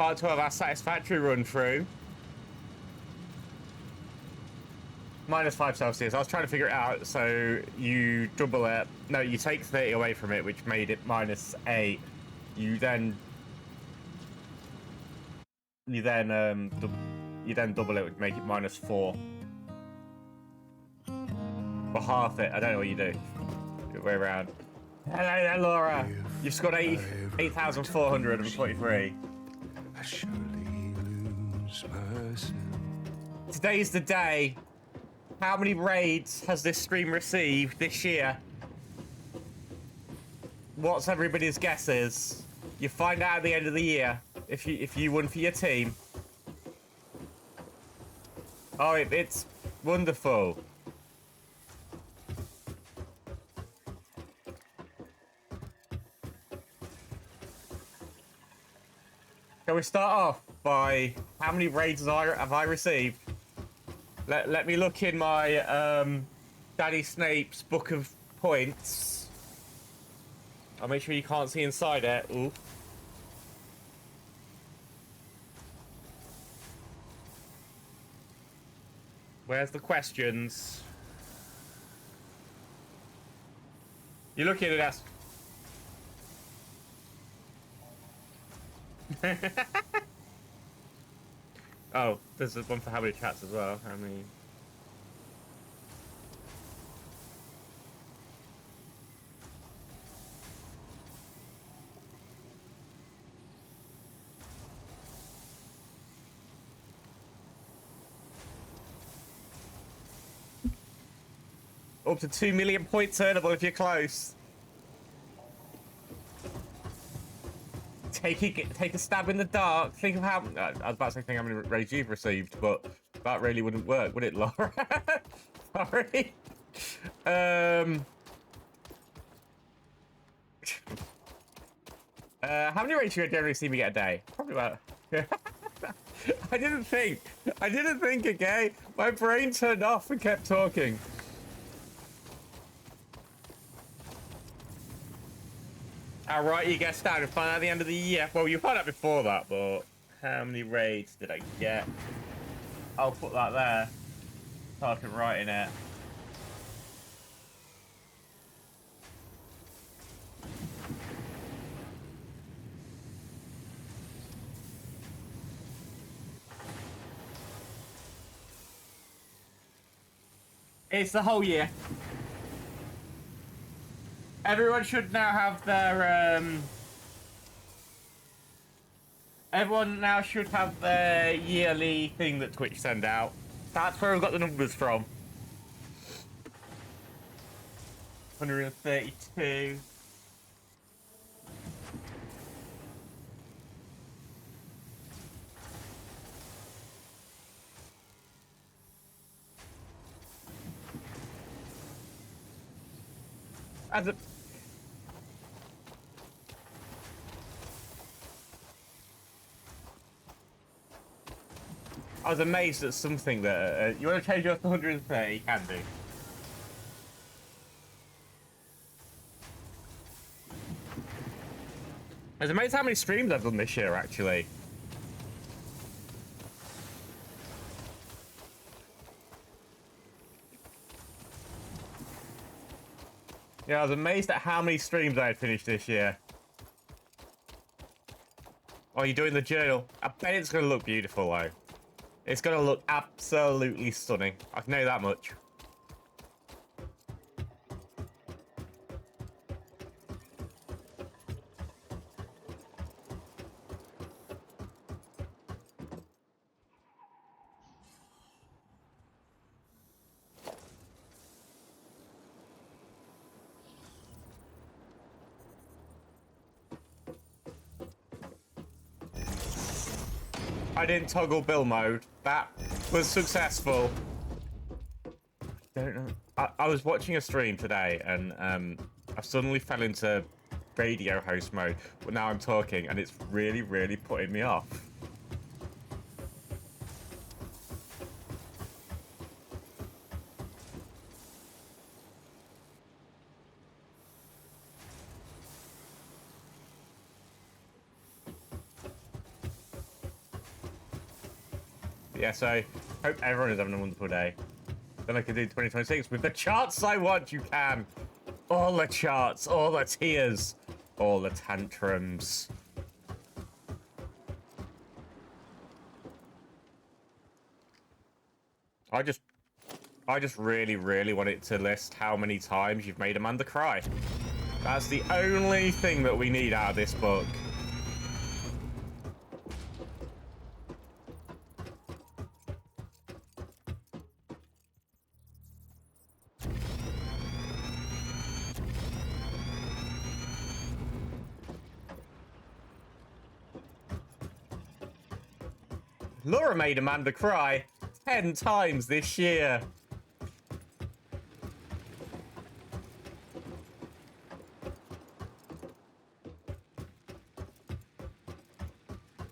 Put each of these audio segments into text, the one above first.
part 2 of our Satisfactory run through. -5 Celsius. I was trying to figure it out. So you double it. No, you take 30 away from it, which made it -8. You then double it, which make it -4. Or half it. I don't know what you do. The way around. Hello there, Laura. You've scored 8,443. I surely lose myself. Today's the day. How many raids has this stream received this year? What's everybody's guesses? You find out at the end of the year if you won for your team. Oh, it's wonderful. Shall we start off by how many raids have I received? Let me look in my Daddy Snape's book of points. I'll make sure you can't see inside it. Ooh. Where's the questions? You're looking at us. Oh, there's one for how many chats as well. How many? Up to 2 million points earnable if you're close. Take a stab in the dark. Think of how... I was about to say think how many raids you've received, but that really wouldn't work, would it, Laura? Sorry. How many raids do you generally see me get a day? Probably about... I didn't think, okay? My brain turned off and kept talking. I'll write your guess down and find out at the end of the year. Well, you found out before that, but how many raids did I get? I'll put that there. Start writing it. It's the whole year. Everyone should now have their, everyone now should have their yearly thing that Twitch send out. That's where I've got the numbers from. 132. As a... I was amazed at something that... you want to change yours to 130? You can do. I was amazed how many streams I've done this year, actually. Yeah, I was amazed at how many streams I had finished this year. Oh, you're doing the journal. I bet it's going to look beautiful, though. It's going to look absolutely stunning. I know that much. I didn't toggle bill mode. That was successful. Don't know. I was watching a stream today and I suddenly fell into radio host mode, but now I'm talking and it's really, really putting me off. Yeah, so hope everyone is having a wonderful day. Then I can do 2026 with the charts I want. You can. All the charts, all the tears, all the tantrums. I just really, really want it to list how many times you've made Amanda cry. That's the only thing that we need out of this book. Laura made Amanda cry 10 times this year.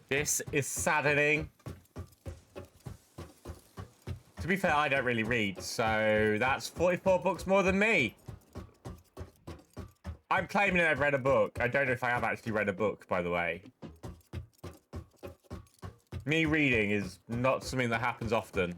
This is saddening. To be fair, I don't really read, so that's 44 books more than me. I'm claiming I've read a book. I don't know if I have actually read a book, by the way. Me reading is not something that happens often.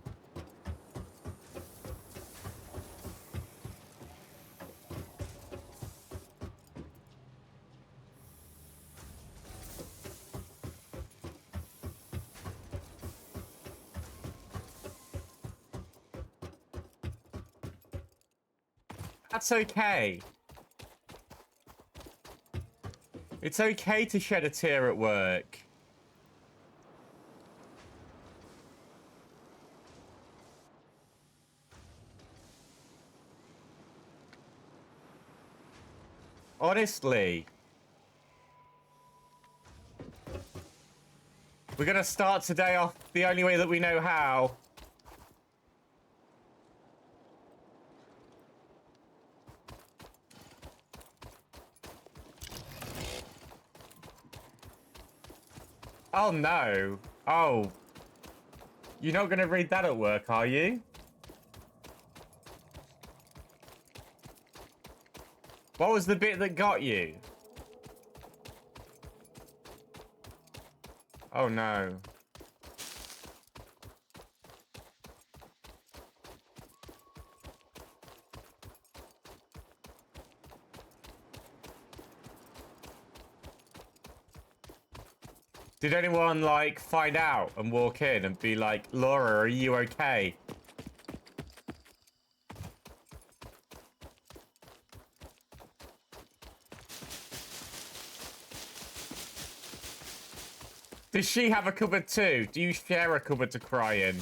That's okay. It's okay to shed a tear at work. Honestly. We're gonna start today off the only way that we know how. Oh no. Oh. You're not gonna read that at work, are you? What was the bit that got you? Oh no. Did anyone, like, find out and walk in and be like, Laura, are you okay? Does she have a cupboard too? Do you share a cupboard to cry in?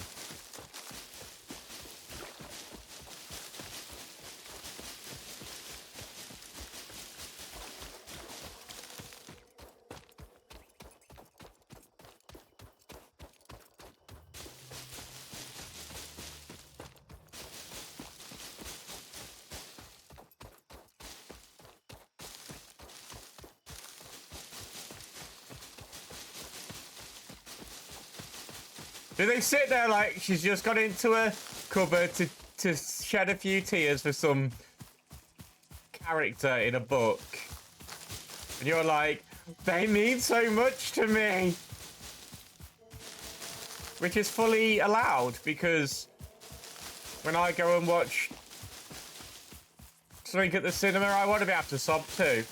Do they sit there like she's just got into a cupboard to shed a few tears for some character in a book? And you're like, they mean so much to me. Which is fully allowed, because when I go and watch something at the cinema, I want to be able to sob too.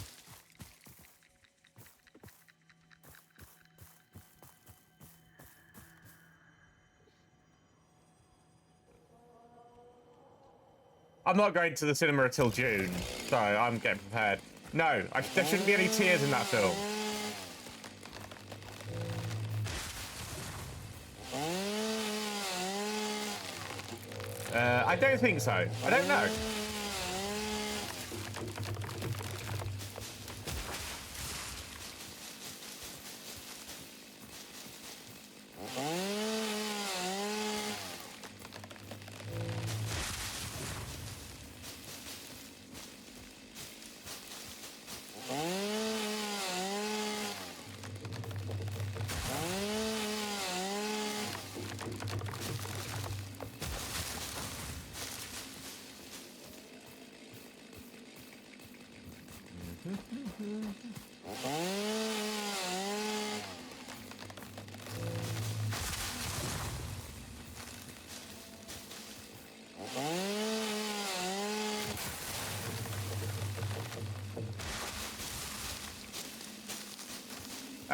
I'm not going to the cinema until June, so I'm getting prepared. No, there shouldn't be any tears in that film. I don't think so. I don't know.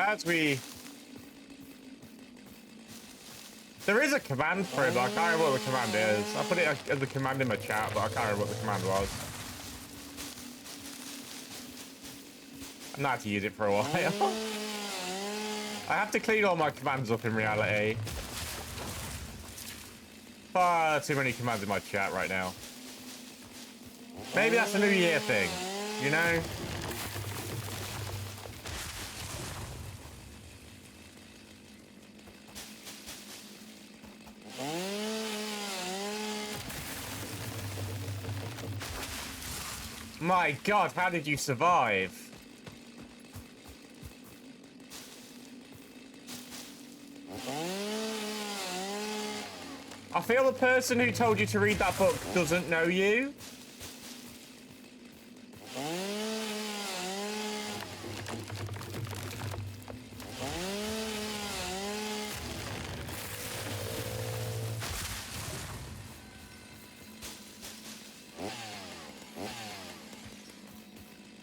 As we... There is a command for it, but I can't remember what the command is. I put it as the command in my chat, but I can't remember what the command was. I've not had to use it for a while. I have to clean all my commands up in reality. Far too many commands in my chat right now. Maybe that's a New Year thing, you know? My God, how did you survive? I feel the person who told you to read that book doesn't know you.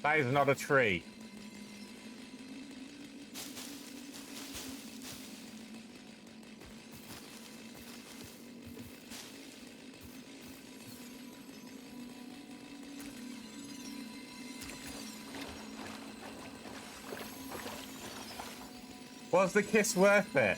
That is not a tree. Was the kiss worth it?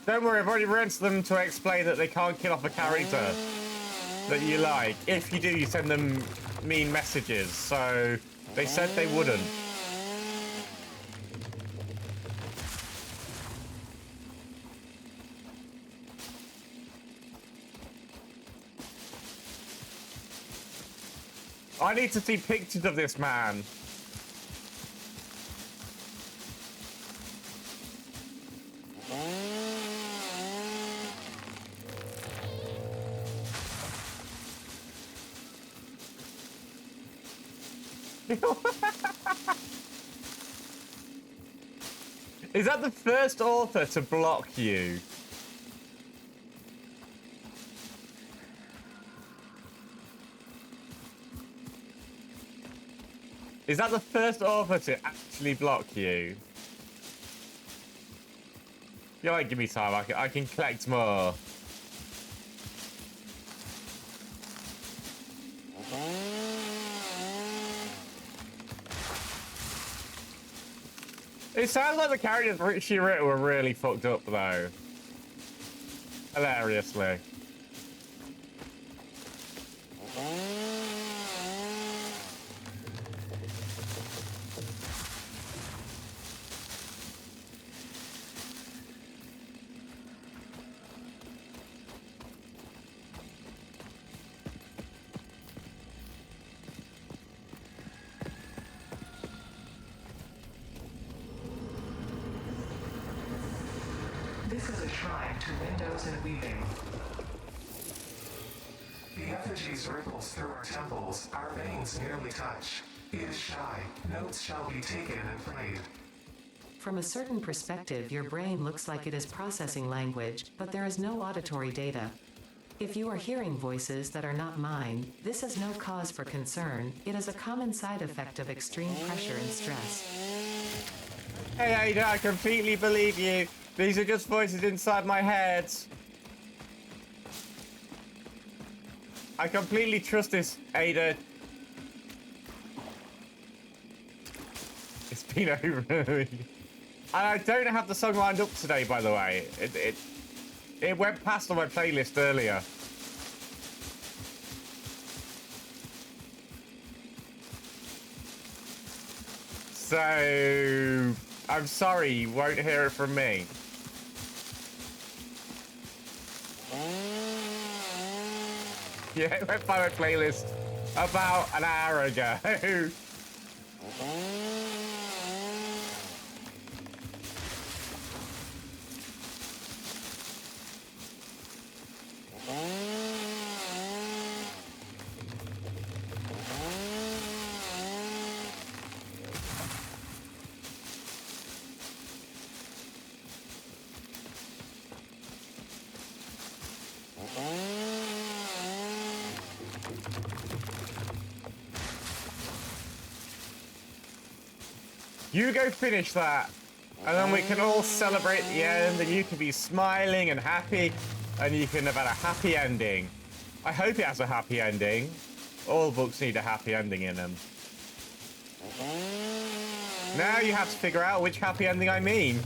Don't worry, I've already rinsed them to explain that they can't kill off a character that you like. If you do, you send them mean messages. So they said they wouldn't. I need to see pictures of this man. Is that the first author to block you? Is that the first author to actually block you? You might give me time. I can collect more. It sounds like the characters she wrote were really fucked up, though. Hilariously. This is a shrine to windows and weaving. The effigies ripples through our temples, our veins nearly touch. It is shy, notes shall be taken and played. From a certain perspective, your brain looks like it is processing language, but there is no auditory data. If you are hearing voices that are not mine, this is no cause for concern. It is a common side effect of extreme pressure and stress. Hey, Ada, I completely believe you. These are just voices inside my head. I completely trust this, Ada. It's been over. And I don't have the song lined up today, by the way. It went past on my playlist earlier. So I'm sorry, you won't hear it from me. Yeah, it went by my playlist about an hour ago. You go finish that, and then we can all celebrate the end, and you can be smiling and happy, and you can have had a happy ending. I hope it has a happy ending. All books need a happy ending in them. Now you have to figure out which happy ending I mean.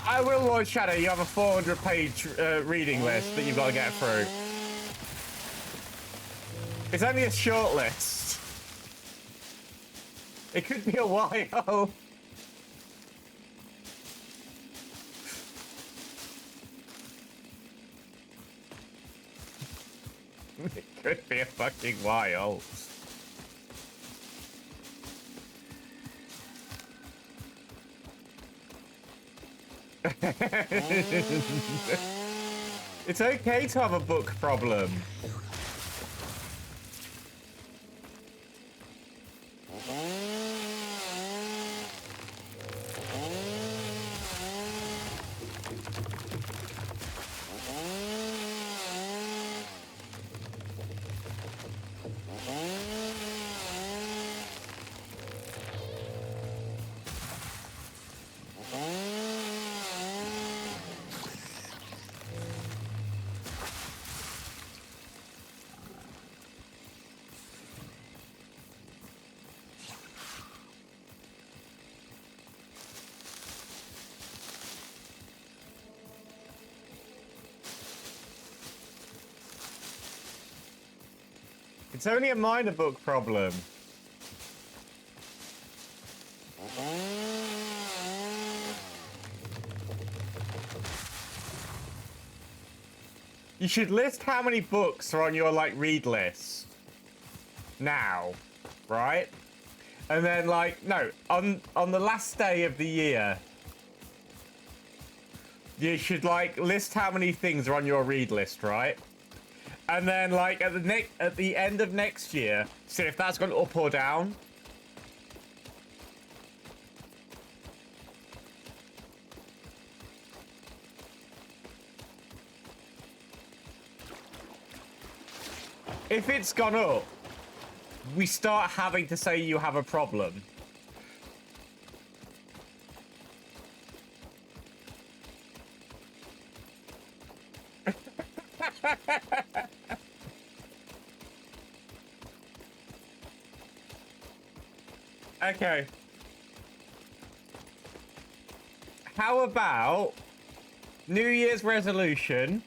I will, Lord Shadow. You have a 400-page reading list that you've got to get through. It's only a short list. It could be a while. It could be a fucking while. It's okay to have a book problem. It's only a minor book problem. You should list how many books are on your, like, read list. Now. Right? And then, like, no, on the last day of the year, you should, like, list how many things are on your read list, right? And then, like, at the end of next year, see if that's gone up or down. If it's gone up, we start having to say you have a problem. Okay. How about New Year's resolution?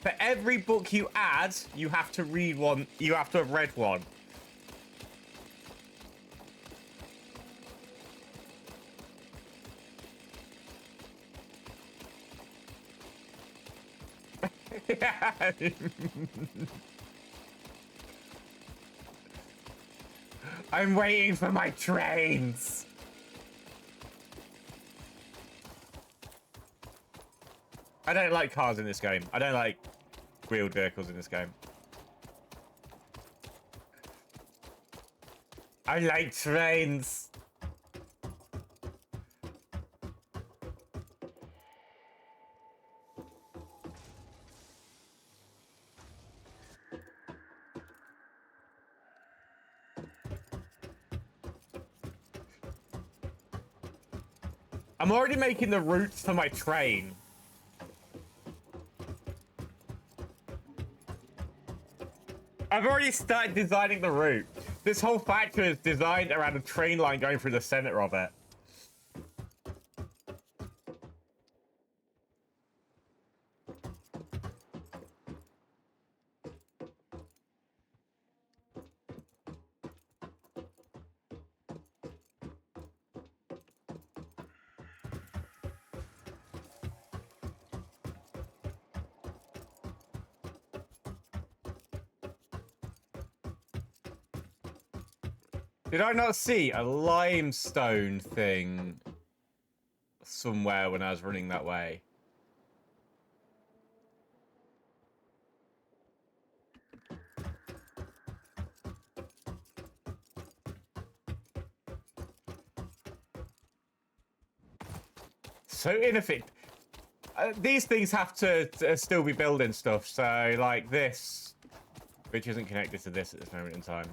For every book you add, you have to read one. You have to have read one. Yeah. I'm waiting for my trains. I don't like cars in this game. I don't like wheeled vehicles in this game. I like trains. I'm already making the routes for my train. I've already started designing the route. This whole factory is designed around a train line going through the center of it. Did I not see a limestone thing somewhere when I was running that way? So inefficient. These things have to still be building stuff. So like this, which isn't connected to this at this moment in time.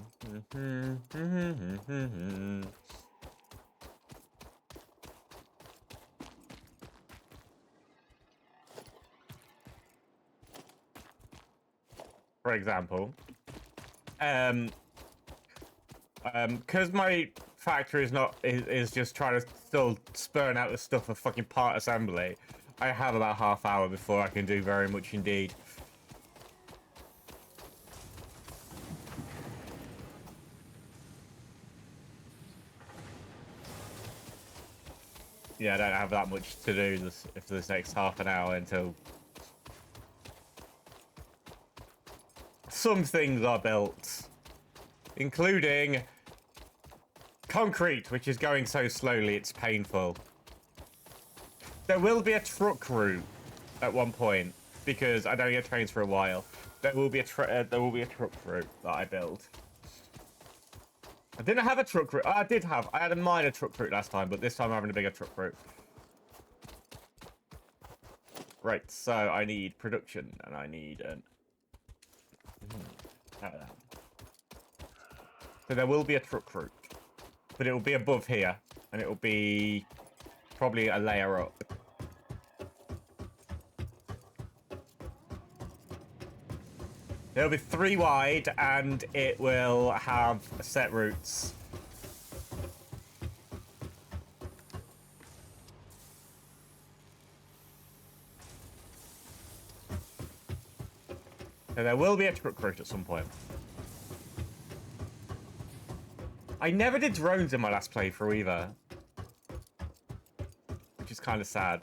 For example, because my factory is just trying to still spurn out the stuff of fucking part assembly. I have about half hour before I can do very much indeed. Yeah, I don't have that much to do for this next half an hour until some things are built, including concrete, which is going so slowly it's painful. There will be a truck route at one point because I don't get trains for a while. There will be a truck route that I build. I didn't have a truck route. I had a minor truck route last time, but this time I'm having a bigger truck route. Right, so I need production and I need an. So there will be a truck route, but it will be above here, and it will be probably a layer up. It'll be 3 wide, and it will have set routes. So there will be a truck route at some point. I never did drones in my last playthrough either, which is kind of sad.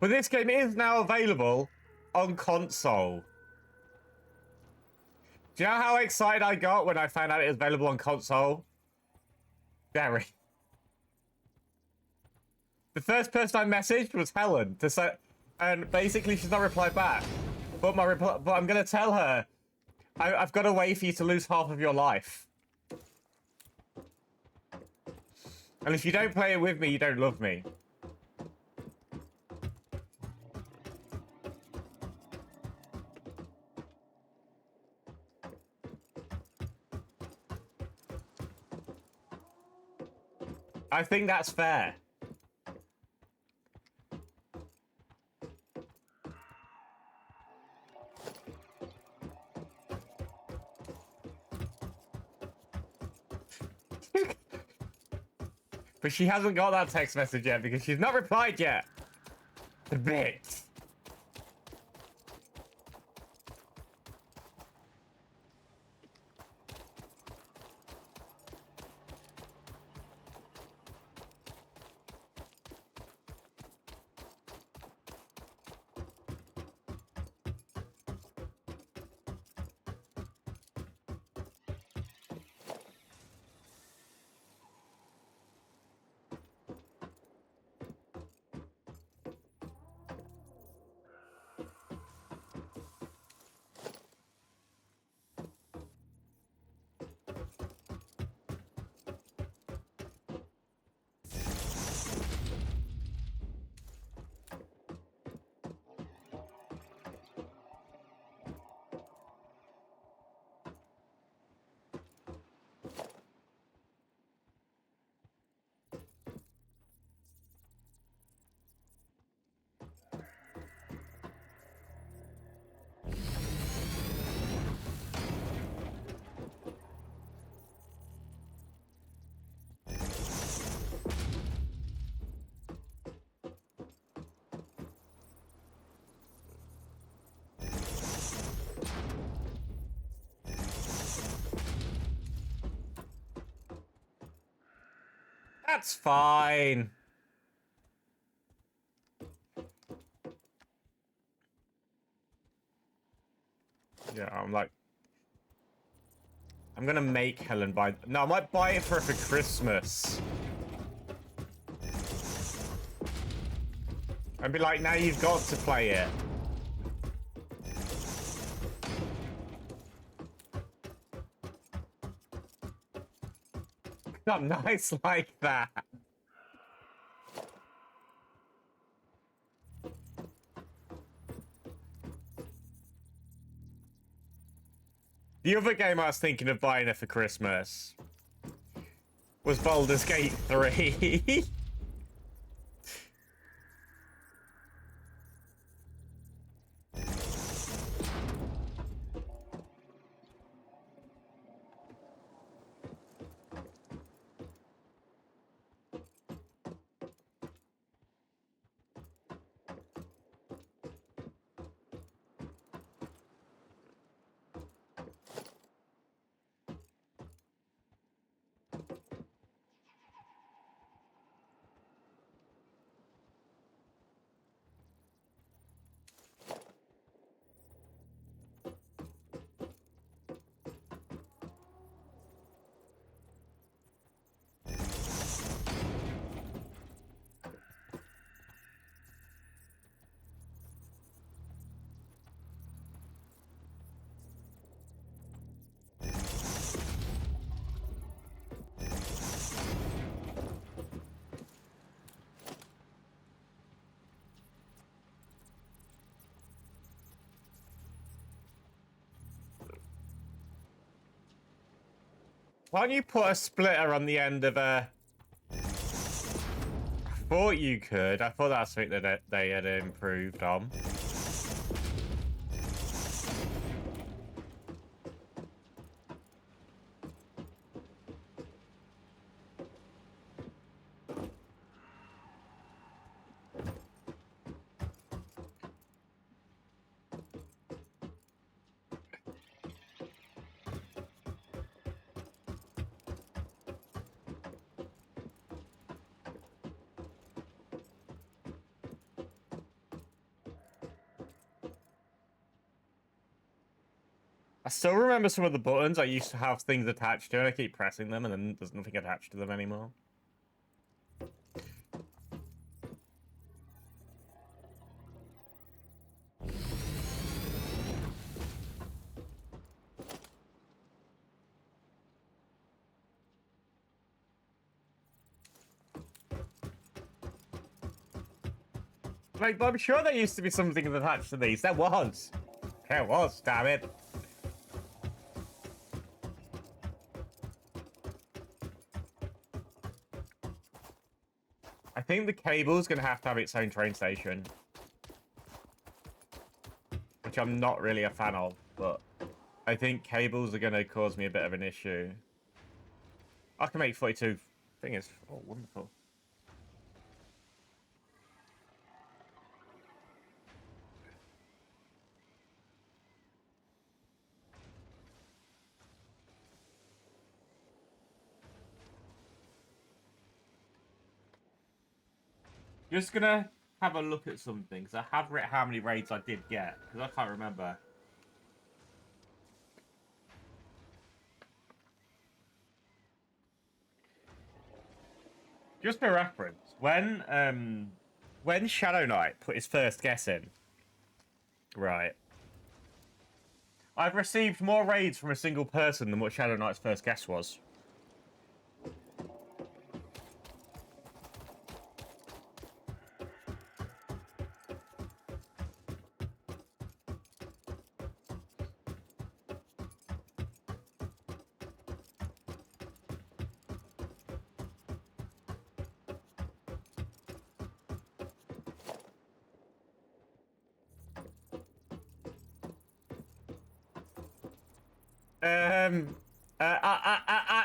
But this game is now available on console. Do you know how excited I got when I found out it was available on console? Very. The first person I messaged was Helen to say, and basically she's not replied back. But I'm gonna tell her, I've got a way for you to lose half of your life. And if you don't play it with me, you don't love me. I think that's fair. But she hasn't got that text message yet because she's not replied yet. The bitch. That's fine. Yeah, I'm gonna make Helen buy. No, I might buy it for her for Christmas. And be like, now you've got to play it. Not nice like that. The other game I was thinking of buying her for Christmas was Baldur's Gate 3. Why don't you put a splitter on the end of a... I thought you could. I thought that's something that they had improved on. I still remember some of the buttons. I used to have things attached to, and I keep pressing them, and then there's nothing attached to them anymore. Like, I'm sure there used to be something attached to these. There was. There was, damn it. I think the cable's gonna have to have its own train station. Which I'm not really a fan of, but I think cables are gonna cause me a bit of an issue. I can make 42 fingers. Oh, wonderful. Just gonna have a look at some things. I have read how many raids I did get, because I can't remember. Just for reference, when Shadow Knight put his first guess in, right, I've received more raids from a single person than what Shadow Knight's first guess was.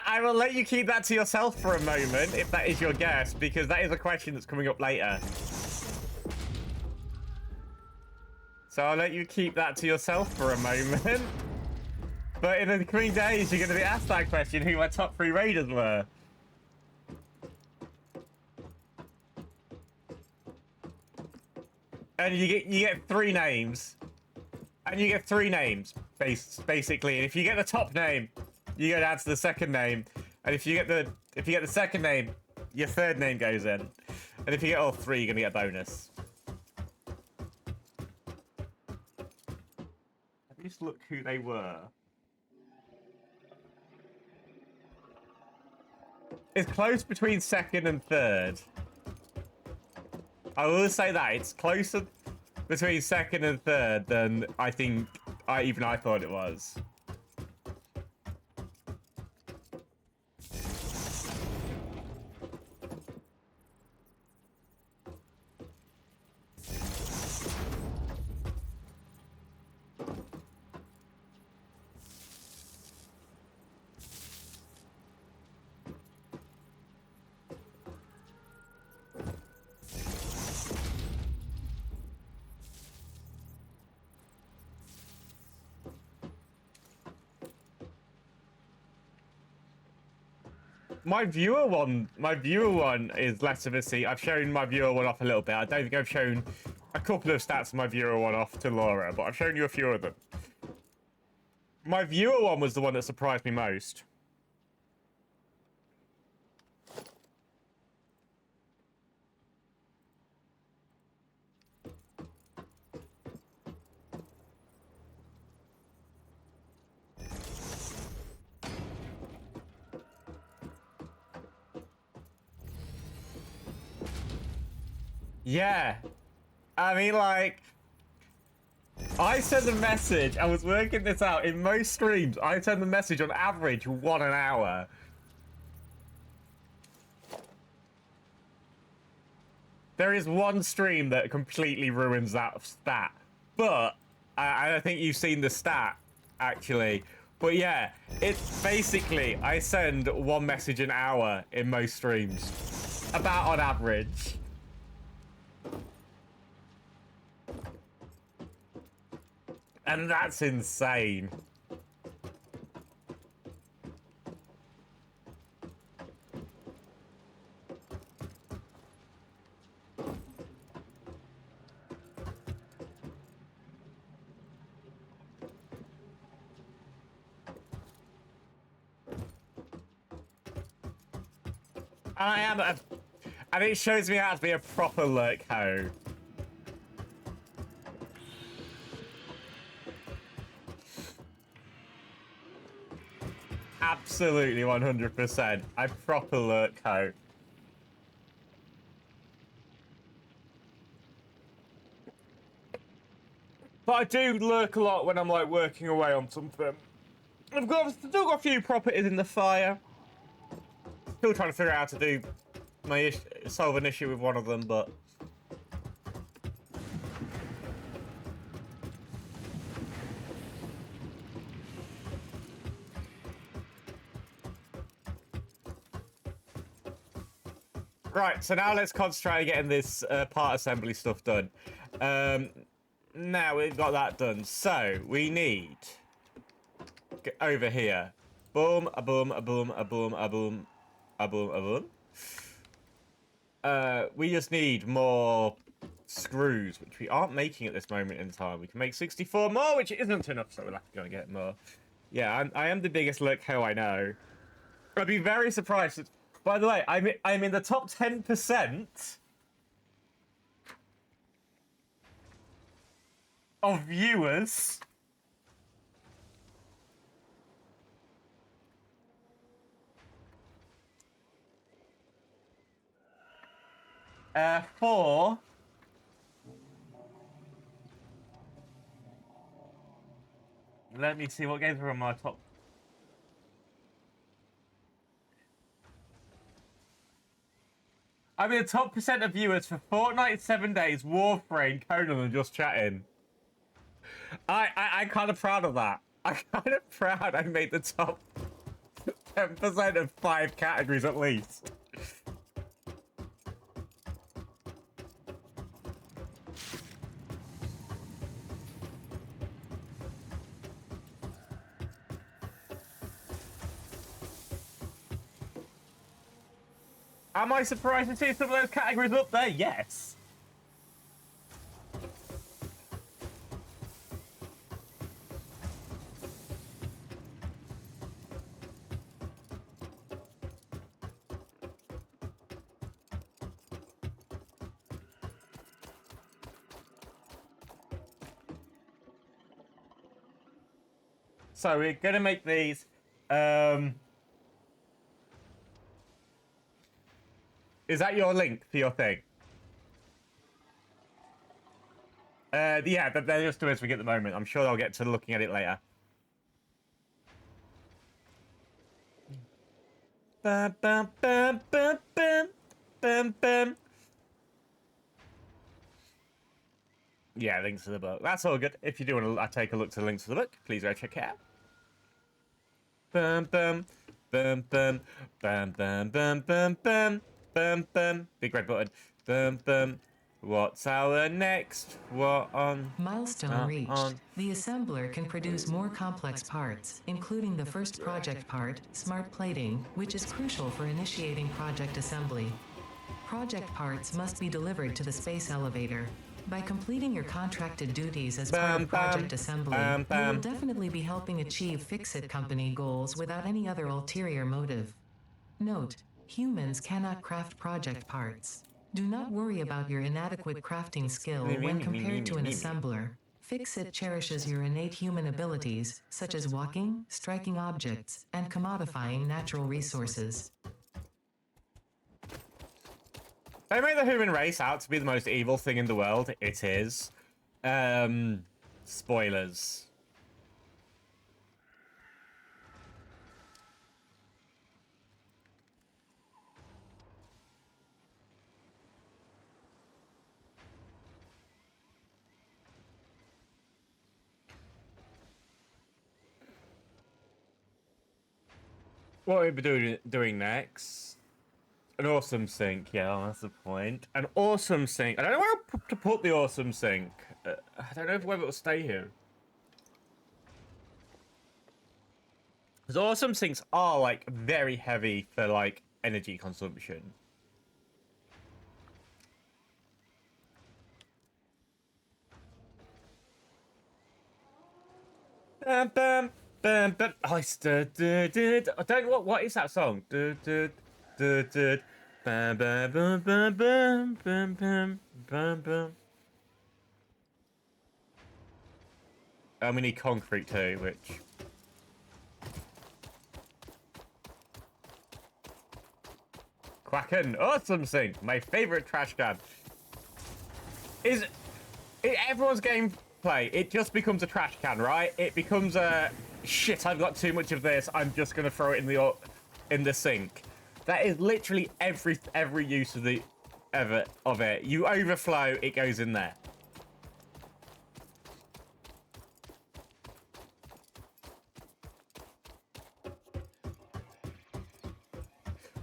I will let you keep that to yourself for a moment, if that is your guess, because that is a question that's coming up later. So I'll let you keep that to yourself for a moment. But in the coming days, you're going to be asked that question, who my top 3 raiders were. And you get 3 names. And you get 3 names. Basically, if you get the top name, you go down to the second name, and if you get the second name, your third name goes in, and if you get all three, you're gonna get a bonus. Let me just look who they were. It's close between second and third. I will say that it's closer between second and third than I think I thought it was. My viewer one is less of a seat. I've shown my viewer one off a little bit. I don't think I've shown a couple of stats of my viewer one off to Laura, but I've shown you a few of them. My viewer one was the one that surprised me most. Yeah. I mean, like, I send a message, I was working this out, in most streams, I send the message on average 1 an hour. There is one stream that completely ruins that stat, but I think you've seen the stat, actually. But yeah, it's basically, I send 1 message an hour in most streams, about on average. And that's insane. And it shows me how to be a proper lurk hoe. Absolutely 100%. I proper lurk hoe. But I do lurk a lot when I'm like working away on something. I've still got a few properties in the fire. Still trying to figure out how to do solve an issue with one of them, but right, so now let's concentrate on getting this part assembly stuff done. Now we've got that done, so we need get over here. Boom, a boom, a boom, a boom, a boom, a boom, a boom. We just need more screws, which we aren't making at this moment in time. We can make 64 more, which isn't enough, so we'll have to go and get more. Yeah, I am the biggest lurk hoe I know. I'd be very surprised. By the way, I'm in the top 10% of viewers for let me see what games are on my top. I'm in the top % of viewers for Fortnite 7 Days, Warframe, Conan, and Just Chatting. I'm kind of proud of that. I'm kind of proud I made the top 10% of 5 categories at least. Am I surprised to see some of those categories up there? Yes. So we're gonna make these. Is that your link for your thing? Yeah, they're just doing as we get at the moment. I'm sure I'll get to looking at it later. Bum, bum, bum, bum, bum, bum, bum. Yeah, links to the book. That's all good. If you do want to take a look to the links to the book, please go check it out. Bum, bum, bum, bum, bum, bum, bum, bum, bum, bum, bum. Big red button. Bum, bum. What's our next? What on? Milestone reached. On. The assembler can produce more complex parts, including the first project part, smart plating, which is crucial for initiating project assembly. Project parts must be delivered to the space elevator. By completing your contracted duties as part of project assembly, you will definitely be helping achieve Fix-It Company goals without any other ulterior motive. Note, humans cannot craft project parts. Do not worry about your inadequate crafting skill when compared to an assembler. Fix-It cherishes your innate human abilities, such as walking, striking objects, and commodifying natural resources. They make the human race out to be the most evil thing in the world. It is. Spoilers. What we'll be doing next? An awesome sink. Yeah, that's the point. An awesome sink. I don't know where to put the awesome sink. I don't know whether it'll stay here. Because awesome sinks are, like, very heavy for, like, energy consumption. Bum, bum, bum, bum. I don't know what is that song? Bum, bum, bum, bum, bum, bum, bum, bum, bum. We need concrete too, which... Quacken, awesome sink, my favorite trash can. Everyone's gameplay, it just becomes a trash can, right? It becomes a shit. I've got too much of this. I'm just gonna throw it in the sink. That is literally every use of it. You overflow, it goes in there.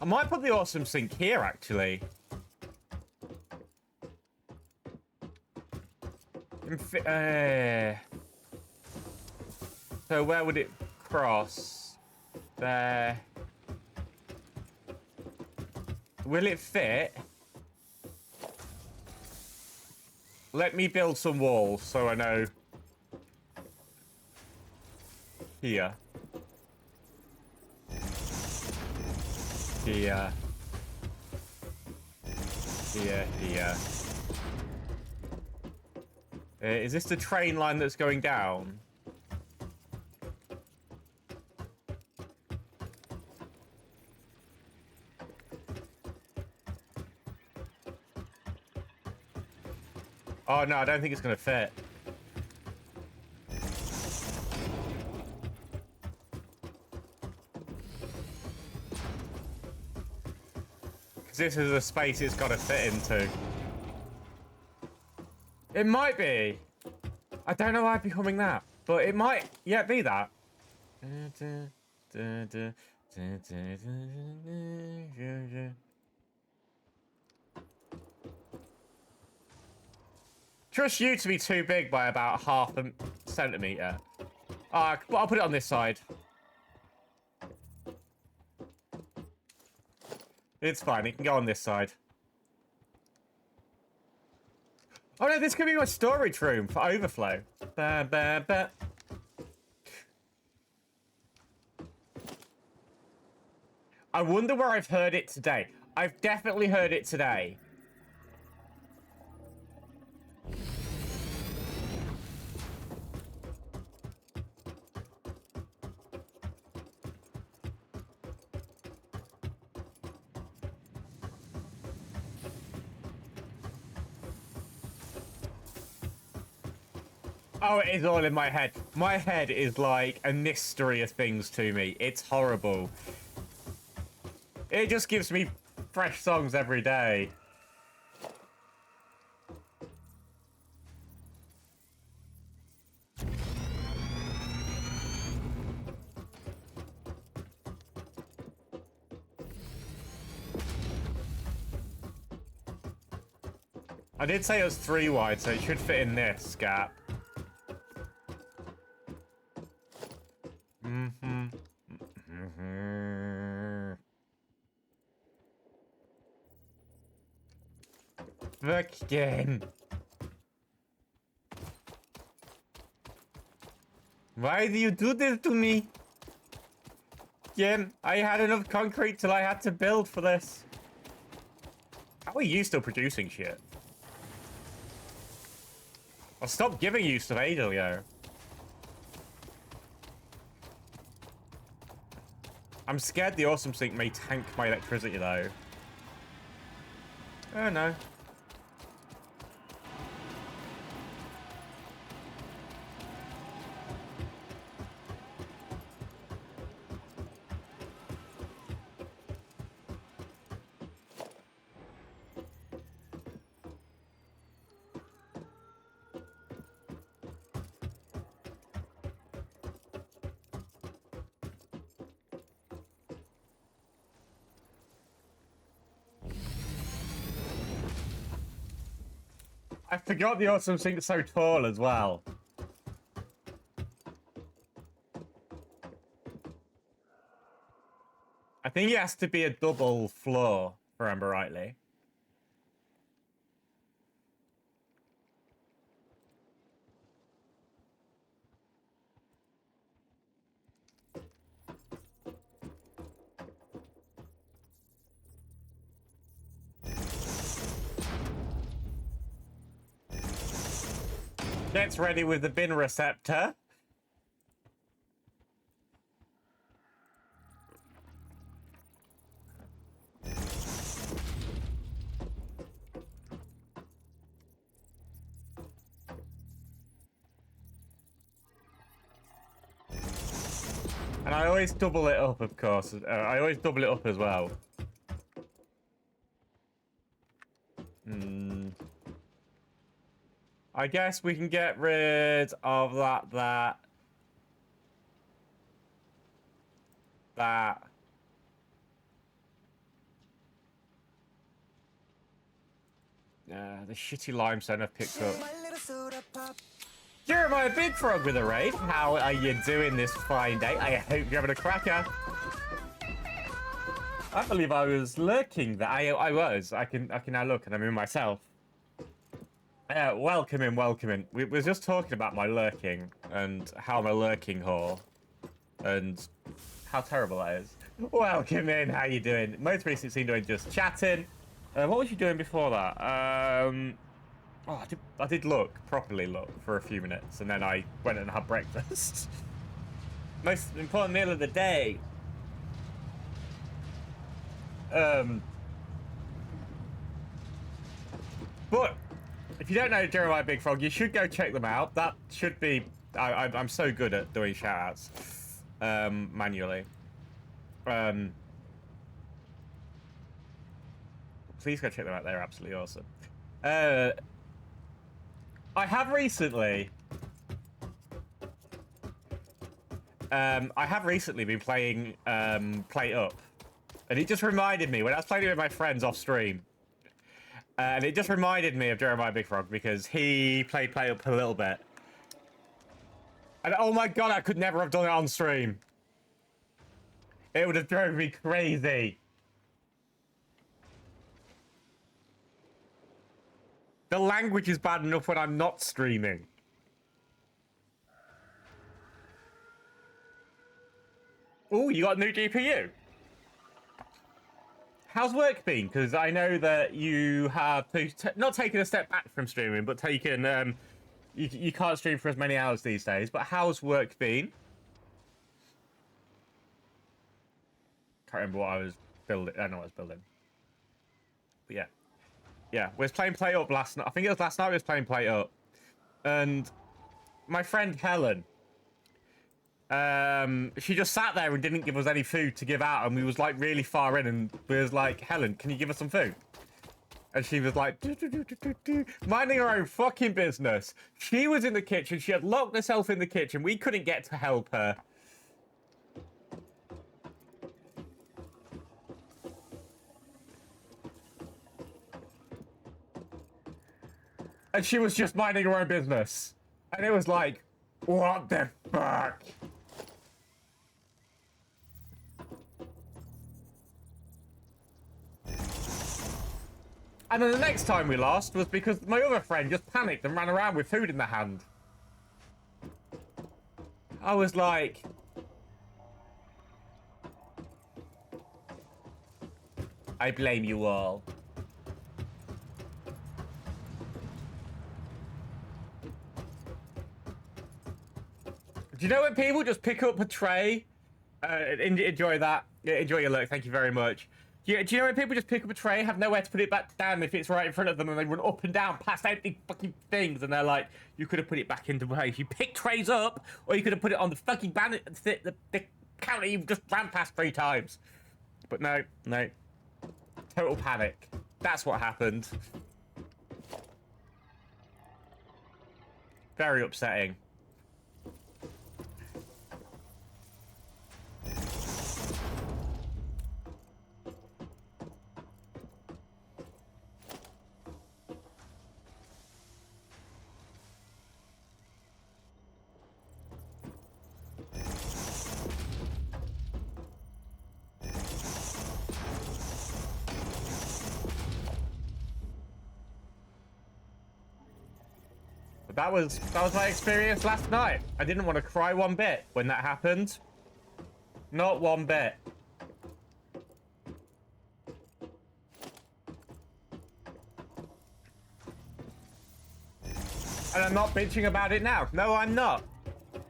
I might put the awesome sink here, actually. So where would it cross? There. Will it fit? Let me build some walls so I know. Here. Here. Here. Is this the train line that's going down? Oh no, I don't think it's gonna fit. Because this is a space it's got to fit into. It might be. I don't know why I'm becoming that, but it might, yeah, be that. Trust you to be too big by about half a centimetre. But I'll put it on this side. It's fine, it can go on this side. Oh no, this could be my storage room for overflow. Ba, ba, ba. I wonder where I've heard it today. I've definitely heard it today. Oh, it is all in my head. My head is like a mystery of things to me. It's horrible. It just gives me fresh songs every day. I did say it was 3 wide, so it should fit in this gap. Look again. Why do you do this to me? Jim, I had enough concrete till I had to build for this. How are you still producing shit? I stopped giving you stuff ages ago. I'm scared the awesome sink may tank my electricity though. Oh no. I forgot the awesome sink's so tall as well. I think it has to be a double floor, if I remember rightly. Gets ready with the bin receptor. And I always double it up, of course. I always double it up as well. I guess we can get rid of that. The shitty limestone I've picked up. Jeremiah Big Frog with a raid. How are you doing this fine day? I hope you're having a cracker. I believe I was lurking there. I was. I can now look and I'm in myself. Welcome in. We were just talking about my lurking and how I'm a lurking whore. And how terrible that is. Welcome in, how you doing? Most 316 doing just chatting. What was you doing before that? Oh, I did properly look for a few minutes, and then I went and had breakfast. Most important meal of the day. But if you don't know Jeremiah Big Frog, you should go check them out. That should be... I'm so good at doing shout-outs manually. Please go check them out. They're absolutely awesome. I have recently been playing Play Up, and it just reminded me when I was playing it with my friends off stream, and it just reminded me of Jeremiah Big Frog because he played Play Up a little bit, and oh my god, I could never have done it on stream. It would have driven me crazy. The language is bad enough when I'm not streaming. Oh, you got a new GPU? How's work been? Because I know that you have not taken a step back from streaming, but taken you can't stream for as many hours these days. But how's work been? Can't remember what I was building. I don't know what I was building. But yeah. Yeah, we was playing Play Up last night. I think it was last night we was playing Play Up. And my friend Helen, she just sat there and didn't give us any food to give out, and we was like really far in, and we was like, Helen, can you give us some food? And she was like, minding her own fucking business. She was in the kitchen. She had locked herself in the kitchen. We couldn't get to help her. And she was just minding her own business. And it was like, what the fuck? And then the next time we lost was because my other friend just panicked and ran around with food in the hand. I was like... I blame you all. Do you know when people just pick up a tray? Enjoy that. Yeah, enjoy your look. Thank you very much. Do you know when people just pick up a tray, have nowhere to put it back down if it's right in front of them, and they run up and down past empty fucking things, and they're like, you could have put it back into place. You pick trays up, or you could have put it on the fucking the counter you've just ran past 3 times. But no. Total panic. That's what happened. Very upsetting. That was my experience last night. I didn't want to cry one bit when that happened. Not one bit. And I'm not bitching about it now. No, I'm not.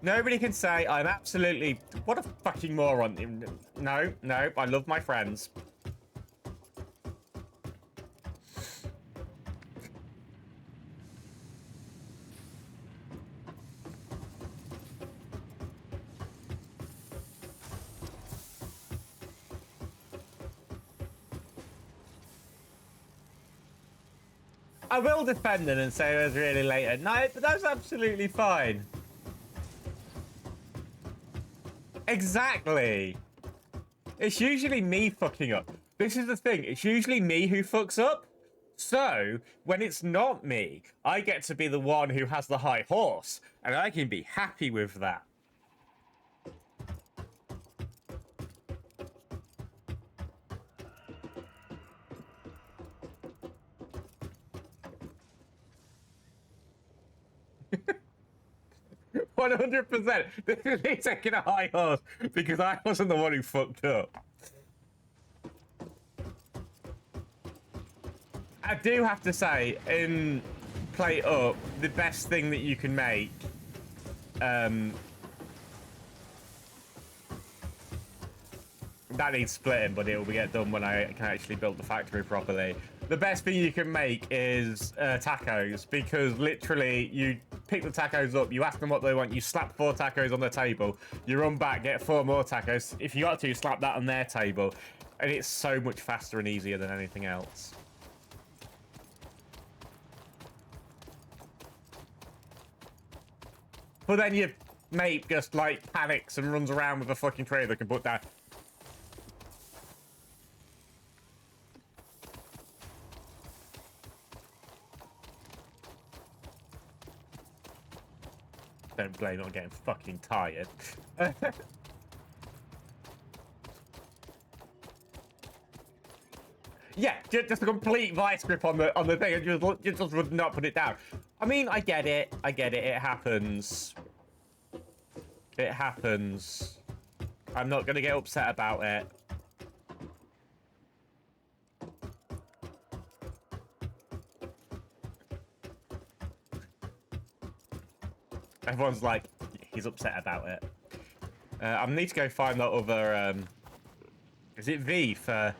Nobody can say I'm absolutely... What a fucking moron. No, I love my friends. 'I will defend them and say it was really late at night, but that's absolutely fine. Exactly. It's usually me fucking up. This is the thing. It's usually me who fucks up. So, when it's not me, I get to be the one who has the high horse, and I can be happy with that. %. This is me taking a high horse because I wasn't the one who fucked up. I do have to say, in Play Up, the best thing that you can make, that needs splitting, but it will get done when I can actually build the factory properly. The best thing you can make is tacos, because literally you pick the tacos up, you ask them what they want, you slap 4 tacos on the table, you run back, get 4 more tacos. If you got to, you slap that on their table, and it's so much faster and easier than anything else. But then your mate just like panics and runs around with a fucking tray that can put down. Don't blame it on getting fucking tired. Yeah, just a complete vice grip on the thing, and you just would not put it down. I mean, I get it. It happens. It happens. I'm not gonna get upset about it. Everyone's like, he's upset about it. I need to go find that other. Is it V for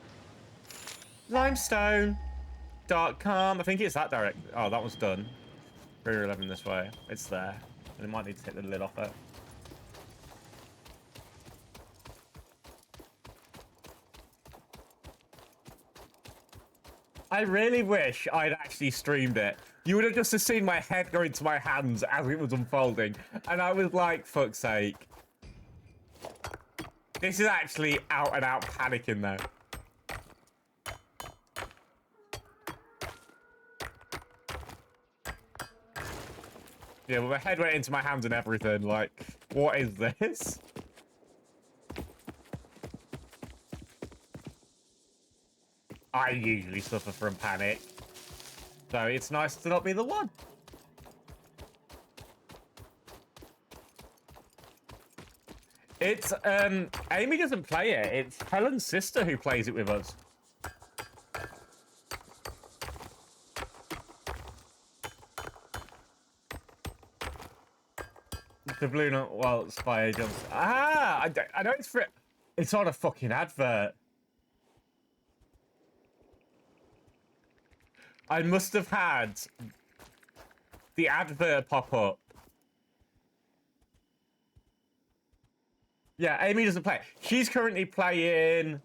limestone.com? I think it's that direct. Oh, that one's done. 311 this way. It's there. And it might need to take the lid off it. I really wish I'd actually streamed it. You would have just seen my head go into my hands as it was unfolding. And I was like, fuck's sake. This is actually out and out panicking though. Yeah, well, my head went into my hands and everything. Like, what is this? I usually suffer from panic. So it's nice to not be the one. It's, Amy doesn't play it. It's Helen's sister who plays it with us. The blue note while Spire jumps. Ah, I know it's for. It's on a fucking advert. I must have had the advert pop up. Yeah, Amy doesn't play. She's currently playing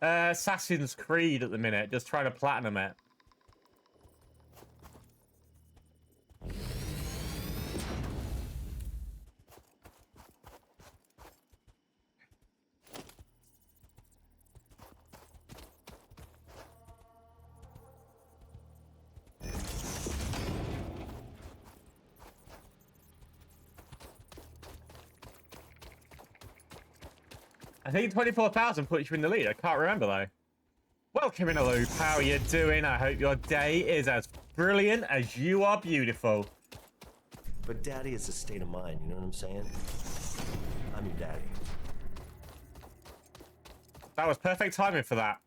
Assassin's Creed at the minute, just trying to platinum it. I think 24,000 puts you in the lead. I can't remember though. Welcome in a loop. How are you doing? I hope your day is as brilliant as you are beautiful. But daddy is a state of mind, you know what I'm saying? I'm your daddy. That was perfect timing for that.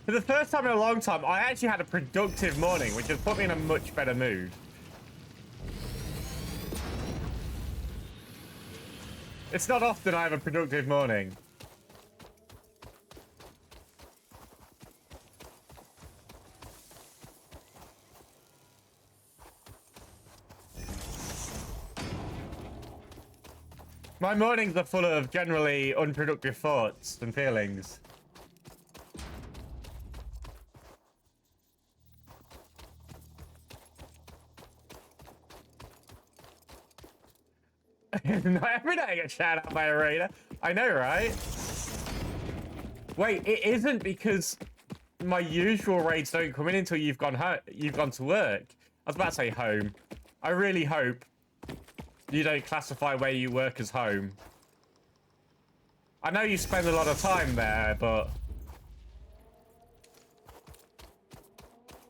For the first time in a long time, I actually had a productive morning, which has put me in a much better mood. It's not often I have a productive morning. My mornings are full of generally unproductive thoughts and feelings. Not every day I get shouted out by a raider. I know, right? Wait, it isn't because my usual raids don't come in until you've gone to work. I was about to say home. I really hope you don't classify where you work as home. I know you spend a lot of time there, but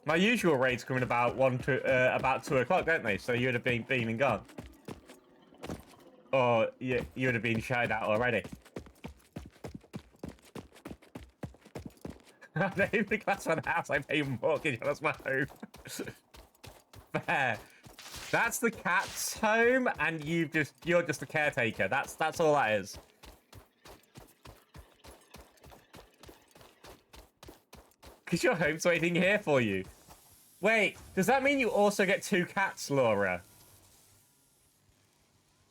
my usual raids come in about about 2 o'clock, don't they? So you would have been and gone. Or you would have been shouted out already. I don't even classify the house I pay mortgage on as my home. Fair. That's the cat's home, and you're just the caretaker. That's all that is. Because your home's waiting here for you. Wait, does that mean you also get 2 cats, Laura?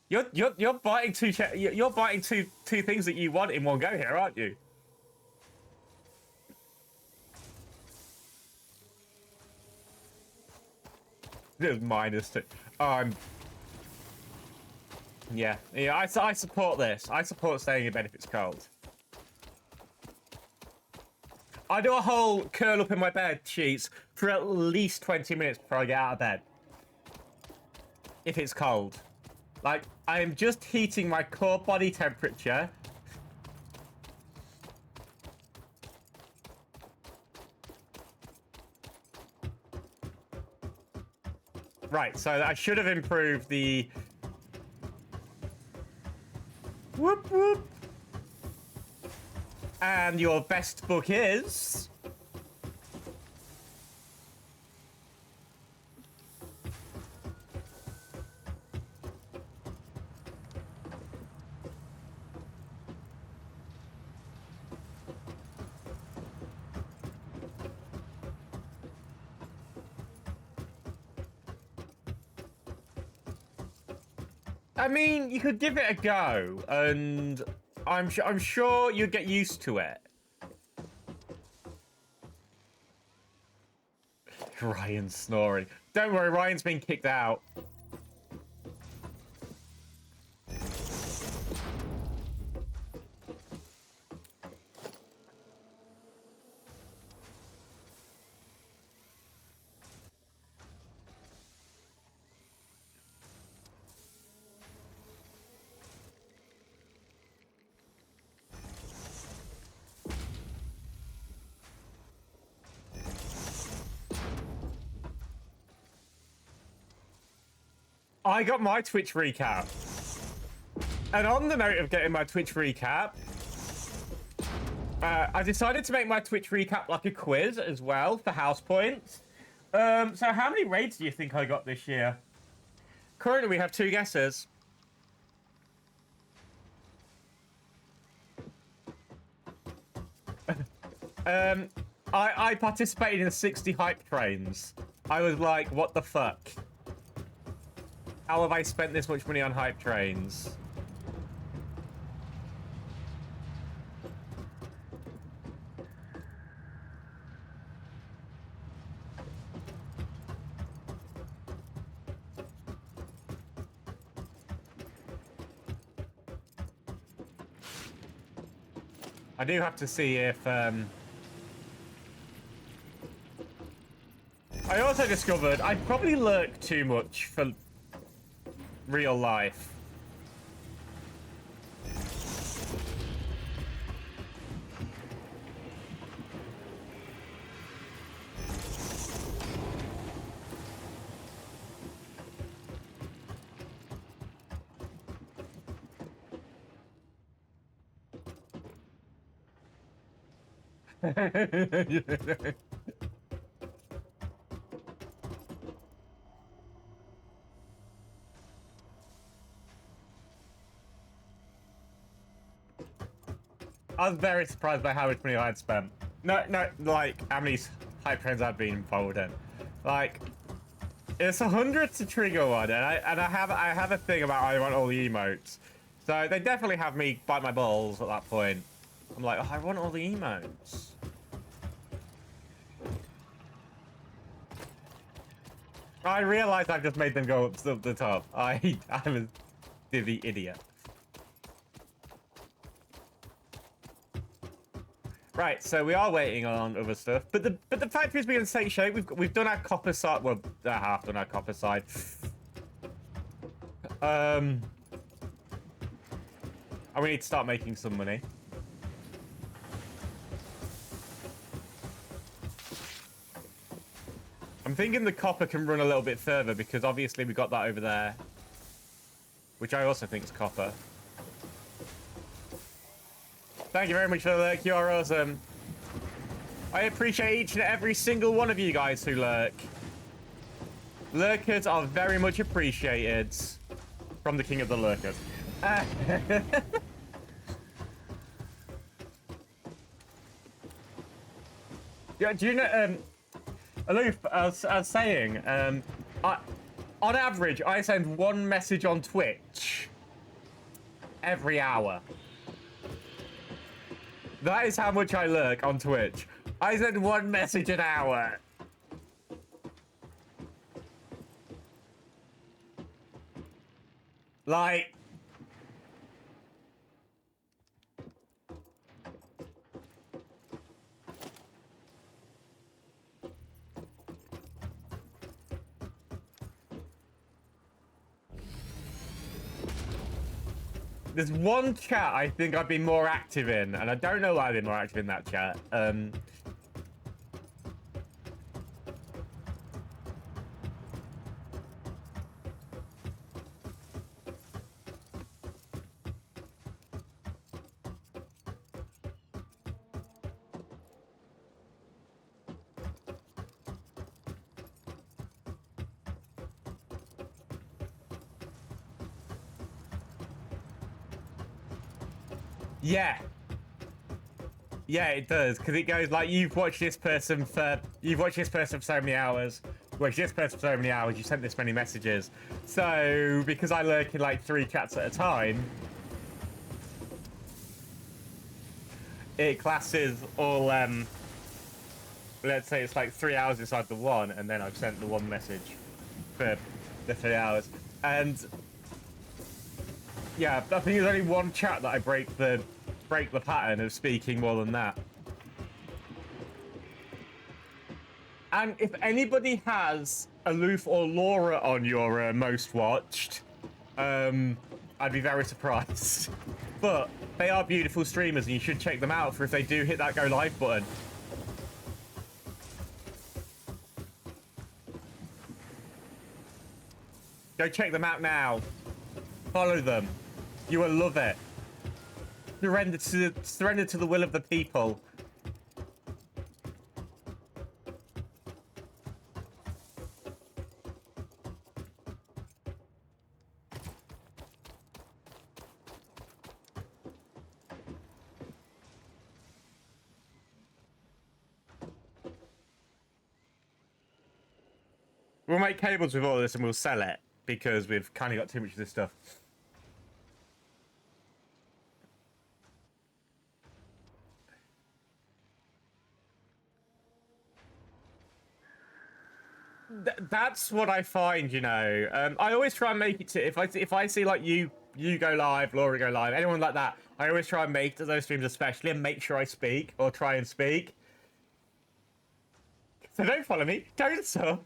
You're biting two things that you want in one go here, aren't you? There's -2. Yeah. I support this. I support staying in bed if it's cold. I do a whole curl up in my bed sheets for at least 20 minutes before I get out of bed. If it's cold. Like, I am just heating my core body temperature. Right, so I should have improved the Whoop whoop. And your best book is... I mean, you could give it a go, and I'm sure you'd get used to it. Ryan's snoring. Don't worry, Ryan's been kicked out. I got my Twitch recap. And on the note of getting my Twitch recap, I decided to make my Twitch recap like a quiz as well for house points. So how many raids do you think I got this year? Currently, we have 2 guesses. I participated in 60 hype trains. I was like, what the fuck? How have I spent this much money on hype trains? I do have to see if... I also discovered I probably lurk too much for real life. I was very surprised by how much money I had spent. No, like, how many hype trains I've been involved in. Like, it's 100 to trigger one, and I have a thing about I want all the emotes. So they definitely have me bite my balls at that point. I'm like, oh, I want all the emotes. I realize I've just made them go up to the top. I'm a divvy idiot. Right, so we are waiting on other stuff, but the factory's being in safe shape. We've done our copper side. Well, half done our copper side. And we need to start making some money. I'm thinking the copper can run a little bit further because obviously we got that over there, which I also think is copper. Thank you very much for the lurk. You are awesome. I appreciate each and every single one of you guys who lurk. Lurkers are very much appreciated from the king of the lurkers. Yeah, do you know, Aloof, I was saying, on average, I send 1 message on Twitch every hour. That is how much I lurk on Twitch. I send 1 message an hour. Like... There's one chat I think I've been more active in, and I don't know why I've been more active in that chat. Yeah. Yeah, it does, because it goes like you've watched this person for so many hours, watched this person for so many hours, you sent this many messages. So because I lurk in like 3 chats at a time, it classes all let's say it's like 3 hours inside the one, and then I've sent the one message for the 3 hours. And yeah, I think there's only one chat that I break the pattern of speaking more than that. And if anybody has Aloof or Laura on your most watched, I'd be very surprised. But they are beautiful streamers, and you should check them out for if they do hit that go live button. Go check them out now. Follow them. You will love it. Surrender to the will of the people. We'll make cables with all this and we'll sell it because we've kind of got too much of this stuff. That's what I find, you know. I always try and make it to if I see like you go live, Laura go live, anyone like that, I always try and make it to those streams especially and make sure I speak or try and speak. So don't follow me, don't sub.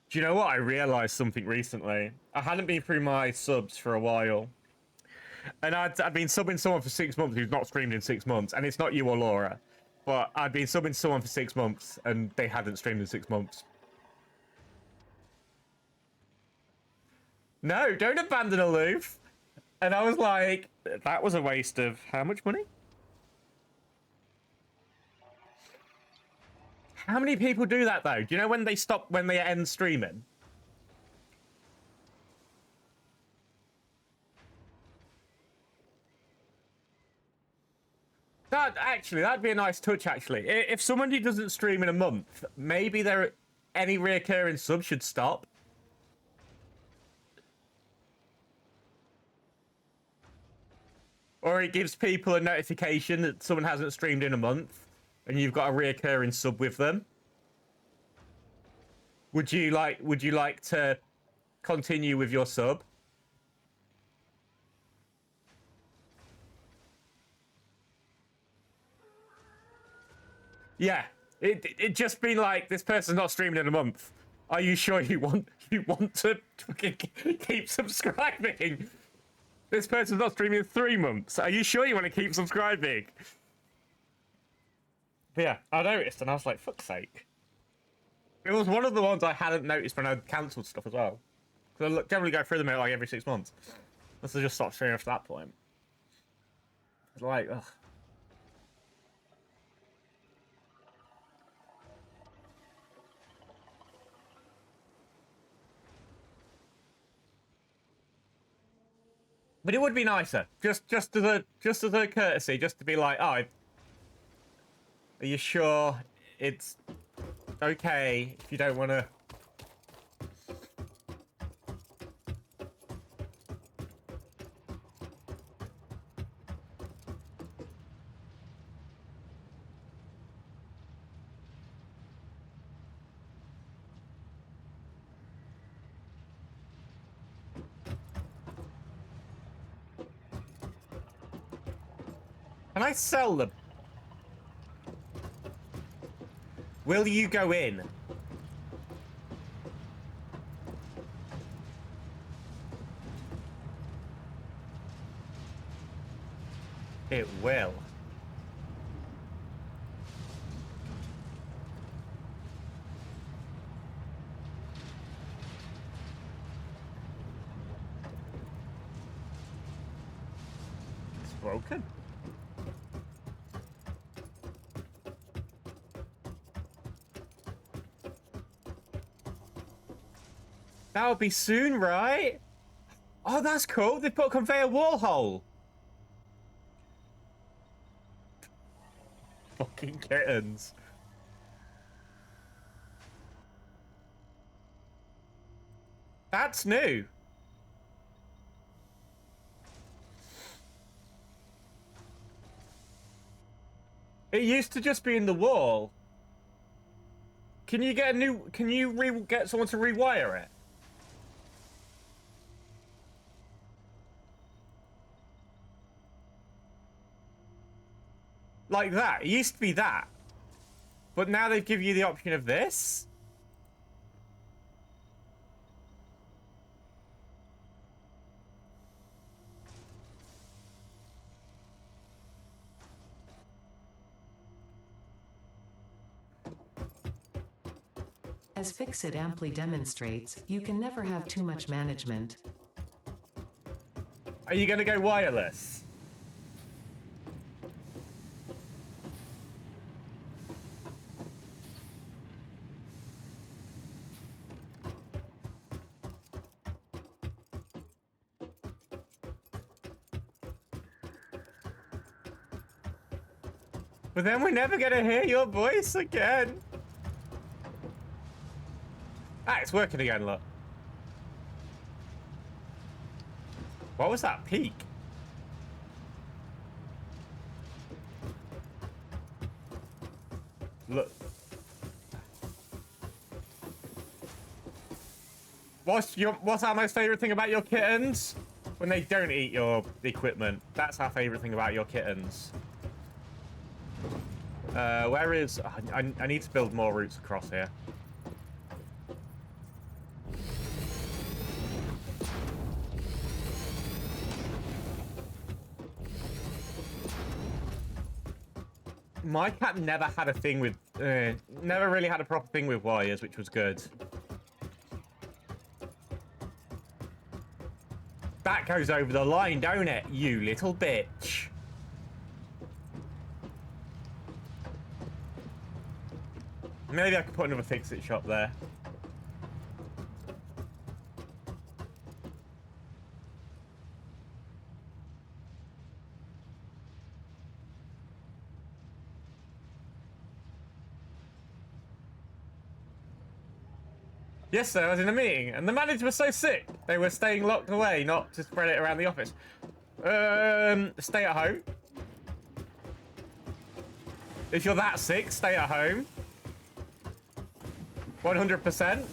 Do you know what? I realised something recently. I hadn't been through my subs for a while. And I'd been subbing someone for 6 months who's not streamed in 6 months. And it's not you or Laura. But I'd been subbing someone for 6 months and they hadn't streamed in 6 months. No, don't abandon Aloof. And I was like, that was a waste of how much money? How many people do that though? Do you know when they end streaming? That'd be a nice touch actually. If somebody doesn't stream in a month, maybe any reoccurring subs should stop. Or it gives people a notification that someone hasn't streamed in a month and you've got a reoccurring sub with them. Would you like to continue with your sub? Yeah, it just been like, this person's not streaming in a month. Are you sure you want to keep subscribing? This person's not streaming in 3 months. Are you sure you want to keep subscribing? But yeah, I noticed and I was like, fuck's sake. It was one of the ones I hadn't noticed when I'd cancelled stuff as well. Because I generally go through them like every 6 months. Unless I just stop streaming after that point. It's like, ugh. But it would be nicer, just as a courtesy, just to be like, oh, are you sure it's okay if you don't want to? Can I sell them? Will you go in? It will. It's broken. That'll be soon, right? Oh, that's cool. They put a conveyor wall hole. Fucking kittens. That's new. It used to just be in the wall. Can you get a new... Can you get someone to rewire it? Like that. It used to be that. But now they've given you the option of this? As Fixit amply demonstrates, you can never have too much management. Are you going to go wireless? But then we're never going to hear your voice again. Ah, it's working again, look. What was that peak? Look. What's our most favorite thing about your kittens? When they don't eat your equipment. That's our favorite thing about your kittens. Where is... I need to build more routes across here. My cat never had a thing with... never really had a proper thing with wires, which was good. That goes over the line, don't it, you little bitch? Maybe I could put another fix-it shop there. Yesterday I was in a meeting and the manager was so sick. They were staying locked away, not to spread it around the office. Stay at home. If you're that sick, stay at home. 100%.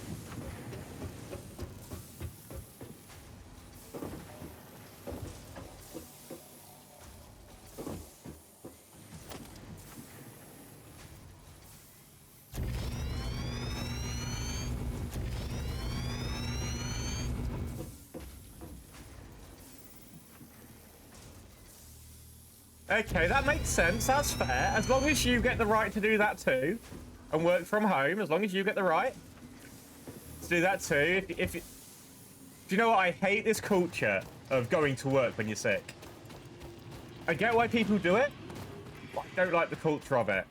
Okay, that makes sense. That's fair. As long as you get the right to do that too, and work from home, as long as you get the right to do that too. Do you know what? I hate this culture of going to work when you're sick. I get why people do it, but I don't like the culture of it.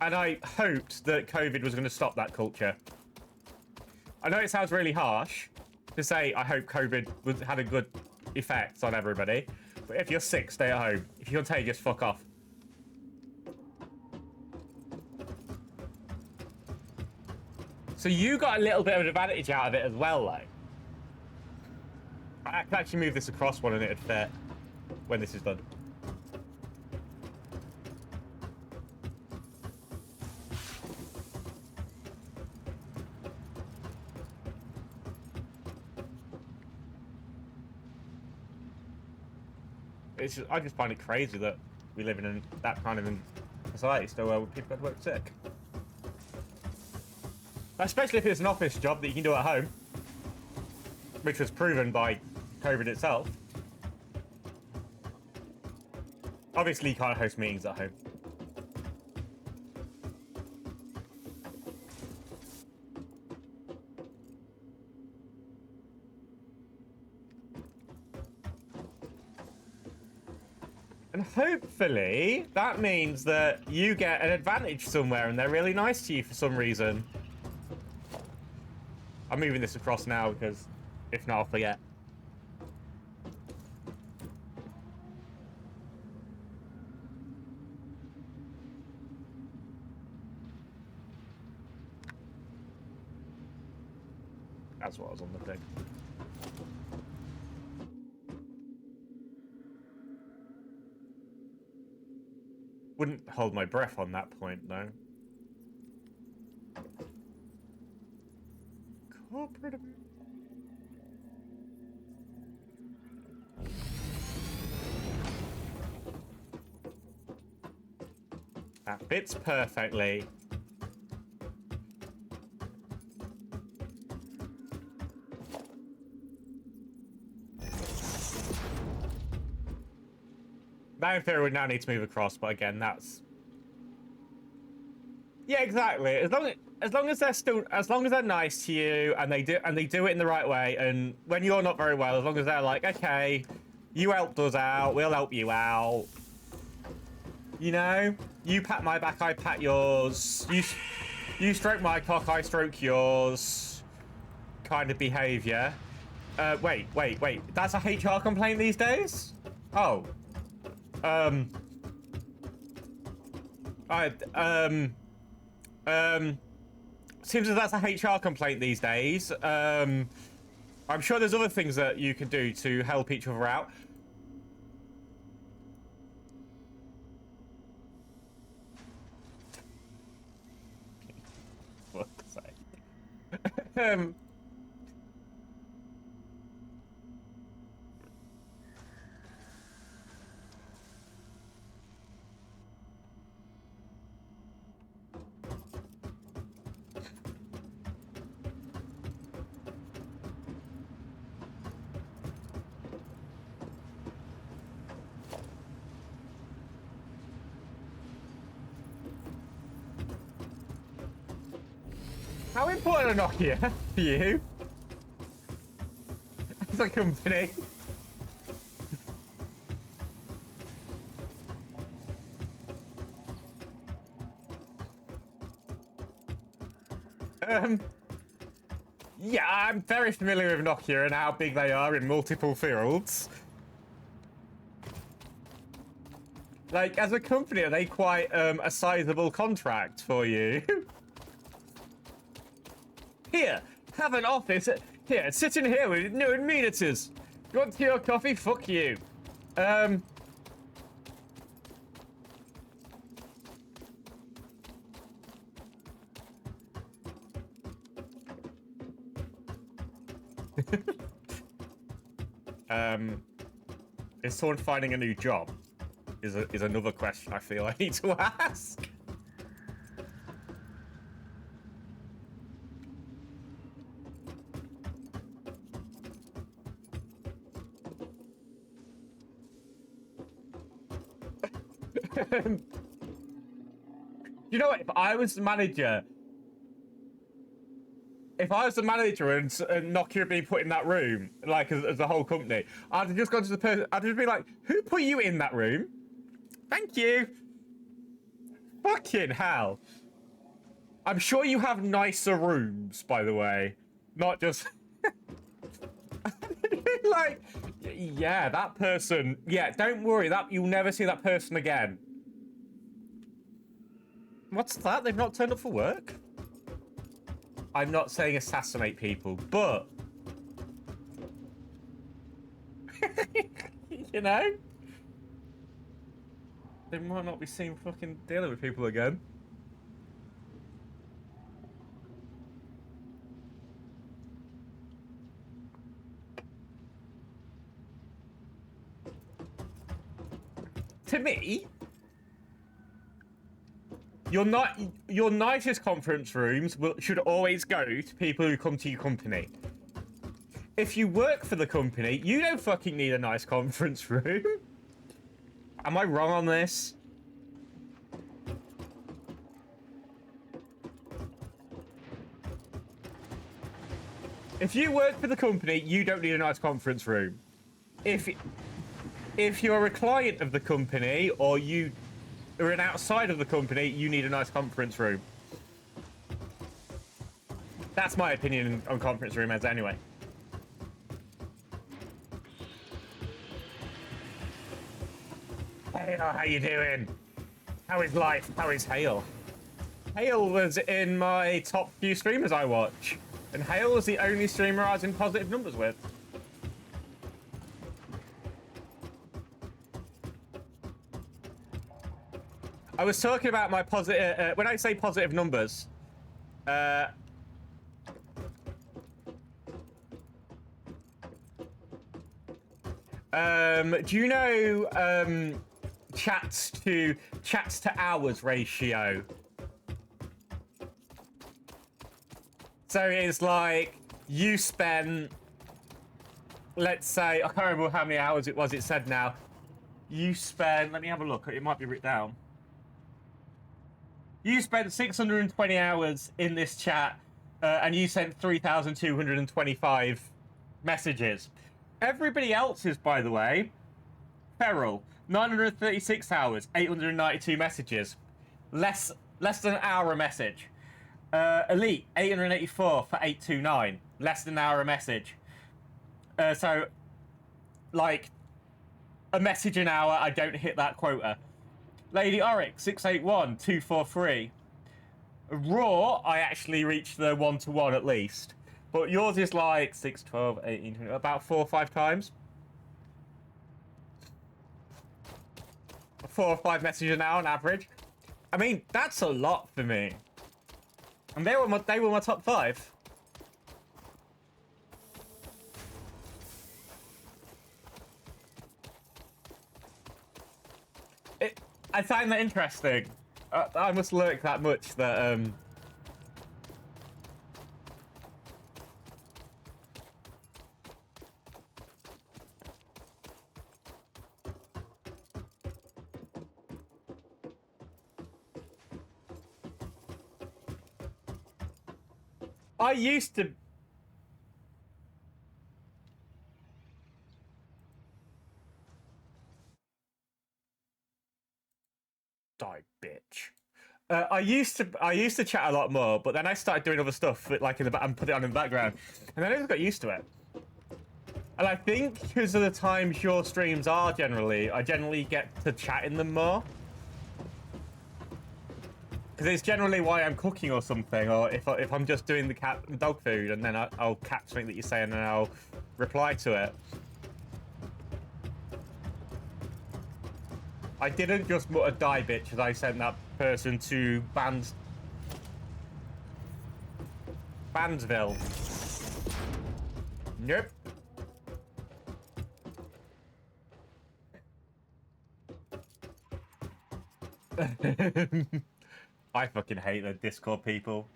And I hoped that COVID was going to stop that culture. I know it sounds really harsh to say I hope COVID had a good effect on everybody. But if you're sick, stay at home. If you're contagious, fuck off. So you got a little bit of an advantage out of it as well, though. I can actually move this across one and it'd fit when this is done. I just find it crazy that we live in that kind of society still where people go to work sick. Especially if it's an office job that you can do at home, which was proven by COVID itself. Obviously, you can't host meetings at home. And hopefully, that means that you get an advantage somewhere and they're really nice to you for some reason. I'm moving this across now because if not, I'll forget. what I was on the thing. Wouldn't hold my breath on that point, though. Corporate. That fits perfectly. That in theory would now need to move across, but again, that's... Yeah, exactly. As long as they're nice to you and they do it in the right way, and when you're not very well, as long as they're like, okay, you helped us out, we'll help you out. You know, you pat my back, I pat yours. You stroke my cock, I stroke yours. Kind of behavior. Wait. That's a HR complaint these days? Oh. Seems as that's a HR complaint these days. I'm sure there's other things that you can do to help each other out. Fuck's sake. How important are Nokia for you? As a company. Yeah, I'm very familiar with Nokia and how big they are in multiple fields. Like, as a company, are they quite a sizable contract for you? Here, have an office. Here, sit in here with no amenities. You want your coffee? Fuck you. Is someone finding a new job? Is another question I feel I need to ask. You know what? If I was the manager and Nokia had been put in that room, like as the whole company, I'd have just gone to the person. I'd just be like, "Who put you in that room? Thank you." Fucking hell! I'm sure you have nicer rooms, by the way, not just like, yeah, that person. Yeah, don't worry, that you'll never see that person again. What's that? They've not turned up for work? I'm not saying assassinate people, but... you know? They might not be seen fucking dealing with people again. To me... Your nicest conference rooms should always go to people who come to your company. If you work for the company, you don't fucking need a nice conference room. Am I wrong on this? If you work for the company, you don't need a nice conference room. If you're a client of the company or you or an outside of the company, you need a nice conference room. That's my opinion on conference room as anyway. Hey, how you doing? How is life? How is Hale? Hale was in my top few streamers I watch. And Hale was the only streamer I was in positive numbers with. I was talking about my positive... when I say positive numbers... do you know chats to hours ratio? So it's like you spent, let's say, I can't remember how many hours it was. It said now. You spent, let me have a look. It might be written down. You spent 620 hours in this chat, and you sent 3,225 messages. Everybody else's, by the way, Feral, 936 hours, 892 messages. Less than an hour a message. Elite, 884 for 829. Less than an hour a message. So, like, a message an hour, I don't hit that quota. Lady Oryx, 681, 243. Raw, I actually reached the 1-to-1 at least. But yours is like 6, 12, 18, 20, about 4 or 5 times. 4 or 5 messages an hour on average. I mean, that's a lot for me. And they were my top 5. I find that interesting. I must lurk that much that I used to... Die, bitch. I used to chat a lot more, but then I started doing other stuff, like in the and put it on in the background, and then I just got used to it. And I think because of the times your streams are I generally get to chat in them more. Because it's generally why I'm cooking or something, or if I'm just doing the cat and dog food, and then I'll catch something that you say and then I'll reply to it. I didn't just mutter die bitch as I sent that person to Bandsville. Nope. I fucking hate the Discord people.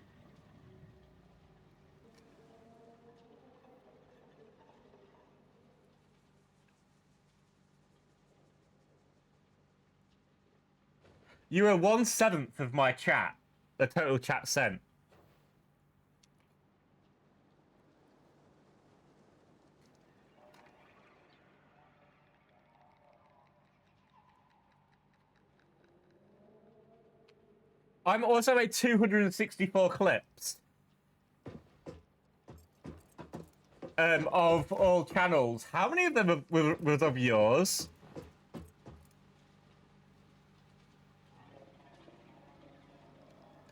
You were 1/7 of my chat, the total chat sent. I'm also made 264 clips of all channels. How many of them was of yours?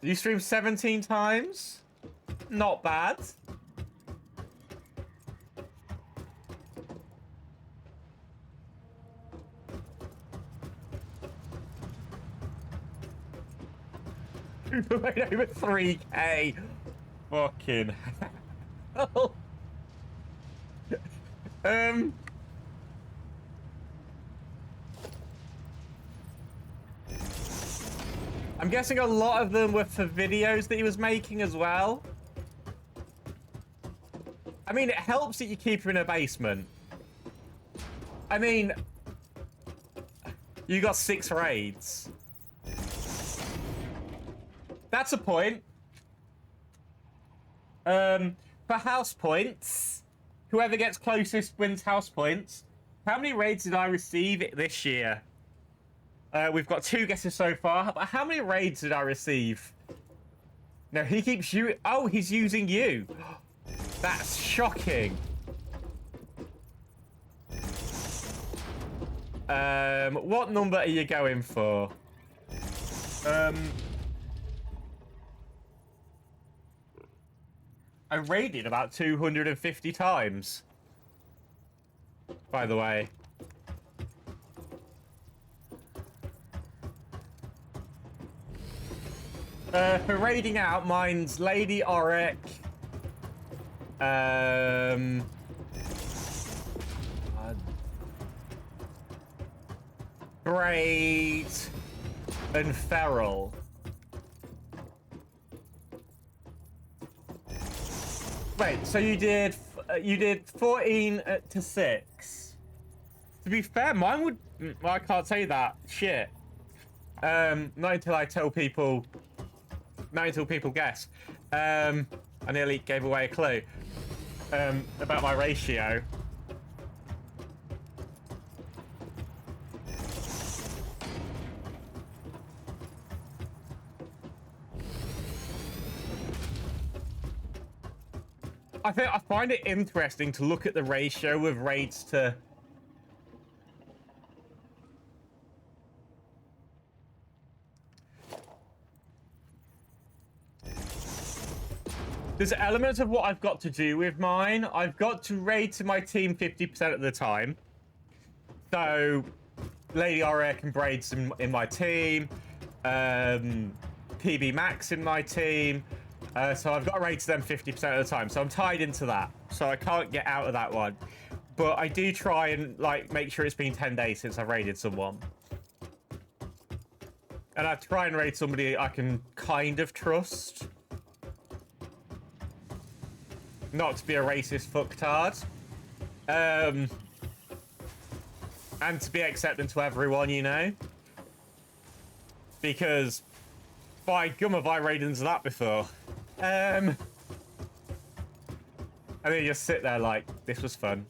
You streamed 17 times? Not bad. Made over 3K. Fucking hell. I'm guessing a lot of them were for videos that he was making as well. I mean, it helps that you keep her in a basement. I mean, you got 6 raids. That's a point. For house points, whoever gets closest wins house points. How many raids did I receive this year? We've got 2 guesses so far. But how many raids did I receive? No, he keeps you. Oh, he's using you. That's shocking. What number are you going for? I raided about 250 times. By the way. For raiding out, mine's Lady Auric. Braid and Feral. Wait, so you did 14 to 6. To be fair, mine would. Well, I can't say that. Shit. Not until I tell people. Not until people guess. I nearly gave away a clue. About my ratio. I find it interesting to look at the ratio of raids to. There's elements of what I've got to do with mine. I've got to raid to my team 50% of the time. So, Lady Auric and Braids in my team. PB Max in my team. So I've got to raid to them 50% of the time. So I'm tied into that. So I can't get out of that one. But I do try and like make sure it's been 10 days since I've raided someone. And I try and raid somebody I can kind of trust. Not to be a racist fucktard. And to be accepting to everyone, you know? Because by gum have I raided into that before. And then you just sit there like, this was fun.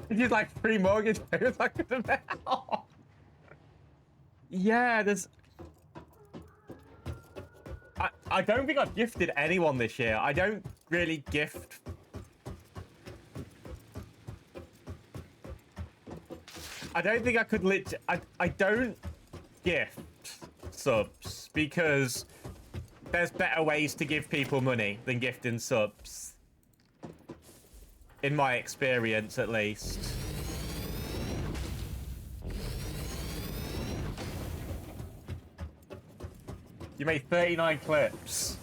He's like free mortgage payments I could have helped. Yeah, there's. I don't think I've gifted anyone this year. I don't really gift. I don't think I could I don't gift subs because there's better ways to give people money than gifting subs. In my experience, at least. You made 39 clips.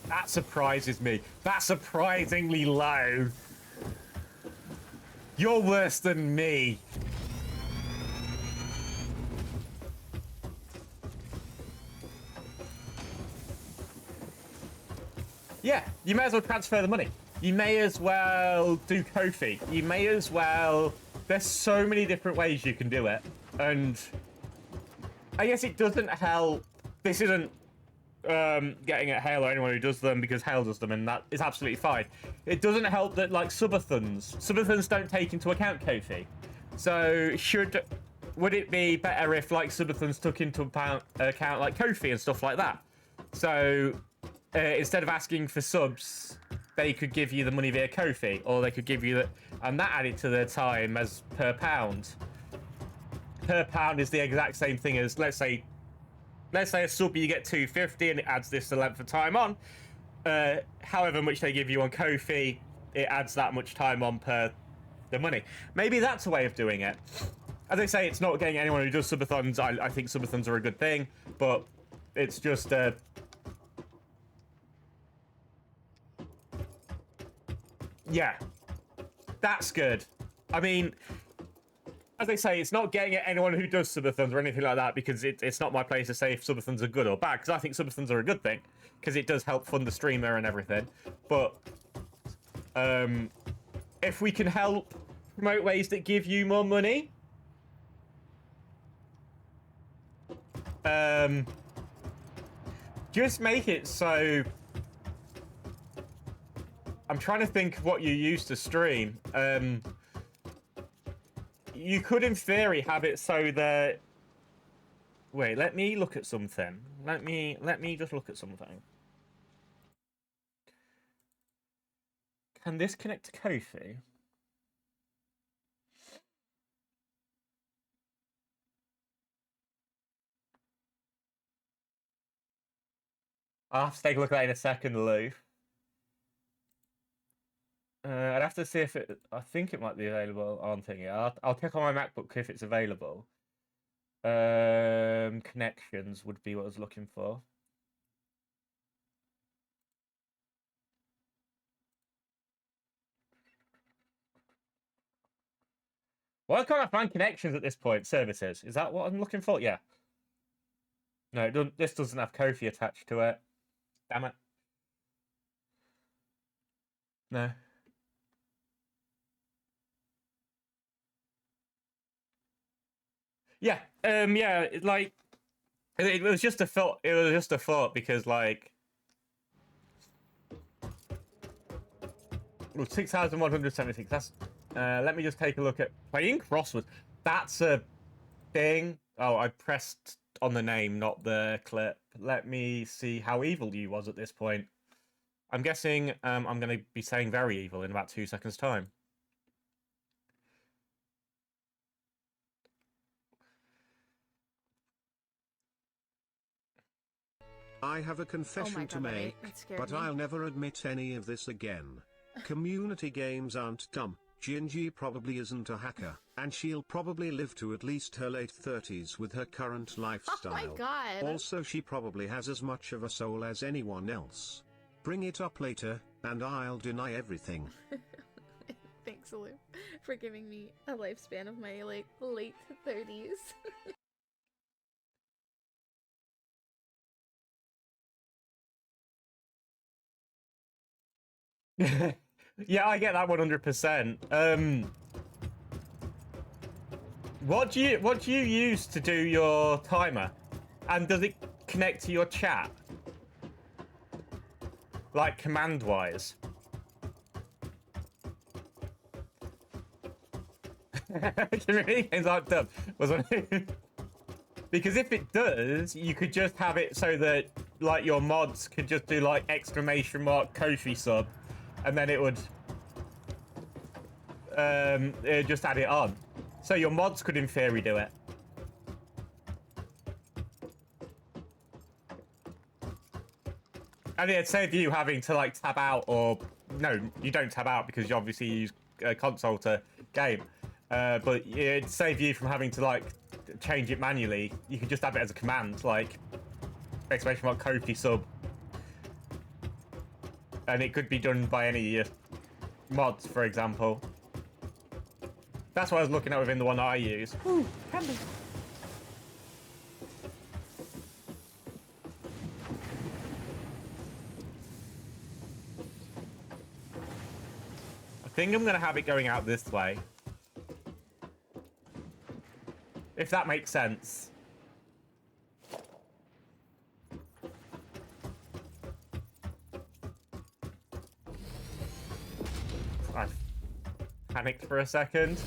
That surprises me. That's surprisingly low. You're worse than me. Yeah, you may as well transfer the money. You may as well do Ko-fi. You may as well... There's so many different ways you can do it. And I guess it doesn't help. This isn't getting at Hale or anyone who does them because Hale does them, and that is absolutely fine. It doesn't help that, like, subathons don't take into account Ko-fi. So would it be better if, like, subathons took into account, like, Ko-fi and stuff like that? So instead of asking for subs, they could give you the money via Ko-fi, or they could give you and that added to their time as per pound. Per pound is the exact same thing as, let's say a sub you get 250 and it adds this the length of time on. However much they give you on Ko-fi, it adds that much time on per the money. Maybe that's a way of doing it. As I say, it's not getting anyone who does subathons. I think subathons are a good thing, but it's just yeah, that's good. I mean, as I say, it's not getting at anyone who does subathons or anything like that, because it's not my place to say if subathons are good or bad, because I think subathons are a good thing, because it does help fund the streamer and everything. But if we can help promote ways that give you more money, just make it so... I'm trying to think of what you use to stream. You could, in theory, have it so that... Wait, let me look at something. Let me just look at something. Can this connect to Kofi? I'll have to take a look at that in a second, Lou. I'd have to see if it. I think it might be available on thingy. I'll check on my MacBook if it's available. Connections would be what I was looking for. Why can't I find connections at this point? Services. Is that what I'm looking for? Yeah. No, it doesn't, this doesn't have Kofi attached to it. Damn it. No. Yeah. Yeah. Like, it was just a thought. It was just a thought because, like, well, 6,176. That's. Let me just take a look at playing crosswords. That's a thing. Oh, I pressed on the name, not the clip. Let me see how evil you was at this point. I'm guessing I'm going to be saying very evil in about 2 seconds' time. I have a confession to make, but I'll never admit any of this again. Community games aren't dumb. Gingy probably isn't a hacker, and she'll probably live to at least her late 30s with her current lifestyle. Oh my god. Also, she probably has as much of a soul as anyone else. Bring it up later, and I'll deny everything. Thanks, Lou, for giving me a lifespan of my, like, late 30s. Yeah, I get that 100%. What do you use to do your timer? And does it connect to your chat? Like command-wise? Community games aren't dumb. Because if it does, you could just have it so that, like, your mods could just do, like, exclamation mark Kofi sub, and then it would just add it on. So your mods could, in theory, do it. And it'd save you having to, like, tab out, or... No, you don't tab out because you obviously use a console to game. But it'd save you from having to, like, change it manually. You could just have it as a command, like exclamation mark Kofi sub. And it could be done by any mods, for example. That's what I was looking at within the one that I use. Ooh, candy. I think I'm going to have it going out this way. If that makes sense. I panicked for a second.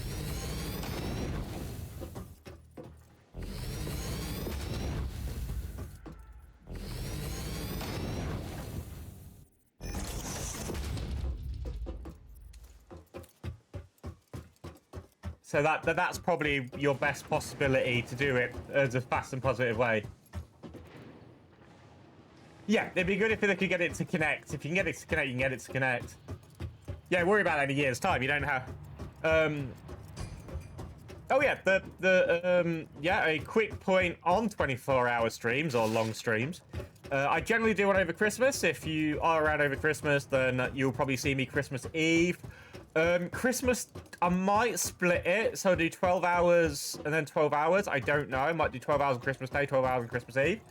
So that's probably your best possibility to do it as a fast and positive way. Yeah, it'd be good if they could get it to connect. If you can get it to connect, you can get it to connect. Yeah, worry about that in a year's time. You don't have... Oh yeah, yeah, a quick point on 24-hour streams or long streams. I generally do one over Christmas. If you are around over Christmas, then you'll probably see me Christmas Eve. Christmas, I might split it, so I'll do 12 hours and then 12 hours. I don't know. I might do 12 hours on Christmas Day, 12 hours on Christmas Eve.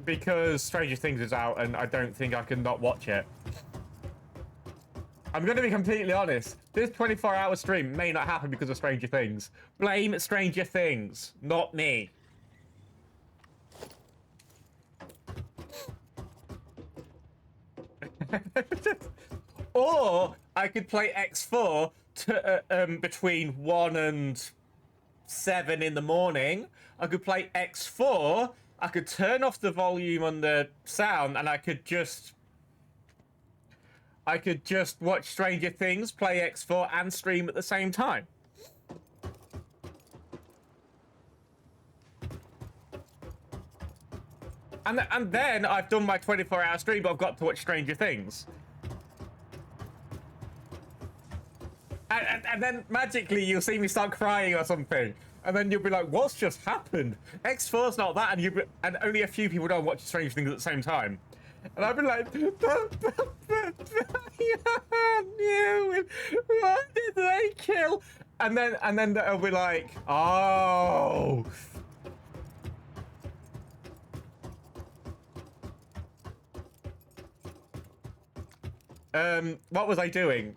Because Stranger Things is out and I don't think I can not watch it. I'm going to be completely honest. This 24-hour stream may not happen because of Stranger Things. Blame Stranger Things, not me. Or I could play X4 to, between 1 and 7 in the morning. I could play X4. I could turn off the volume on the sound, and I could just... I could just watch Stranger Things, play X4, and stream at the same time. And then I've done my 24-hour stream, but I've got to watch Stranger Things. And then magically you'll see me start crying or something. And then you'll be like, what's just happened? X4's not that, and only a few people don't watch Stranger Things at the same time. And I've been like, what did they kill? And then they'll be like, oh. What was I doing?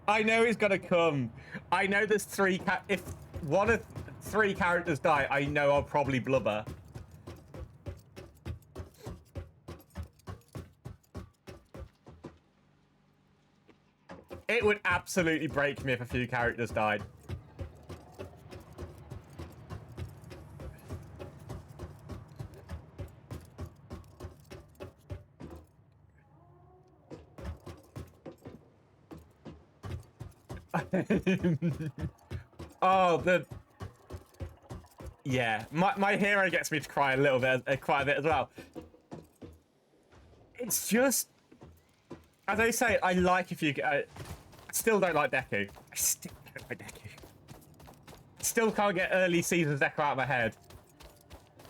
I know it's gonna come. I know there's if one of 3 characters die, I know I'll probably blubber. It would absolutely break me if a few characters died. Oh, yeah, my hero gets me to cry a little bit, quite a bit as well. It's just, as I say, I like if you. I still don't like Deku. I still don't like Deku. Still can't get early seasons Deku out of my head.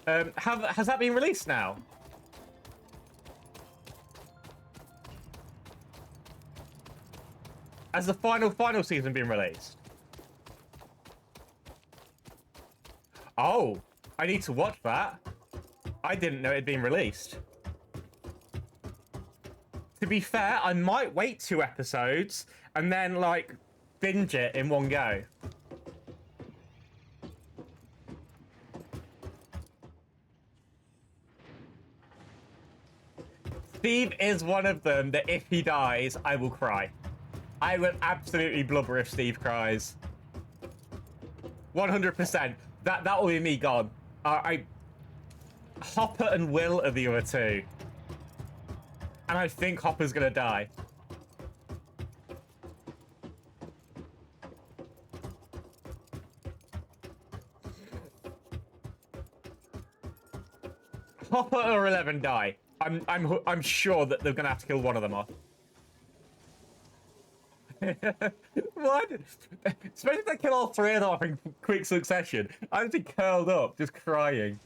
Has that been released now? Has the final season been released? Oh, I need to watch that. I didn't know it had been released. To be fair, I might wait 2 episodes and then, like, binge it in one go. Steve is one of them that if he dies, I will cry. I will absolutely blubber if Steve cries. 100%. That will be me gone. Hopper and Will are the other 2. And I think Hopper's gonna die. Hopper or 11 die. I'm sure that they're gonna have to kill one of them off. What? Especially if they kill all 3 of them off in quick succession. I'd be curled up, just crying.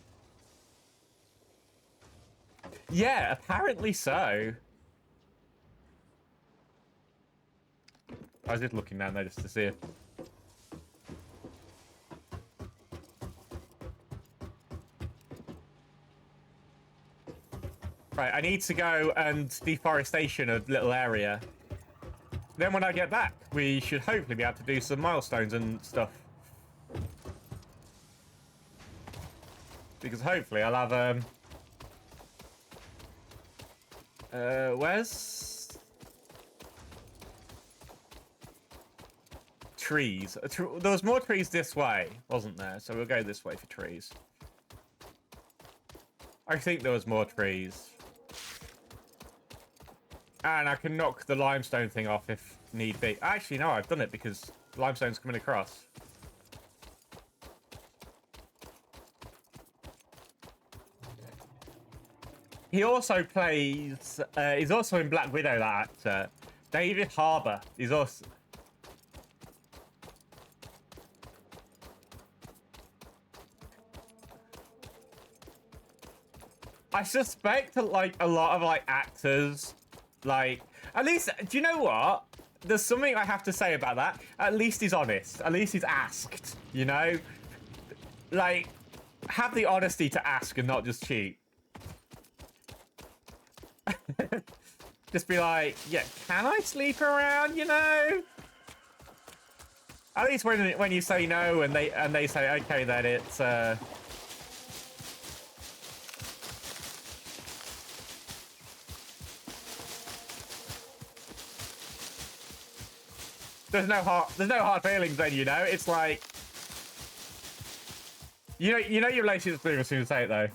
Yeah, apparently so. I was just looking down there just to see it. Right, I need to go and deforestation a little area. Then when I get back, we should hopefully be able to do some milestones and stuff. Because hopefully I'll have, where's... trees. There was more trees this way, wasn't there? So we'll go this way for trees. I think there was more trees. And I can knock the limestone thing off if need be. Actually, no, I've done it because limestone's coming across. He also plays... he's also in Black Widow, that actor. David Harbour. He's also... I suspect that, like, a lot of, like, actors... Like, at least, do you know what? There's something I have to say about that. At least he's honest. At least he's asked, you know? Like, have the honesty to ask and not just cheat. Just be like, yeah, can I sleep around, you know? At least when you say no and they say, okay, then it's, there's no hard feelings then, you know? It's like, you know your relationship's doing as soon as you say it, though.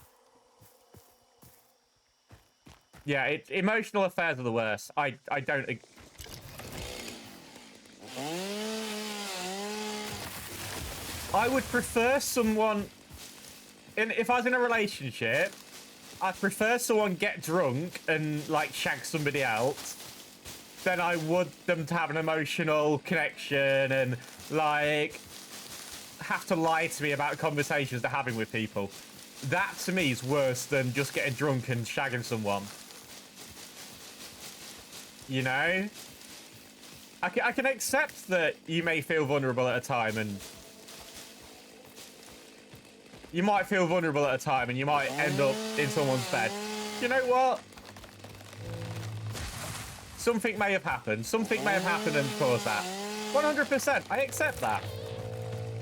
Yeah, emotional affairs are the worst. I don't... I would prefer someone... If I was in a relationship, I'd prefer someone get drunk and, like, shag somebody else than I would them to have an emotional connection and, like, have to lie to me about conversations they're having with people. That, to me, is worse than just getting drunk and shagging someone. You know? I can accept that you may feel vulnerable at a time, and you might feel vulnerable at a time, and you might end up in someone's bed. You know what? Something may have happened. Something may have happened and caused that. 100%. I accept that.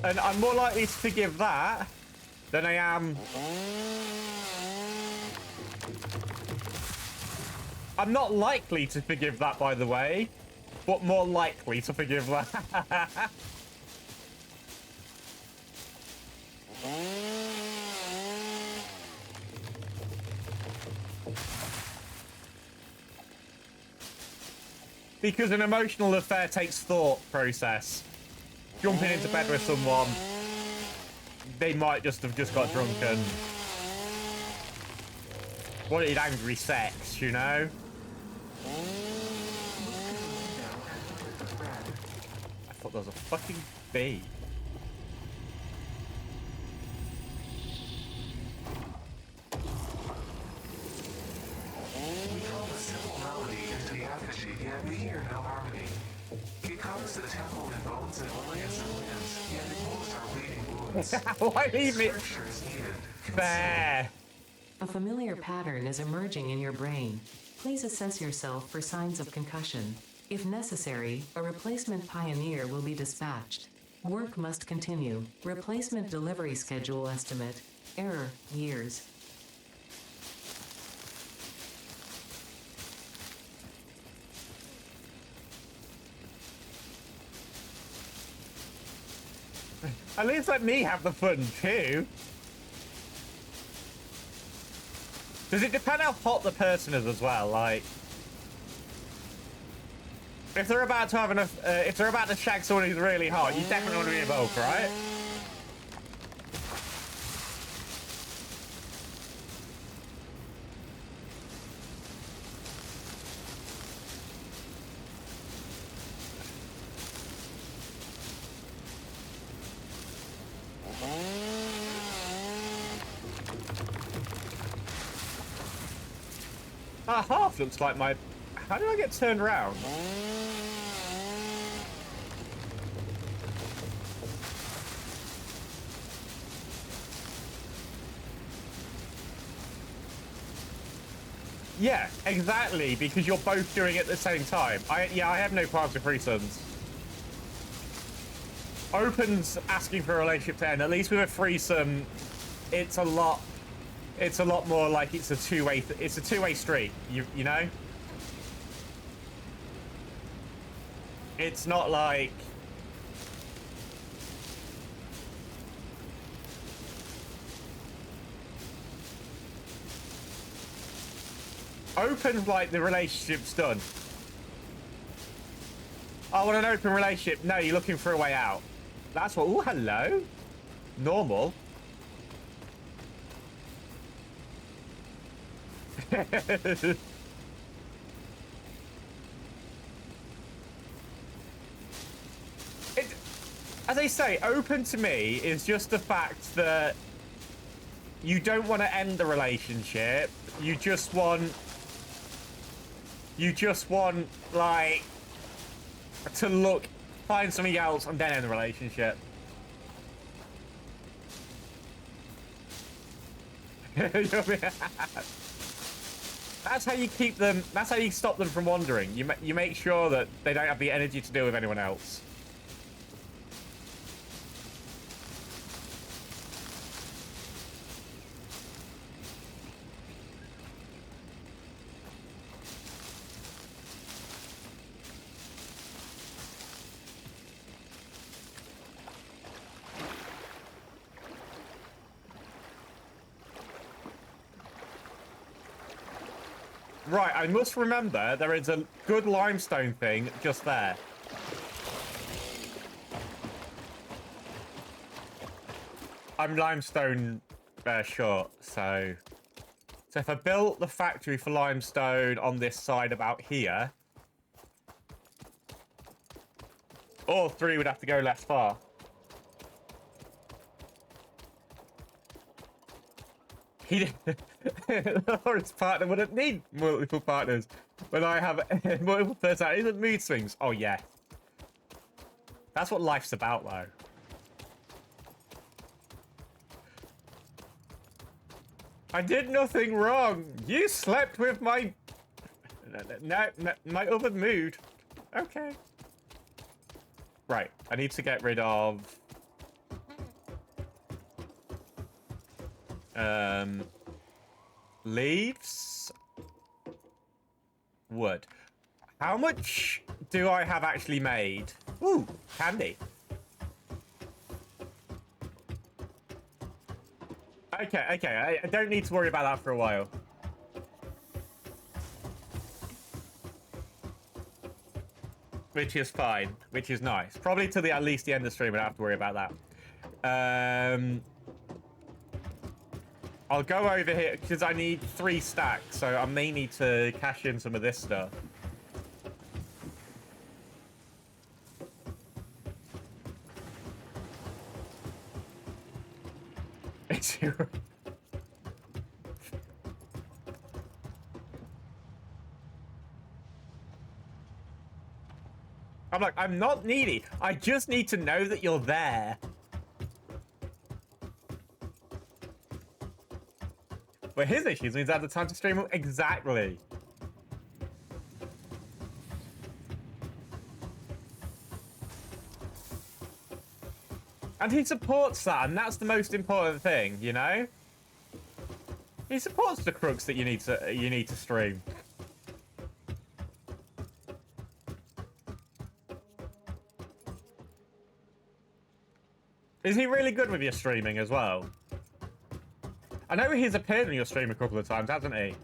And I'm more likely to forgive that than I am... I'm not likely to forgive that, by the way, but more likely to forgive that. Because an emotional affair takes thought process. Jumping into bed with someone, they might just have got drunk and wanted angry sex, you know? I thought there was a fucking bee. We call a simple melody into the effigy, yet we hear no harmony. It covers the temple in bones and organs and limbs, yet ignores our bleeding wounds. Why leave me? Scripture is needed. There. A familiar pattern is emerging in your brain. Please assess yourself for signs of concussion. If necessary, a replacement pioneer will be dispatched. Work must continue. Replacement delivery schedule estimate. Error, years. At least let me have the fun too. Does it depend how hot the person is as well? Like, if they're about to have if they're about to shag someone who's really hot, you definitely want to be involved, right? That half looks like my... How did I get turned around? Yeah, exactly, because you're both doing it at the same time. I have no plans with threesomes. Open's asking for a relationship to end. At least with a threesome, it's a lot more like it's a two-way street, you know? It's not like... Open's like the relationship's done. I want an open relationship. No, you're looking for a way out. That's what... Ooh, hello. Normal. As I say, open to me is just the fact that you don't want to end the relationship. You just want, like, to find something else and then end the relationship. That's how you keep them. That's how you stop them from wandering. You make sure that they don't have the energy to deal with anyone else. Right, I must remember there is a good limestone thing just there. I'm limestone short, so if I built the factory for limestone on this side about here, all three would have to go less far. His partner wouldn't need multiple partners when I have multiple personalities and mood swings. Oh yeah, that's what life's about, though. I did nothing wrong. You slept with my my other mood. Okay. Right. I need to get rid of leaves. Wood. How much do I have actually made? Ooh, candy. Okay, I don't need to worry about that for a while. Which is fine, which is nice. Probably till at least the end of the stream, I don't have to worry about that. I'll go over here, because I need 3 stacks, so I may need to cash in some of this stuff. I'm like, I'm not needy. I just need to know that you're there. But his issues means I have the time to stream exactly. And he supports that, and that's the most important thing, you know? He supports the crooks that you need to stream. Is he really good with your streaming as well? I know he's appeared in your stream a couple of times, hasn't he?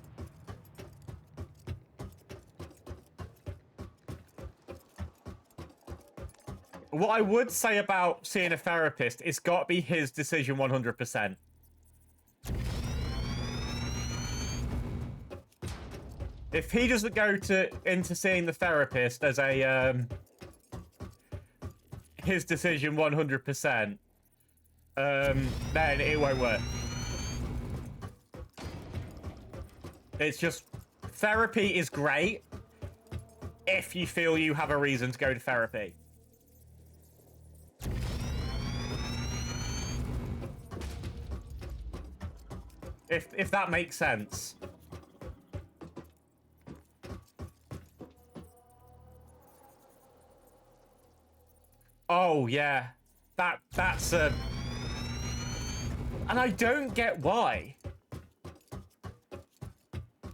What I would say about seeing a therapist, it's got to be his decision 100%. If he doesn't go into seeing the therapist as a his decision 100%, then it won't work. It's just, therapy is great if you feel you have a reason to go to therapy. If that makes sense. Oh yeah, that's a, and I don't get why.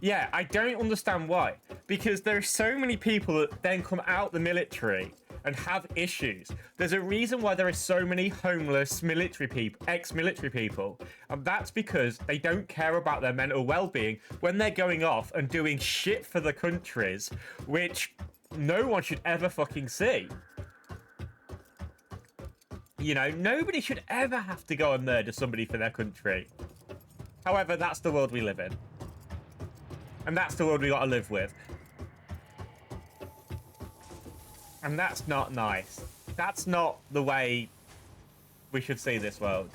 Yeah, I don't understand why. Because there are so many people that then come out the military and have issues. There's a reason why there are so many homeless military people, ex-military people. And that's because they don't care about their mental well-being when they're going off and doing shit for the countries, which no one should ever fucking see. You know, nobody should ever have to go and murder somebody for their country. However, that's the world we live in. And that's the world we gotta live with. And that's not nice. That's not the way we should see this world.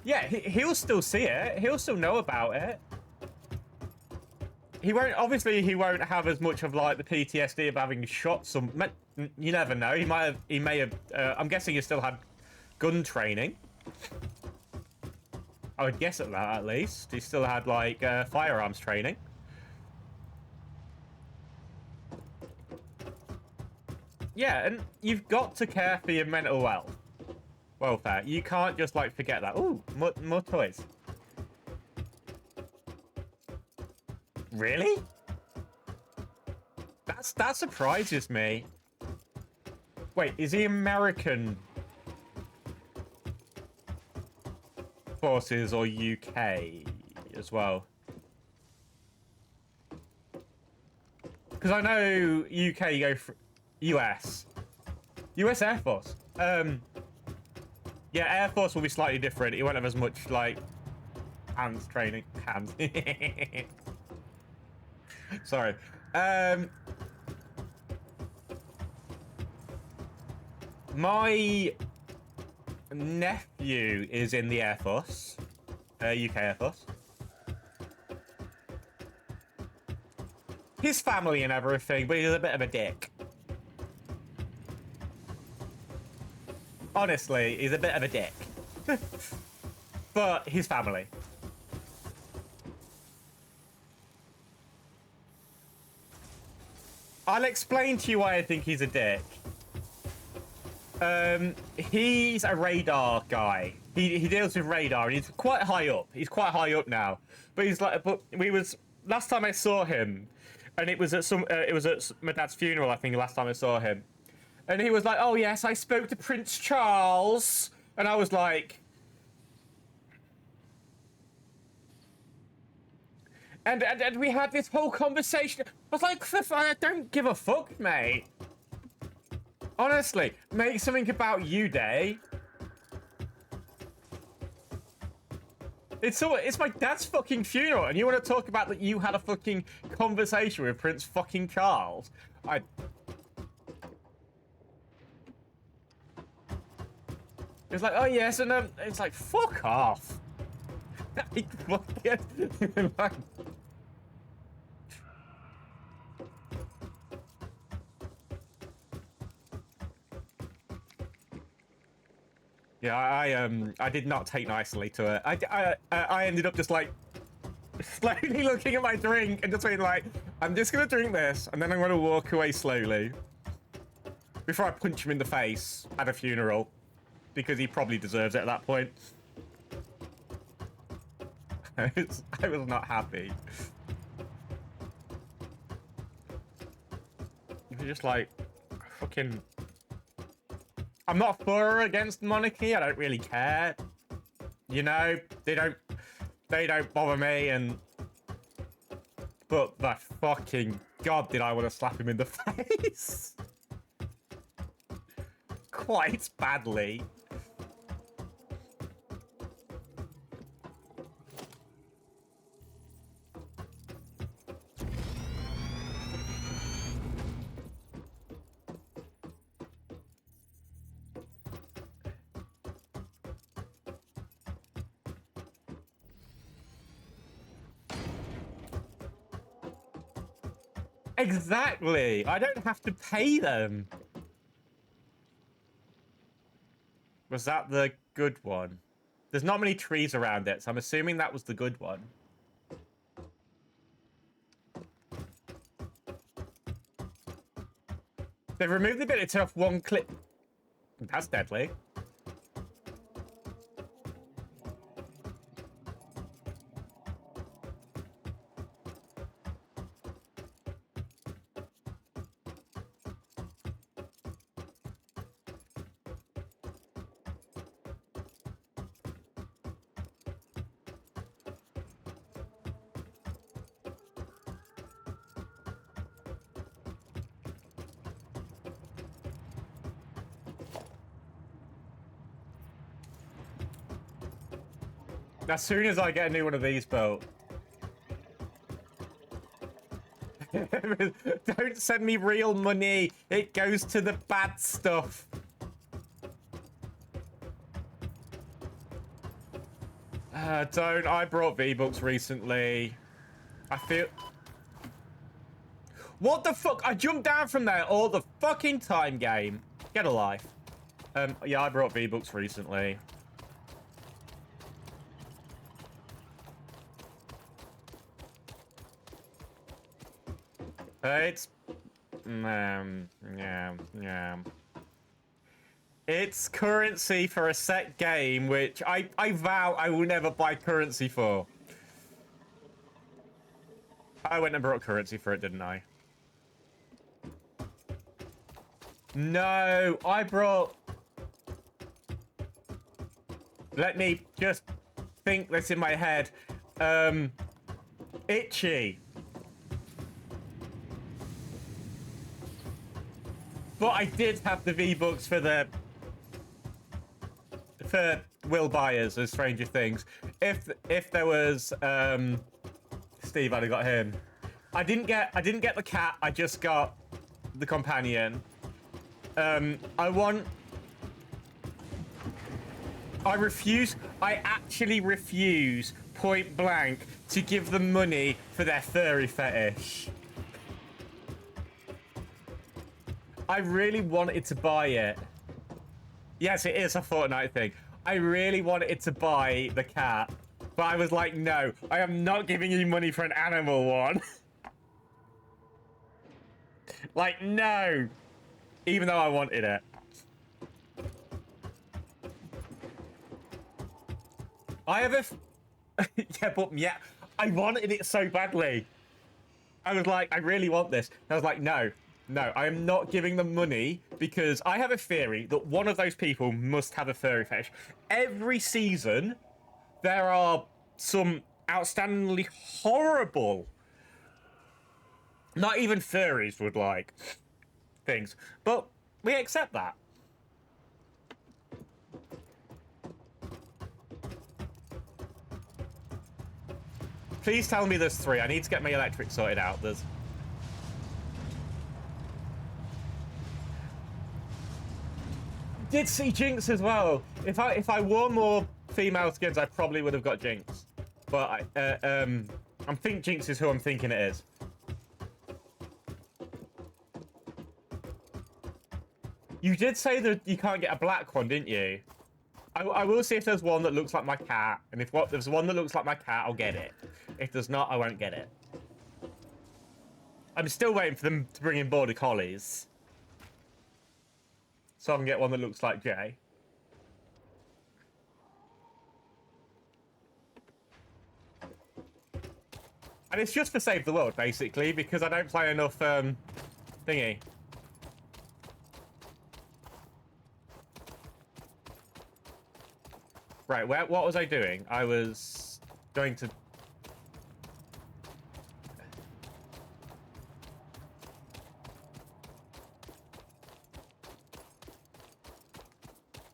Yeah, he'll still see it. He'll still know about it. He won't, obviously he won't have as much of like the PTSD of having shot some, you never know. He may have, I'm guessing he still had gun training. I would guess at that, at least. He still had, like, firearms training. Yeah, and you've got to care for your mental welfare. You can't just, like, forget that. Ooh, more toys. Really? That surprises me. Wait, is he American forces or UK as well? because I know UK, you go for US Air Force. Yeah, Air Force will be slightly different. It won't have as much like hands training. Hands. Sorry. My nephew is in the Air Force, UK Air Force. His family and everything, but he's a bit of a dick. Honestly, he's a bit of a dick. But his family. I'll explain to you why I think he's a dick. He's a radar guy. He deals with radar, and he's quite high up. He's quite high up now. But he's like, last time I saw him, and it was at my dad's funeral, I think, last time I saw him. And he was like, oh yes, I spoke to Prince Charles. And I was like, and we had this whole conversation. I was like, I don't give a fuck, mate. Honestly, make something about you, Day. It's my dad's fucking funeral, and you want to talk about that you had a fucking conversation with Prince fucking Charles? It's like, oh yes, and it's like, fuck off. Yeah, I did not take nicely to it. I ended up just like slowly looking at my drink and just being like, I'm just gonna drink this and then I'm gonna walk away slowly before I punch him in the face at a funeral, because he probably deserves it at that point. I was not happy. You're just like, fucking. I'm not for or against monarchy. I don't really care. You know, they don't bother me. But the fucking god, did I want to slap him in the face? Quite badly. Exactly. I don't have to pay them. Was that the good one? There's not many trees around it, so I'm assuming that was the good one. They've removed the ability to have one clip. That's deadly. As soon as I get a new one of these built. Don't send me real money. It goes to the bad stuff. Don't. I brought V-Bucks recently. I feel... What the fuck? I jumped down from there all the fucking time, game. Get a life. Yeah, I brought V-Bucks recently. It's... yeah. It's currency for a set game, which I vow I will never buy currency for. I went and brought currency for it, didn't I? No, I brought... Let me just think this in my head. Itchy. But I did have the V-Bucks for Will Byers as Stranger Things. If there was Steve, I'd have got him. I didn't get the cat. I just got the companion. I actually refuse point blank to give them money for their furry fetish. I really wanted to buy it. Yes, it is a Fortnite thing. I really wanted to buy the cat, but I was like, no, I am not giving you money for an animal one. Like, no. Even though I wanted it. I have a... yeah, but yeah, I wanted it so badly. I was like, I really want this. And I was like, no, I am not giving them money because I have a theory that one of those people must have a furry fetish. Every season, there are some outstandingly horrible, not even furries would like, things. But we accept that. Please tell me there's 3. I need to get my electric sorted out. There's... Did see Jinx as well. If I wore more female skins, I probably would have got Jinx. But I think Jinx is who I'm thinking it is. You did say that you can't get a black one, didn't you? I will see if there's one that looks like my cat, and if there's one that looks like my cat, I'll get it. If there's not, I won't get it. I'm still waiting for them to bring in border collies, so I can get one that looks like Jay. And it's just for Save the World, basically, because I don't play enough thingy. Right, what was I doing? I was going to...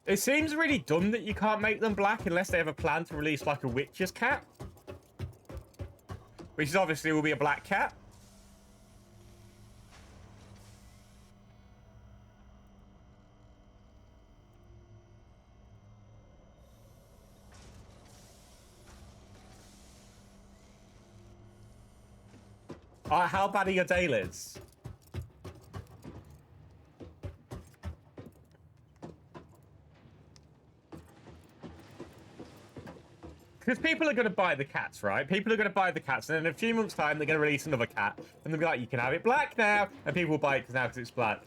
It seems really dumb that you can't make them black unless they have a plan to release like a witch's cat. Which is obviously will be a black cat. How bad are your dailies? Because people are going to buy the cats, right? People are going to buy the cats, and then in a few months' time, they're going to release another cat, and they'll be like, you can have it black now, and people will buy it because it's black.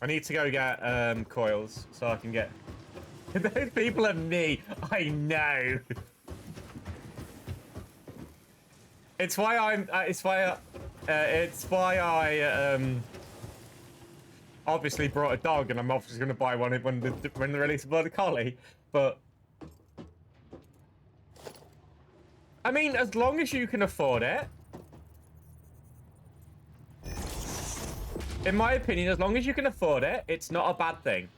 I need to go get coils so I can get... Those people are me. I know. It's why I obviously brought a dog, and I'm obviously going to buy one when they release a border collie. But I mean, as long as you can afford it. In my opinion, as long as you can afford it, it's not a bad thing.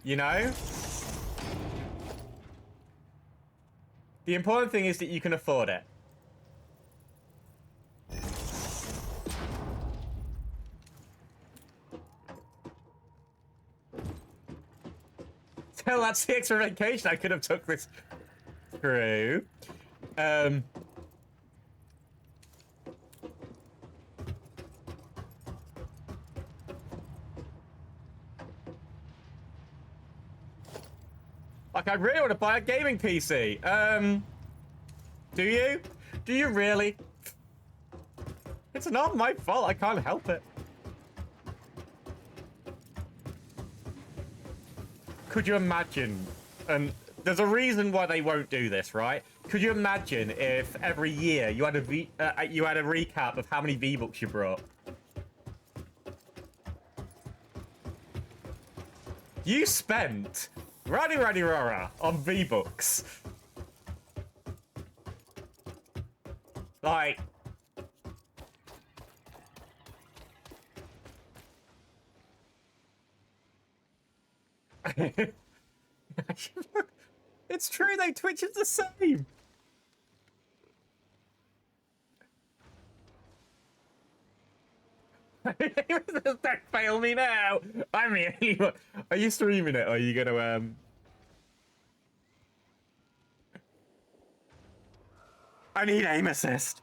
You know? The important thing is that you can afford it. Tell that's the extra vacation I could have took this through. Like, I really want to buy a gaming PC. Do you? Do you really? It's not my fault. I can't help it. Could you imagine? And there's a reason why they won't do this, right? Could you imagine if every year you had a recap of how many V-Bucks you brought? You spent Raddy Raddy Rara on V-Bucks. Like... It's true, though. Twitch is the same. Don't fail me now. I mean, are you streaming it? Or are you gonna I need aim assist.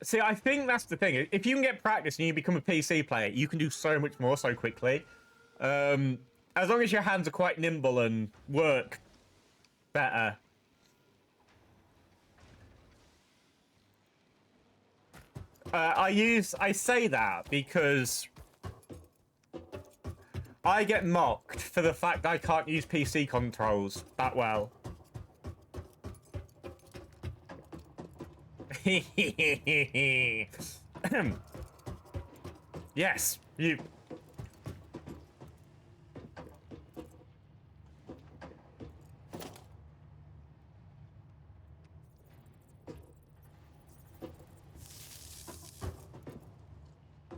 See, I think that's the thing. If you can get practice and you become a PC player, you can do so much more so quickly. As long as your hands are quite nimble and work better. I say that because I get mocked for the fact I can't use PC controls that well. Yes, you.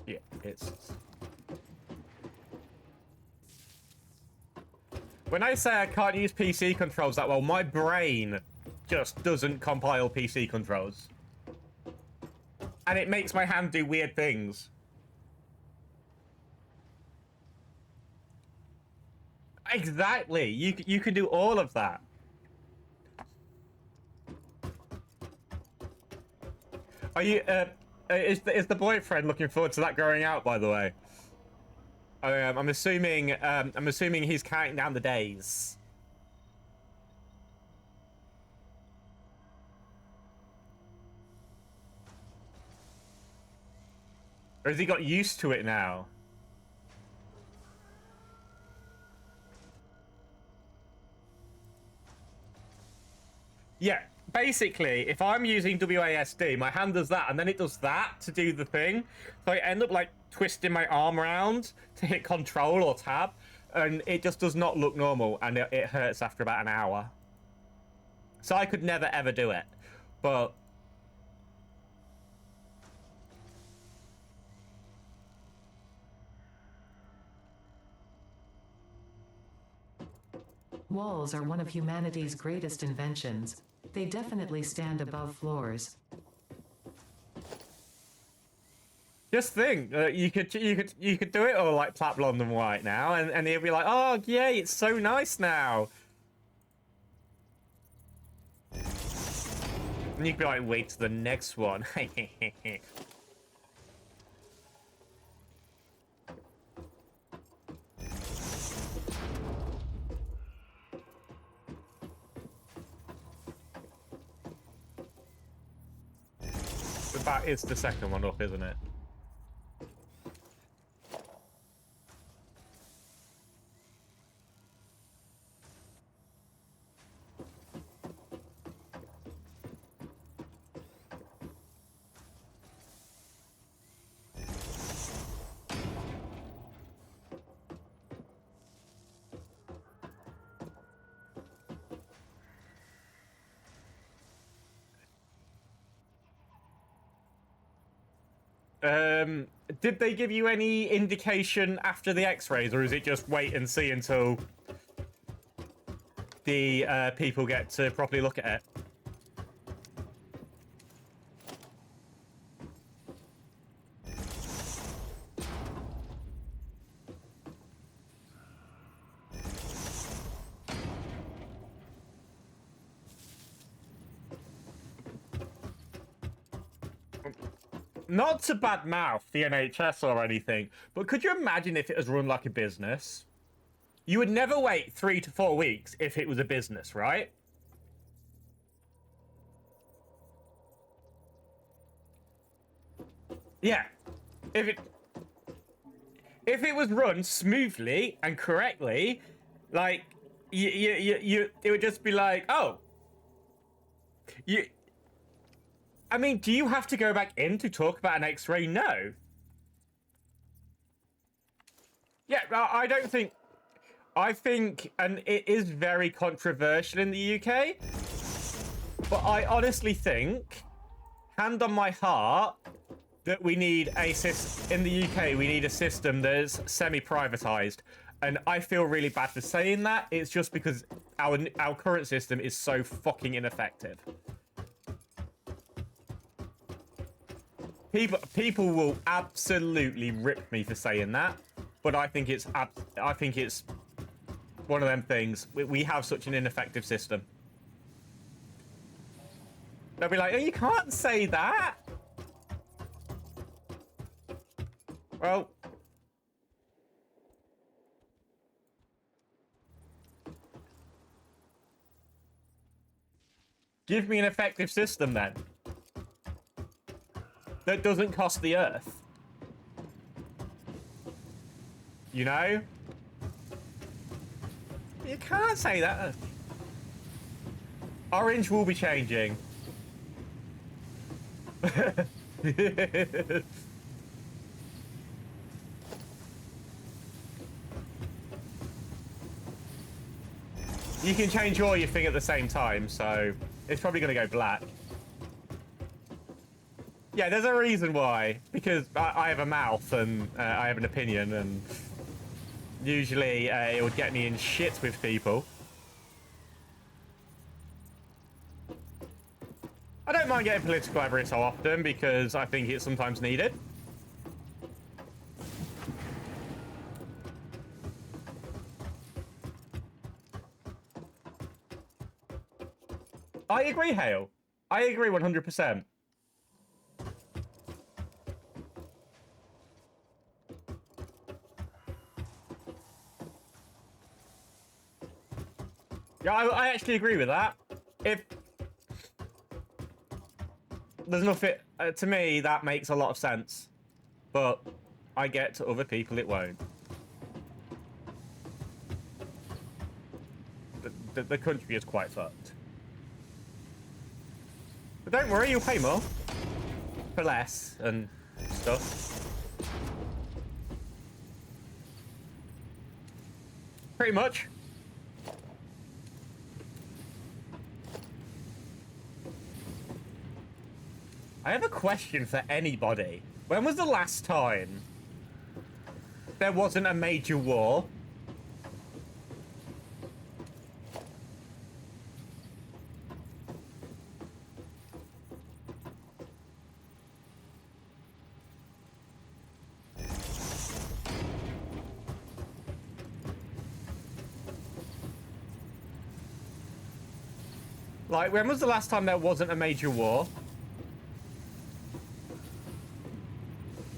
Yeah, it's. When I say I can't use PC controls that well, my brain just doesn't compile PC controls. And it makes my hand do weird things. Exactly. You can do all of that. Are you? Is the boyfriend looking forward to that growing out? By the way, I'm assuming. I'm assuming he's counting down the days. Or has he got used to it now? Yeah, basically, if I'm using WASD, my hand does that, and then it does that to do the thing. So I end up, like, twisting my arm around to hit Control or Tab, and it just does not look normal, and it hurts after about an hour. So I could never, ever do it. But... Walls are one of humanity's greatest inventions. They definitely stand above floors. Just think, you could do it all like Plat Blonde and White now, and he'll be like, oh yay, it's so nice now. And you could be like, wait to the next one. That is the second one up, isn't it? Did they give you any indication after the X-rays, or is it just wait and see until the people get to properly look at it? Not to badmouth the NHS or anything, but could you imagine if it was run like a business? You would never wait 3 to 4 weeks if it was a business, right? Yeah. If it was run smoothly and correctly, like it would just be like, oh, you. I mean, do you have to go back in to talk about an X-ray? No. Yeah, I don't think. I think, and it is very controversial in the UK, but I honestly think, hand on my heart, that we need a system in the UK. We need a system that is semi-privatized, and I feel really bad for saying that. It's just because our current system is so fucking ineffective. People will absolutely rip me for saying that, but I think it's one of them things. We have such an ineffective system. They'll be like, oh, you can't say that. Well, give me an effective system then. That doesn't cost the earth. You know? You can't say that. Orange will be changing. You can change all your thing at the same time, so it's probably going to go black. Yeah, there's a reason why. Because I have a mouth and I have an opinion, and usually it would get me in shit with people. I don't mind getting political every so often because I think it's sometimes needed. I agree, Hale. I agree 100%. Yeah, I actually agree with that. If there's nothing to me, that makes a lot of sense, but I get to other people it won't. The country is quite fucked. But don't worry, you'll pay more for less and stuff. Pretty much. I have a question for anybody. When was the last time there wasn't a major war? Like, when was the last time there wasn't a major war?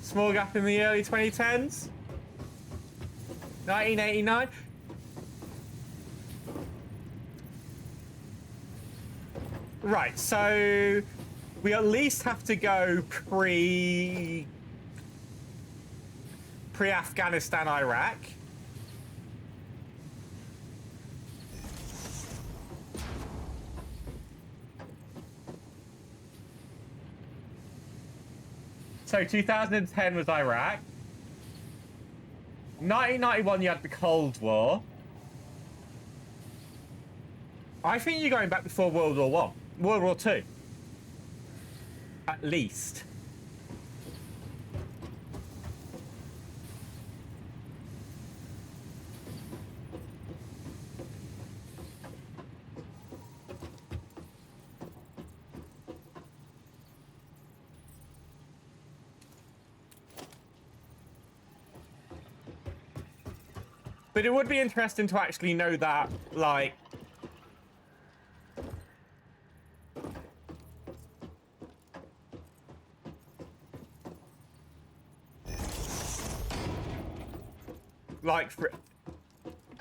Small gap in the early 2010s? 1989? Right, so we at least have to go pre-Afghanistan, Iraq. So 2010 was Iraq. 1991 you had the Cold War. I think you're going back before World War One. World War Two. At least. But it would be interesting to actually know that, like... Like,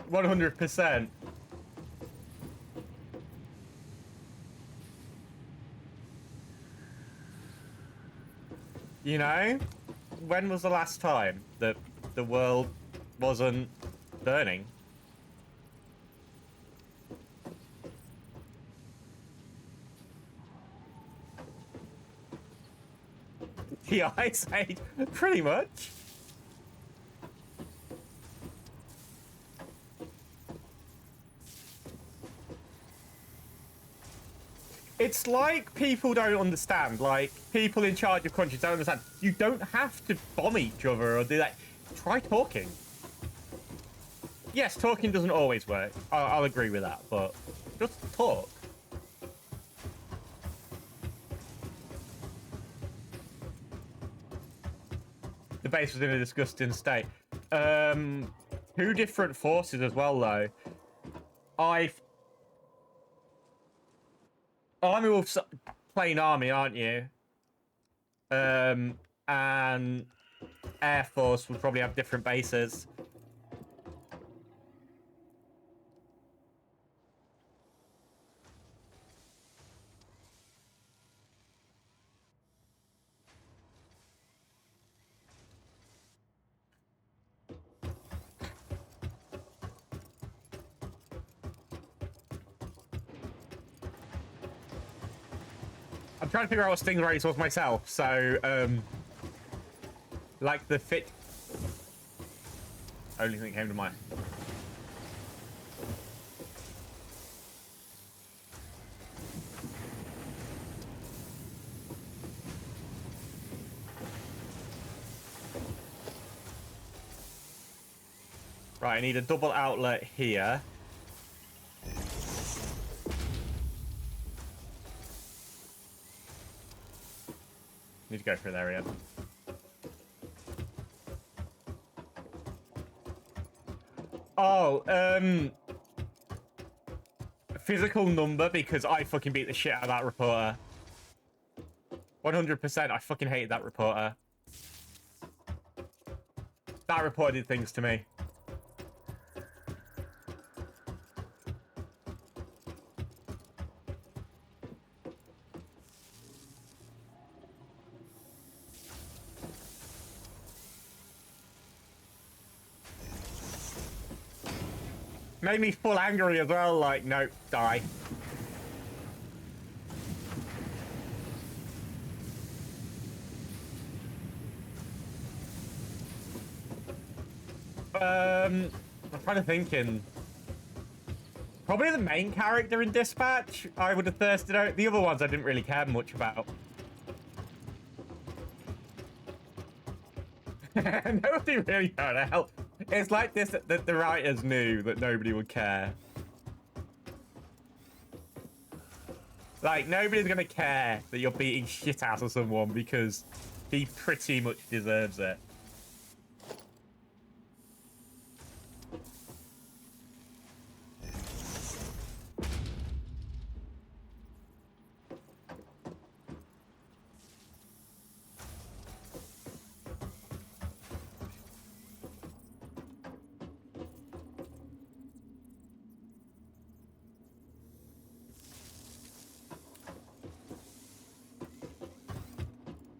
100%. You know? When was the last time that the world wasn't burning? The Ice Age, pretty much. It's like people don't understand, like, people in charge of countries don't understand. You don't have to bomb each other or do that. Try talking. Yes, talking doesn't always work. I'll agree with that, but just talk. The base was in a disgusting state. 2 different forces as well, though. Army Wolf's plain army, aren't you? And Air Force would probably have different bases. I'm trying to figure out what Stingray was myself, so, like the fit... Only thing that came to mind. Right, I need a double outlet here. Need to go through there again. Oh, physical number, because I fucking beat the shit out of that reporter. 100%, I fucking hated that reporter. That reporter did things to me. Made me full angry as well, like, no, die. I'm kind of thinking. Probably the main character in Dispatch, I would have thirsted out. The other ones I didn't really care much about. Nobody really knows the hell. It's like this that the writers knew that nobody would care. Like, nobody's gonna care that you're beating shit out of someone because he pretty much deserves it.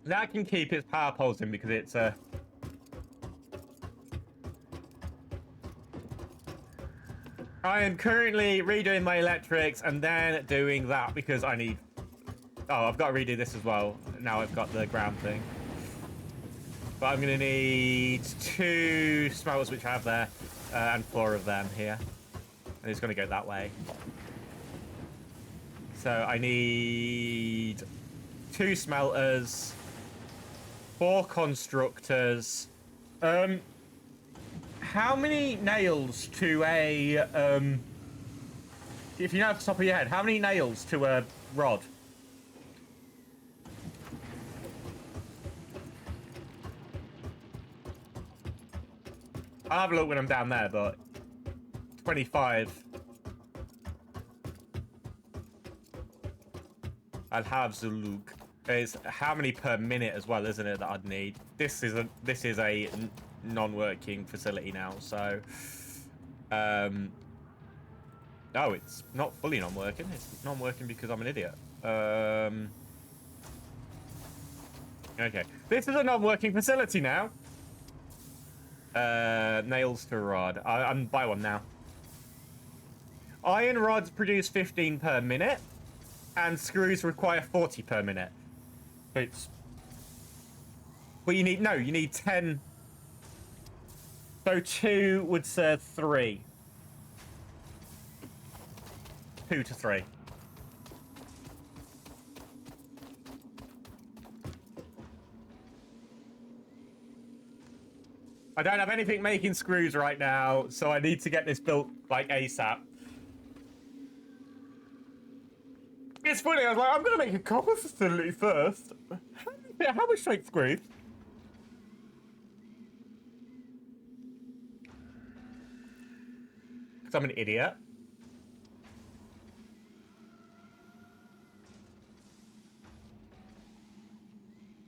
That can keep its power poles in because it's I am currently redoing my electrics and then doing that because I need... Oh, I've got to redo this as well. Now I've got the ground thing. But I'm going to need 2 smelters, which I have there, and 4 of them here. And it's going to go that way. So I need 2 smelters, 4 constructors. How many nails to a, if you know off the top of your head, how many nails to a rod? I'll have a look when I'm down there, but 25. I'll have the look. It's how many per minute as well, isn't it, that I'd need? This is a non-working facility now, so oh, it's not fully non-working. It's non-working because I'm an idiot. Okay. This is a non-working facility now. Nails to rod. I'm buy one now. Iron rods produce 15 per minute, and screws require 40 per minute. But you need 10. So 2 would serve 3. 2 to 3. I don't have anything making screws right now, so I need to get this built, like, ASAP. It's funny, I was like, I'm going to make a copper facility first. How much take screws? Because I'm an idiot.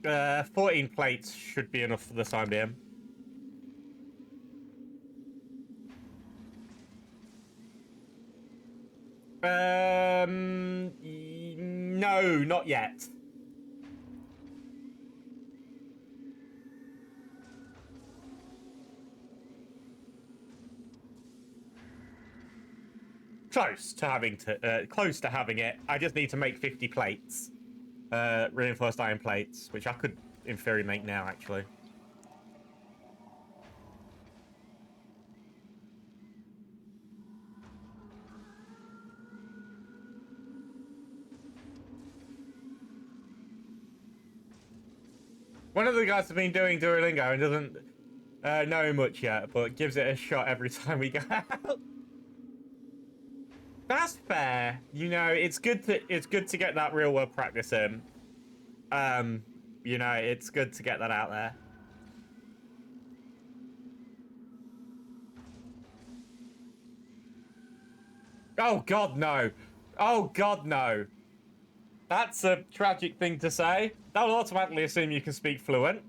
Uh, 14 plates should be enough for the time being. No, not yet. Close to having it. I just need to make 50 plates. Reinforced iron plates, which I could, in theory, make now, actually. One of the guys has been doing Duolingo and doesn't know much yet, but gives it a shot every time we go out. That's fair. You know, it's good to get that real world practice in. You know, it's good to get that out there. Oh God, no. Oh God, no. That's a tragic thing to say. That will automatically assume you can speak fluent.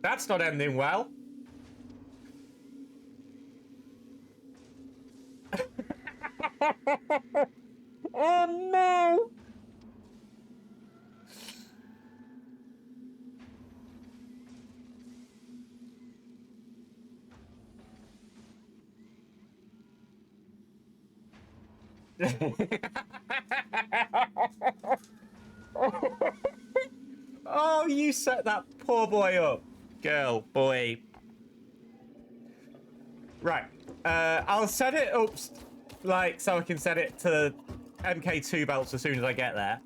That's not ending well. Oh no! Oh, you set that poor boy up. Girl, boy. Right. I'll set it up, like, so I can set it to MK2 belts as soon as I get there.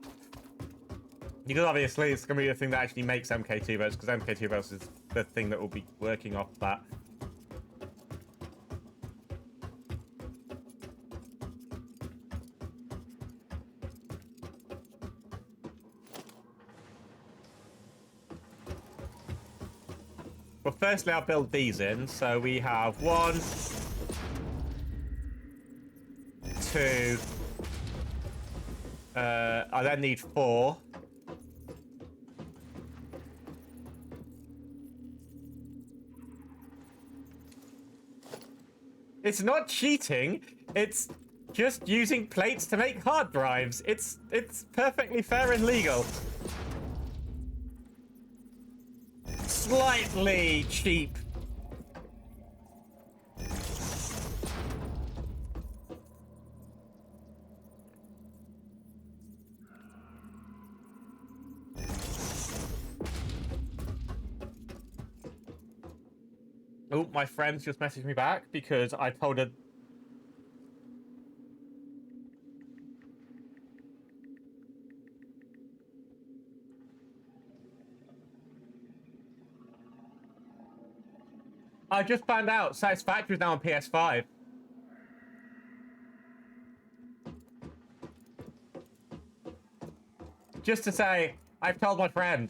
Because obviously it's going to be the thing that actually makes MK2 belts, because MK2 belts is the thing that will be working off that. Well, firstly, I'll build these in. So we have 1, 2. I then need 4. It's not cheating. It's just using plates to make hard drives. It's perfectly fair and legal. Slightly cheap. Oh, my friend's just messaged me back because I told her. I just found out Satisfactory is now on PS5. Just to say, I've told my friend.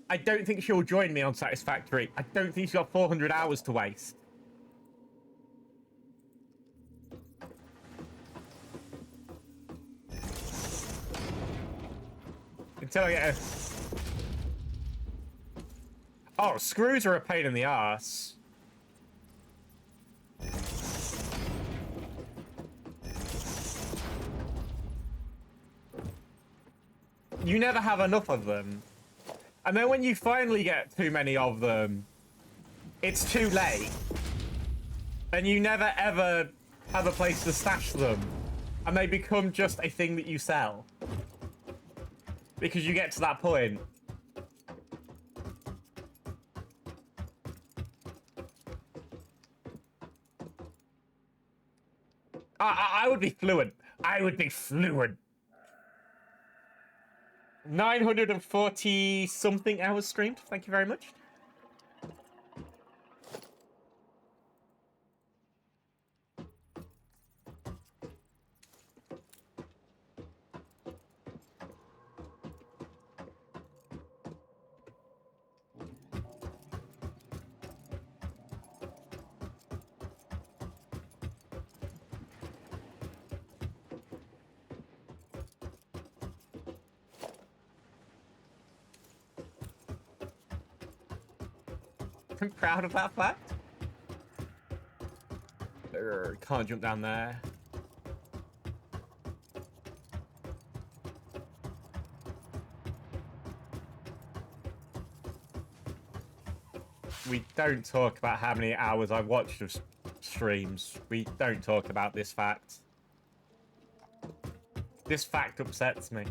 I don't think she'll join me on Satisfactory. I don't think she's got 400 hours to waste. Until I get a... Oh, screws are a pain in the ass. You never have enough of them. And then when you finally get too many of them, it's too late. And you never ever have a place to stash them. And they become just a thing that you sell. Because you get to that point. I would be fluent. I would be fluent. 940 something hours streamed. Thank you very much. I'm proud of that fact. Can't jump down there. We don't talk about how many hours I've watched of streams. We don't talk about this fact. This fact upsets me.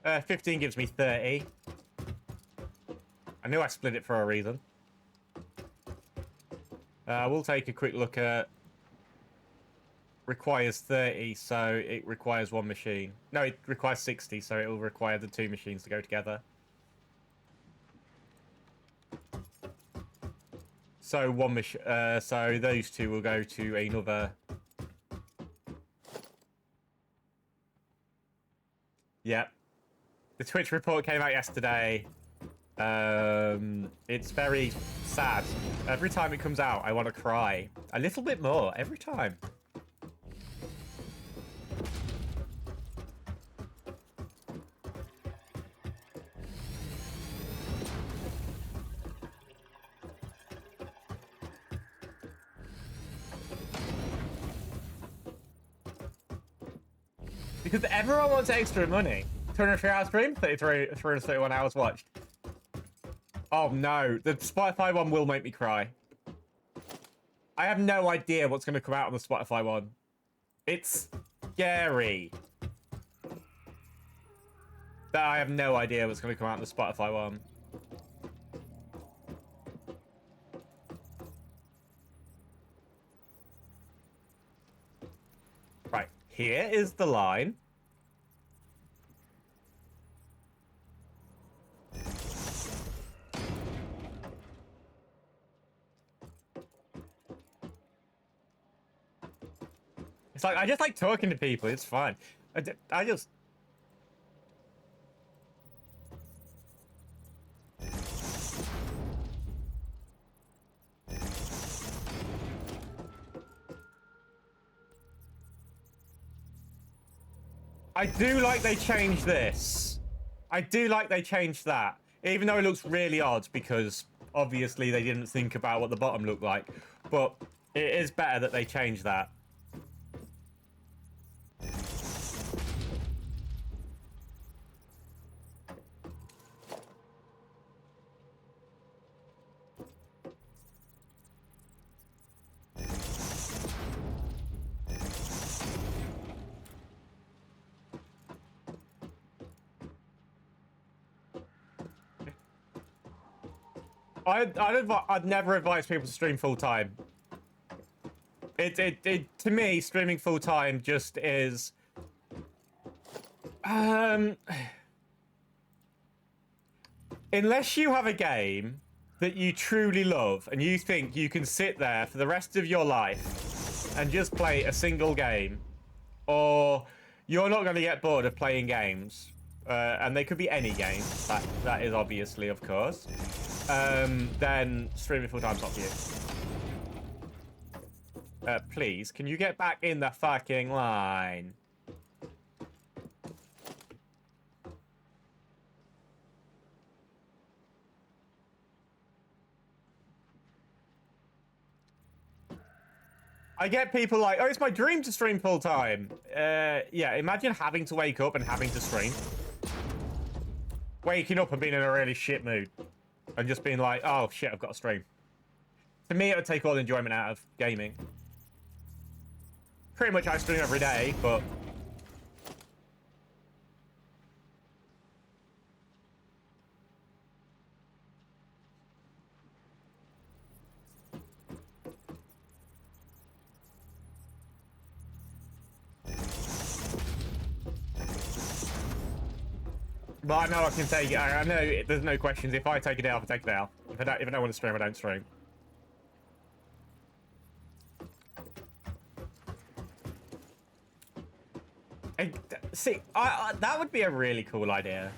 Uh, 15 gives me 30. I knew I split it for a reason. We'll take a quick look at... Requires 30, so it requires one machine. No, it requires 60, so it will require the two machines to go together. So so those two will go to another... Yep. The Twitch report came out yesterday. It's very sad. Every time it comes out, I want to cry. A little bit more, every time. Because everyone wants extra money. 203 hours stream, 331 hours watched. Oh no, the Spotify one will make me cry. I have no idea what's going to come out on the Spotify one. It's scary. But I have no idea what's going to come out on the Spotify one. Right, here is the line. It's like, I just like talking to people, it's fun. I just... I do like they changed this. I do like they changed that. Even though it looks really odd because obviously they didn't think about what the bottom looked like. But it is better that they changed that. I'd never advise people to stream full time. To me, streaming full time just is unless you have a game that you truly love and you think you can sit there for the rest of your life and just play a single game, or you're not going to get bored of playing games, and they could be any game, that is obviously, of course, then streaming full-time's not for you. Please, can you get back in the fucking line? I get people like, oh, it's my dream to stream full time. Yeah, imagine having to wake up and having to stream. Waking up and being in a really shit mood. And just being like, oh shit, I've got to stream. To me, it would take all the enjoyment out of gaming. Pretty much I stream every day, but... But I know I can take it. I know there's no questions. If I take a day off, I take a day off. If I don't want to stream, I don't stream. See, that would be a really cool idea.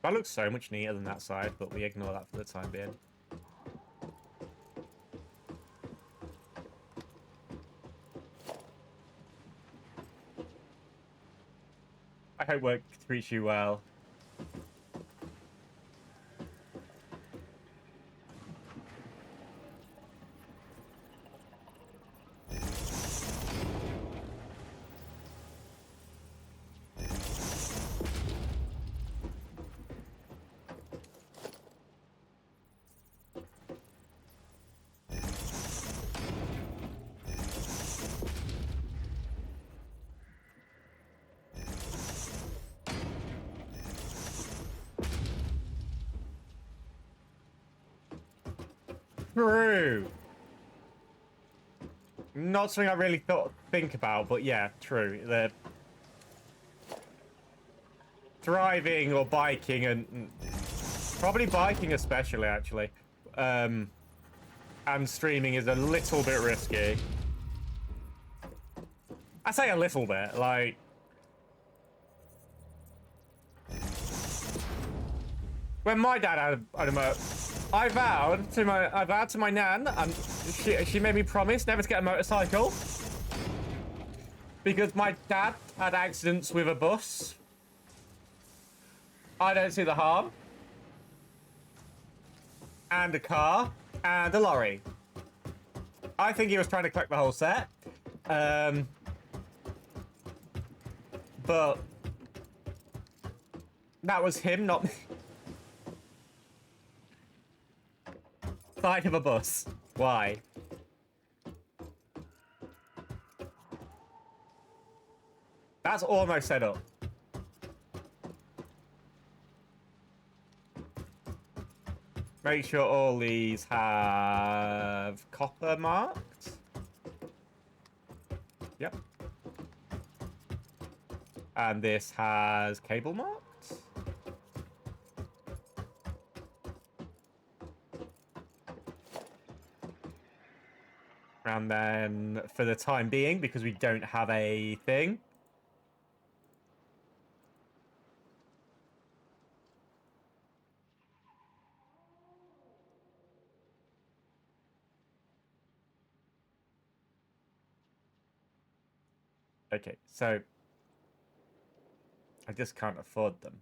That looks so much neater than that side, but we ignore that for the time being. I hope work treats you well. True. Not something I really think about, but yeah, true. The driving or biking, and probably biking especially, actually, and streaming is a little bit risky. I say a little bit, like... When my dad had a motor, I vowed to my nan, and she made me promise never to get a motorcycle because my dad had accidents with a bus. I don't see the harm. And a car and a lorry. I think he was trying to collect the whole set. But that was him, not me. Side of a bus. Why? That's almost set up. Make sure all these have copper marked. Yep. And this has cable marked. And then, for the time being, because we don't have a thing... Okay, so... I just can't afford them.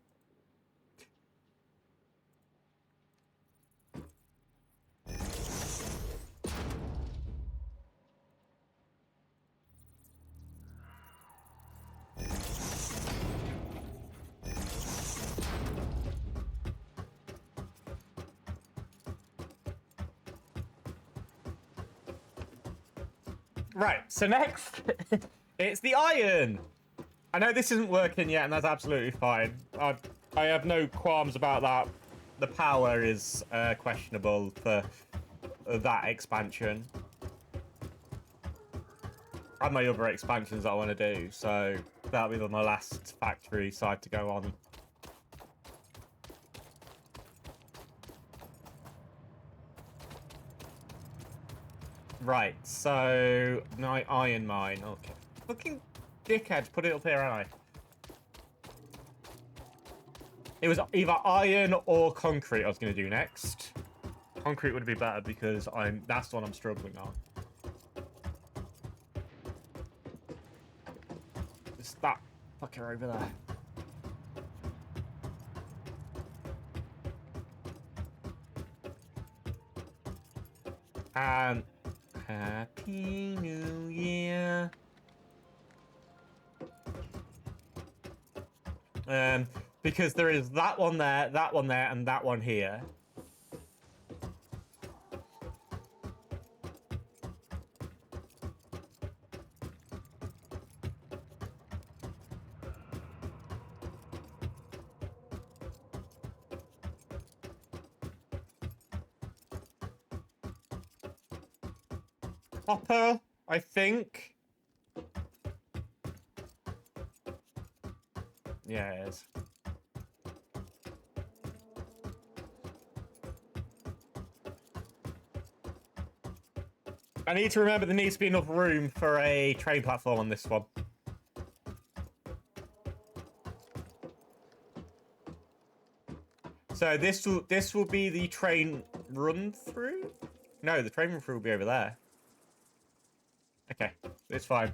Right, so next, it's the iron. I know this isn't working yet, and that's absolutely fine. I have no qualms about that the power is questionable for that expansion. And my other expansions that I want to do, so that'll be my last factory side to go on. Right, so my iron mine. Okay, fucking dickhead, put it up here, haven't I? It was either iron or concrete I was going to do next. Concrete would be better because that's the one I'm struggling on. It's that fucker over there. And Happy New Year. Because there is that one there, and that one here. Copper, I think. Yeah, it is. I need to remember there needs to be enough room for a train platform on this one. So this will be the train run through? No, the train run through will be over there. Okay, it's fine.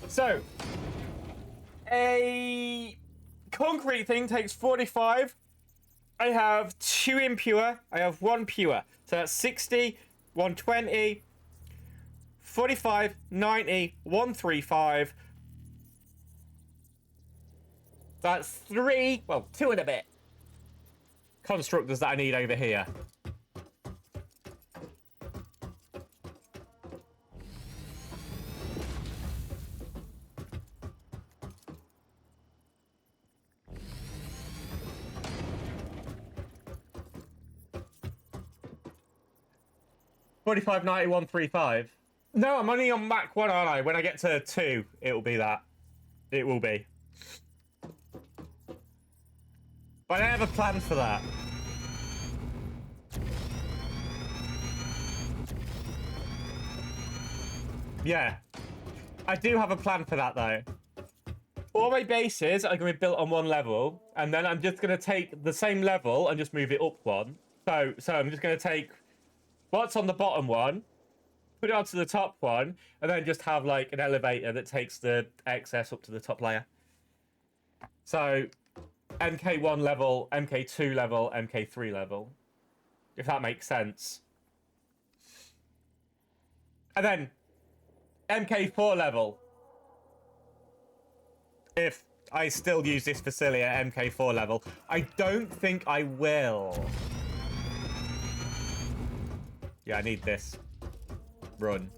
So, a concrete thing takes 45. I have 2 impure. I have 1 pure. So that's 60, 120, 45, 90, 135. That's 3, well, 2 and a bit constructors that I need over here. $45, 90, 135. No, I'm only on Mach 1, aren't I? When I get to 2, it will be that. It will be. But I have a plan for that. Yeah. I do have a plan for that, though. All my bases are going to be built on 1 level, and then I'm just going to take the same level and just move it up 1. So I'm just going to take what's on the bottom one, put it onto the top one, and then just have, like, an elevator that takes the excess up to the top layer. So MK1 level, MK2 level, MK3 level. If that makes sense. And then MK4 level. If I still use this facility at MK4 level. I don't think I will. Yeah, I need this. Run.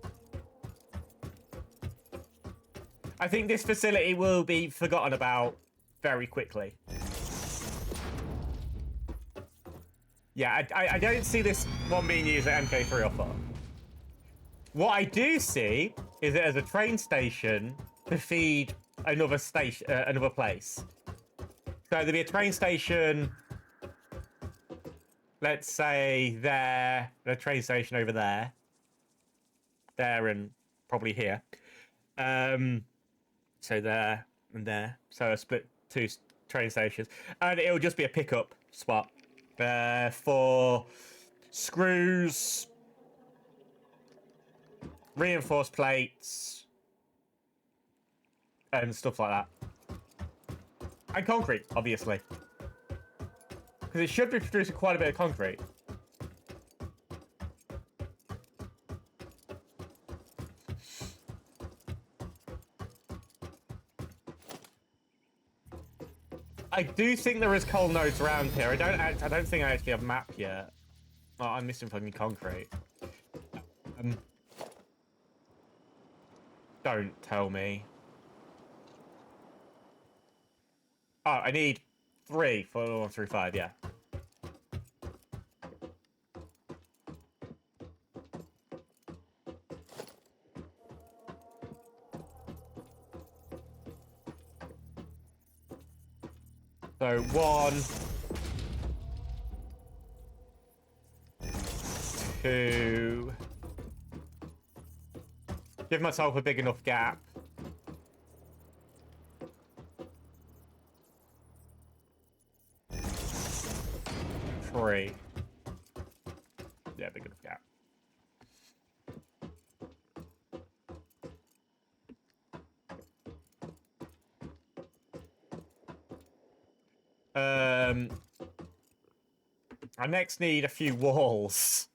I think this facility will be forgotten about very quickly. Yeah, I don't see this one being used at MK3 or 4. What I do see is it as a train station to feed another station, another place. So there'll be a train station, let's say there, and a train station over there. There and probably here. So there and there. So a split 2 train stations. And it'll just be a pickup spot for screws, reinforced plates, and stuff like that. And concrete, obviously. Because it should be producing quite a bit of concrete. I do think there is coal nodes around here. I don't think I actually have a map yet. Oh, I'm missing fucking concrete. Don't tell me. Oh, I need 3 for 1 through 5, yeah. So 1, 2. Give myself a big enough gap. 3. Yeah, big enough gap. I next need a few walls.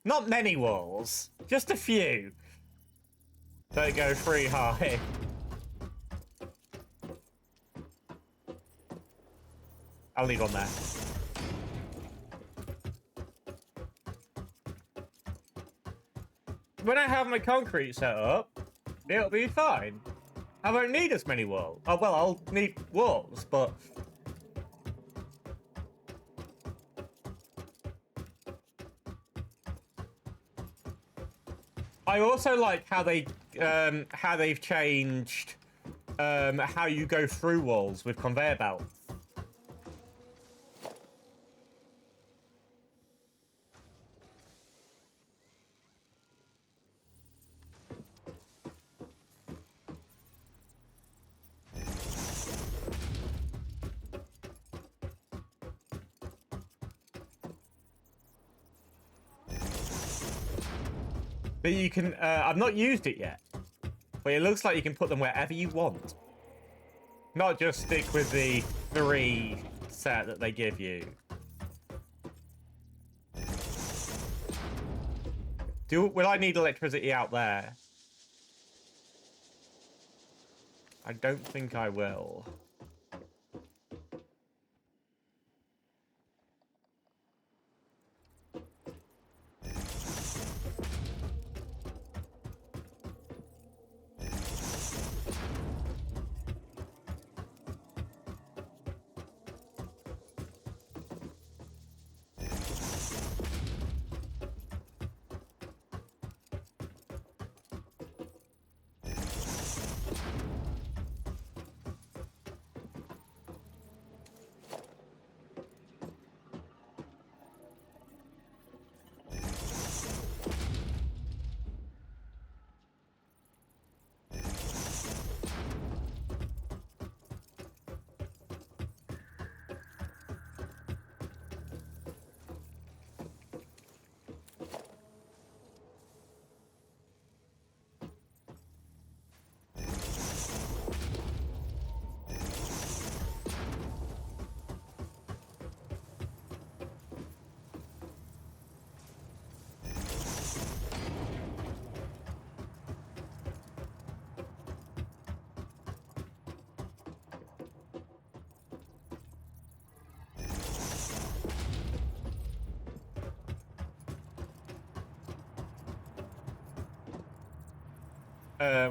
Not many walls, just a few. Don't go 3 high. I'll leave one there. When I have my concrete set up, it'll be fine. I won't need as many walls. Oh, well, I'll need walls, but... I also like how they've changed how you go through walls with conveyor belts. But you can, I've not used it yet, but it looks like you can put them wherever you want. Not just stick with the 3 set that they give you. Will I need electricity out there? I don't think I will.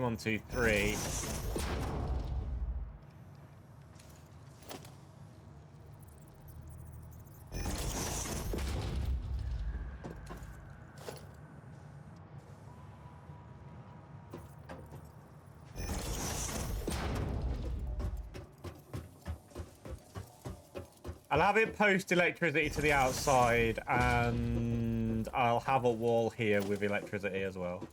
One, two, three. I'll have it post electricity to the outside, and I'll have a wall here with electricity as well.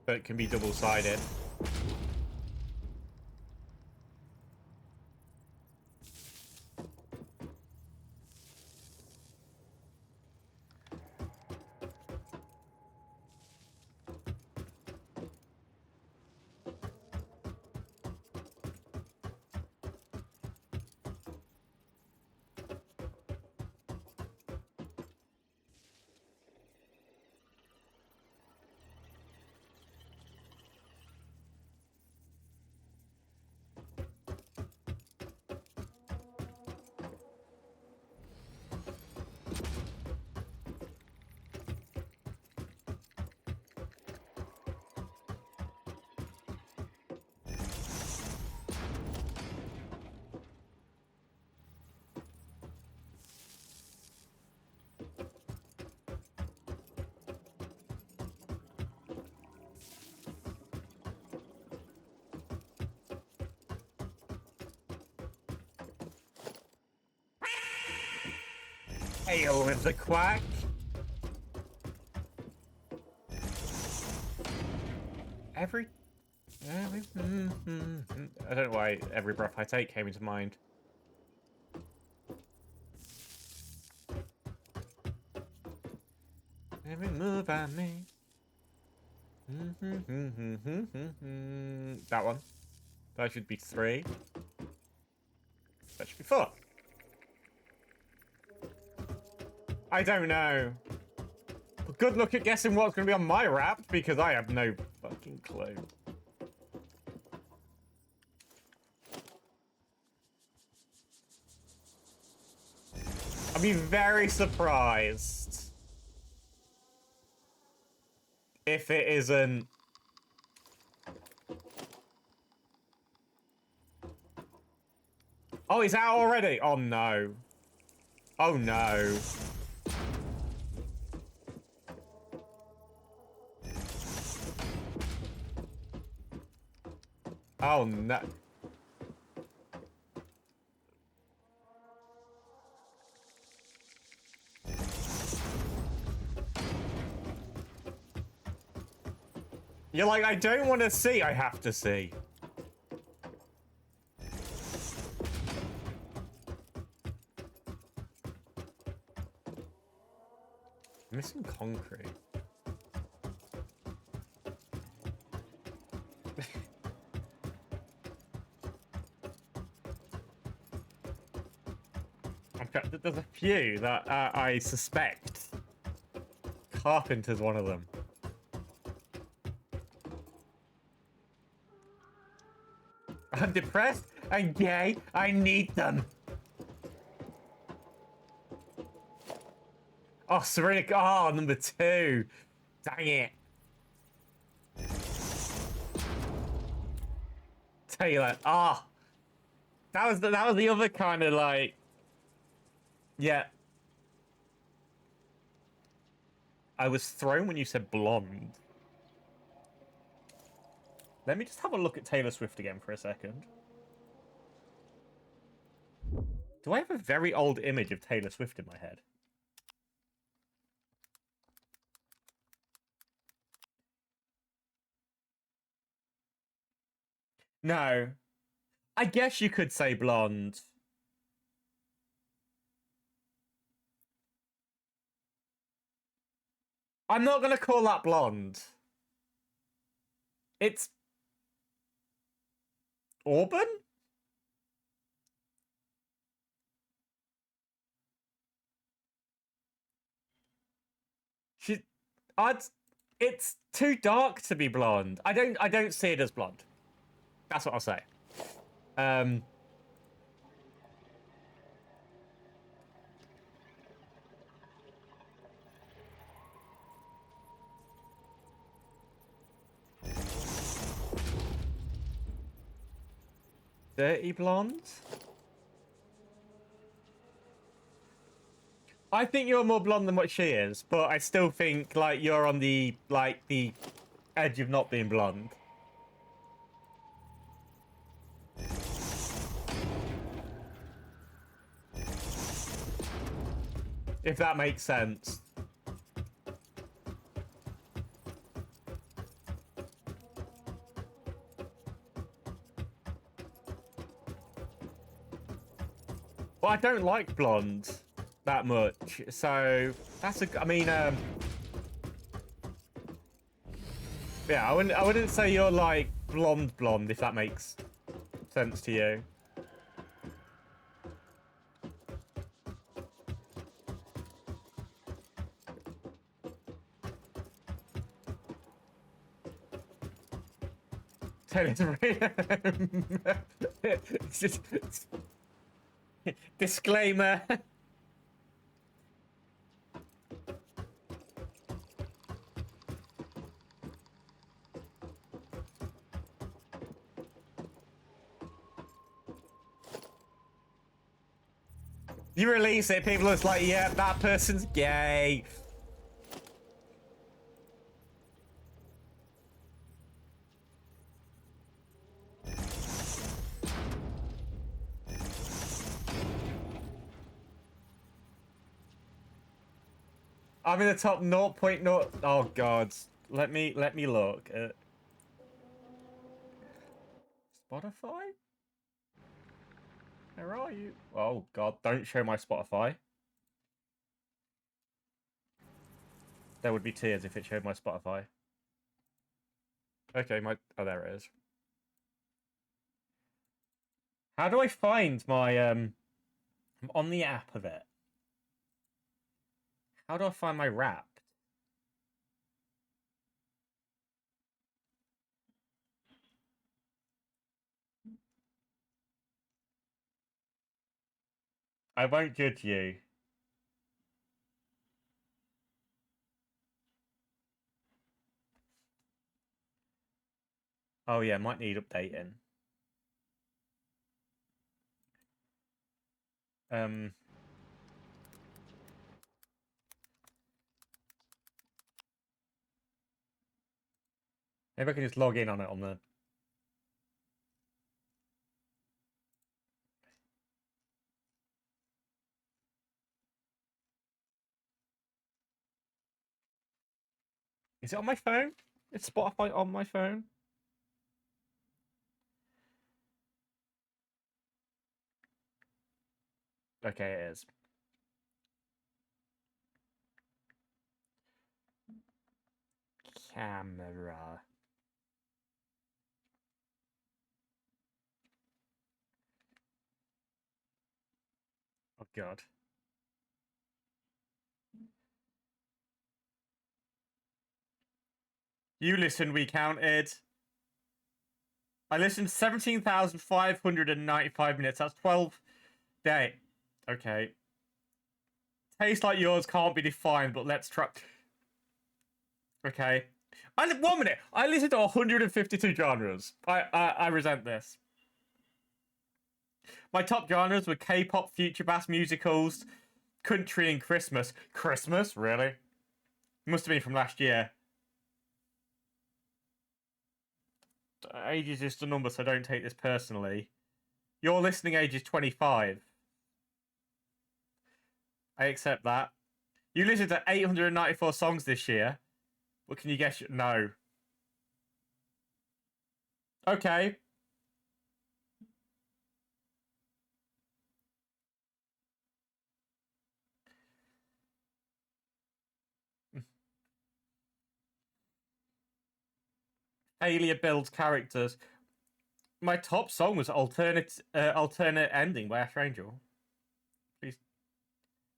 But it can be double-sided. Ale with the quack. Every... I don't know why every breath I take came into mind. Every move I make. That one. That should be 3. That should be 4. I don't know. But good luck at guessing what's going to be on my rap, because I have no fucking clue. I'd be very surprised if it isn't... Oh, it's out already? Oh, no. Oh, no. Oh, no. You're like, I don't want to see, I have to see. Missing concrete. There's a few that I suspect. Carpenter's one of them. I'm depressed. I'm gay. I need them. Oh, Serena. Oh, number 2. Dang it. Taylor. Ah. Oh, that was the other kind of like. Yeah. I was thrown when you said blonde. Let me just have a look at Taylor Swift again for a second. Do I have a very old image of Taylor Swift in my head? No. I guess you could say blonde. I'm not going to call that blonde. It's... Auburn? It's too dark to be blonde. I don't see it as blonde. That's what I'll say. Dirty blonde? I think you're more blonde than what she is, but I still think like you're on the edge of not being blonde. If that makes sense. Well, I don't like blonde that much, so that's I mean, yeah, I wouldn't say you're like blonde if that makes sense to you. Disclaimer. You release it, people are just like, yeah, that person's gay. I'm in the top 0.0. Oh god. Let me look at Spotify. Where are you? Oh god, don't show my Spotify. There would be tears if it showed my Spotify. Okay, oh, there it is. How do I find my I'm on the app of it. How do I find my Wrapped? I won't judge you. Oh yeah, might need updating. Um, maybe I can just log in on it on the. Is it on my phone? Is Spotify on my phone? Okay, it is. Camera. Oh god. You listened, we counted. I listened 17,595 minutes. That's 12 day. Okay. Taste like yours can't be defined, but let's try. Okay. 1 minute. I listened to 152 genres. I resent this. My top genres were K-pop, future bass musicals, country, and Christmas. Christmas? Really? Must have been from last year. Age is just a number, so don't take this personally. Your listening age is 25. I accept that. You listened to 894 songs this year. What can you guess? No. Okay. Alia builds characters. My top song was alternate ending by Ash Angel. Please.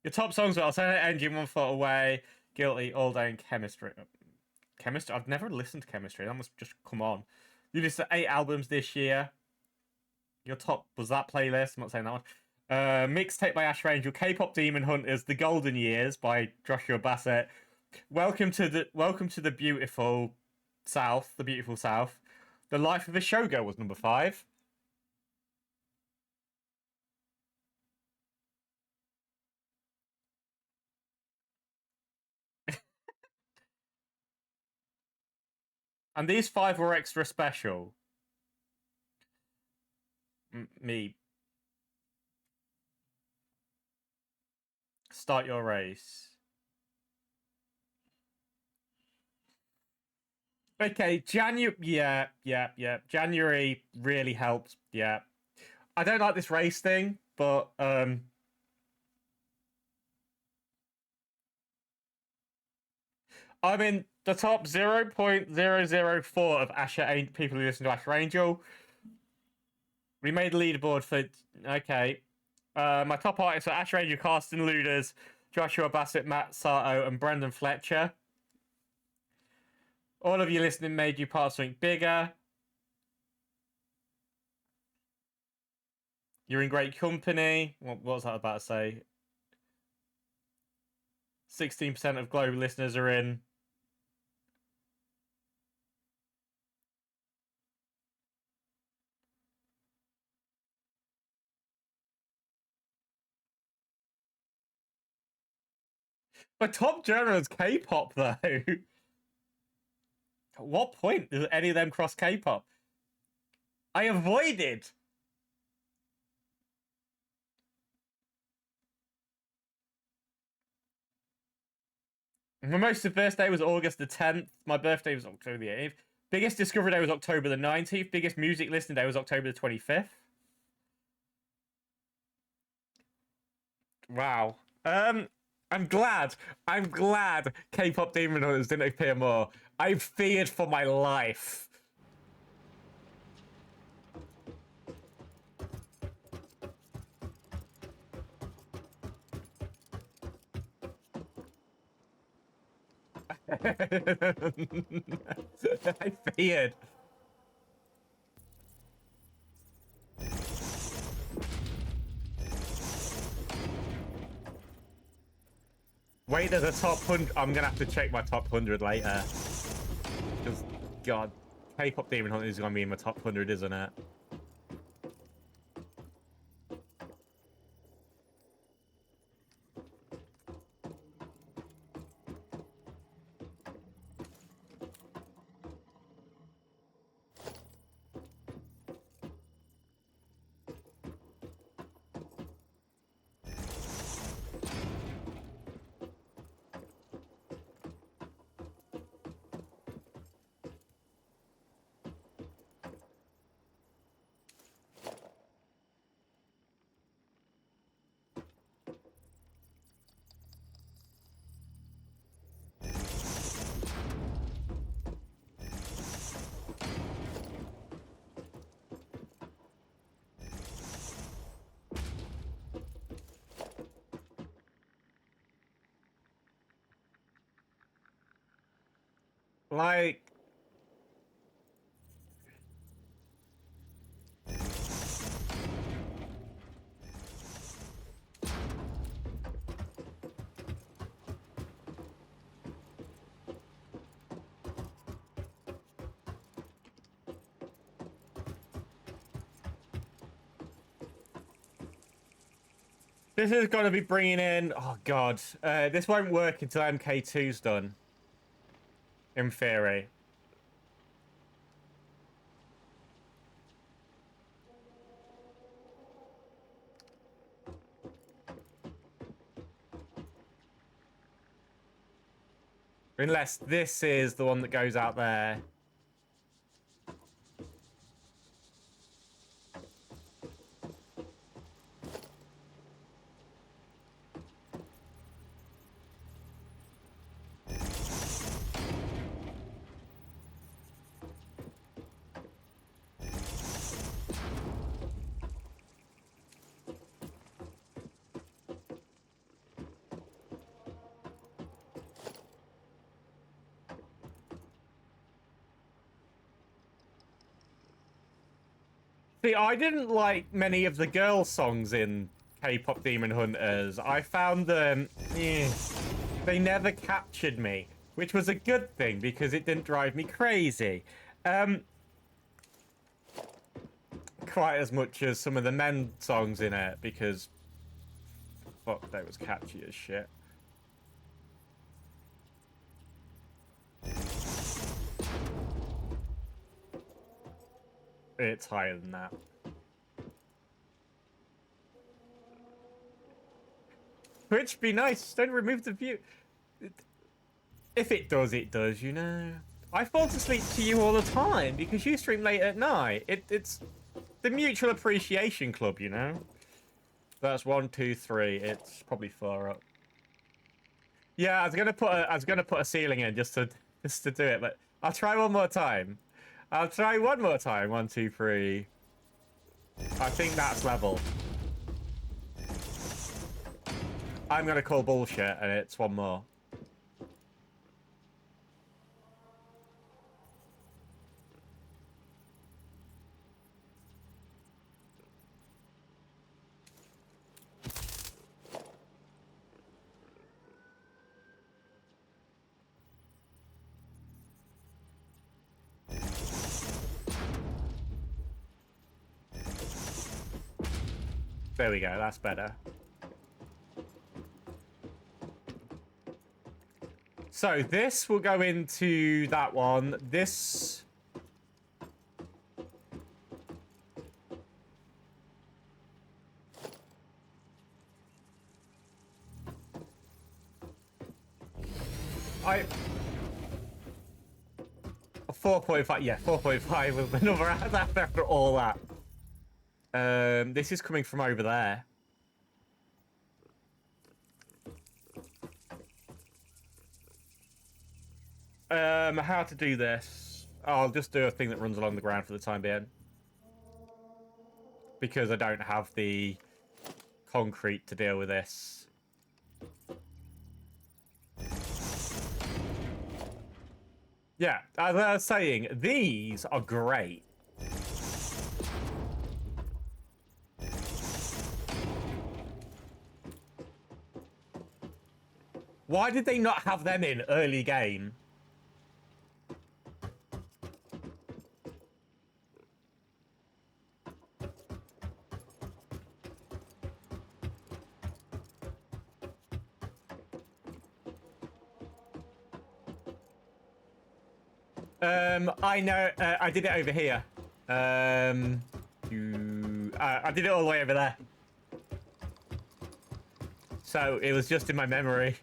Your top songs were alternate ending, One Foot Away, Guilty, All Day, and Chemistry. Chemistry? I've never listened to Chemistry. That must just come on. You listened to 8 albums this year. Your top was that playlist. I'm not saying that one. Mixtape by Ash Angel, K-pop Demon Hunters, The Golden Years by Joshua Bassett. Welcome to the beautiful South. The beautiful South. The Life of a Showgirl was number 5. And these 5 were extra special. Me. Start your race. Okay, January. Yeah. January really helped. Yeah. I don't like this race thing, but I'm in the top 0.004 of Asher people who listen to Asher Angel. We made a leaderboard for okay. My top artists are Asher Angel, Carsten Luders, Joshua Bassett, Matt Sato, and Brendan Fletcher. All of you listening made you part of something bigger. You're in great company. What was that about to say? 16% of global listeners are in. My top genre is K-pop, though. At what point does any of them cross K-pop? I avoided. My most diverse day was August the 10th. My birthday was October the 8th. Biggest discovery day was October the 19th. Biggest music listening day was October the 25th. Wow. I'm glad. I'm glad K-pop Demon Hunters didn't appear more. I feared for my life. I feared. Wait, there's a top 100. I'm gonna have to check my top 100 later. Because, God, K-pop Demon Hunters is gonna be in my top 100, isn't it? Like, this is gonna be bringing in. Oh God, this won't work until MK2's done. In theory. Unless this is the one that goes out there. See, I didn't like many of the girl songs in K-pop Demon Hunters. I found them, they never captured me, which was a good thing because it didn't drive me crazy. Quite as much as some of the men songs in it because, fuck, that was catchy as shit. It's higher than that. Which be nice. Don't remove the view. If it does, it does, you know. I fall asleep to you all the time because you stream late at night. It's the mutual appreciation club, you know. That's 1, 2, 3. It's probably 4 up. Yeah, I was gonna put a ceiling in just to do it, but I'll try one more time. I'll try one more time. 1, 2, 3. I think that's level. I'm gonna call bullshit, and it's one more. There we go, that's better. So this will go into that one. This... I 4.5. Yeah, 4.5 was the number after all that. This is coming from over there. How to do this? I'll just do a thing that runs along the ground for the time being. Because I don't have the concrete to deal with this. Yeah, as I was saying, these are great. Why did they not have them in early game? I know. I did it over here. I did it all the way over there. So it was just in my memory.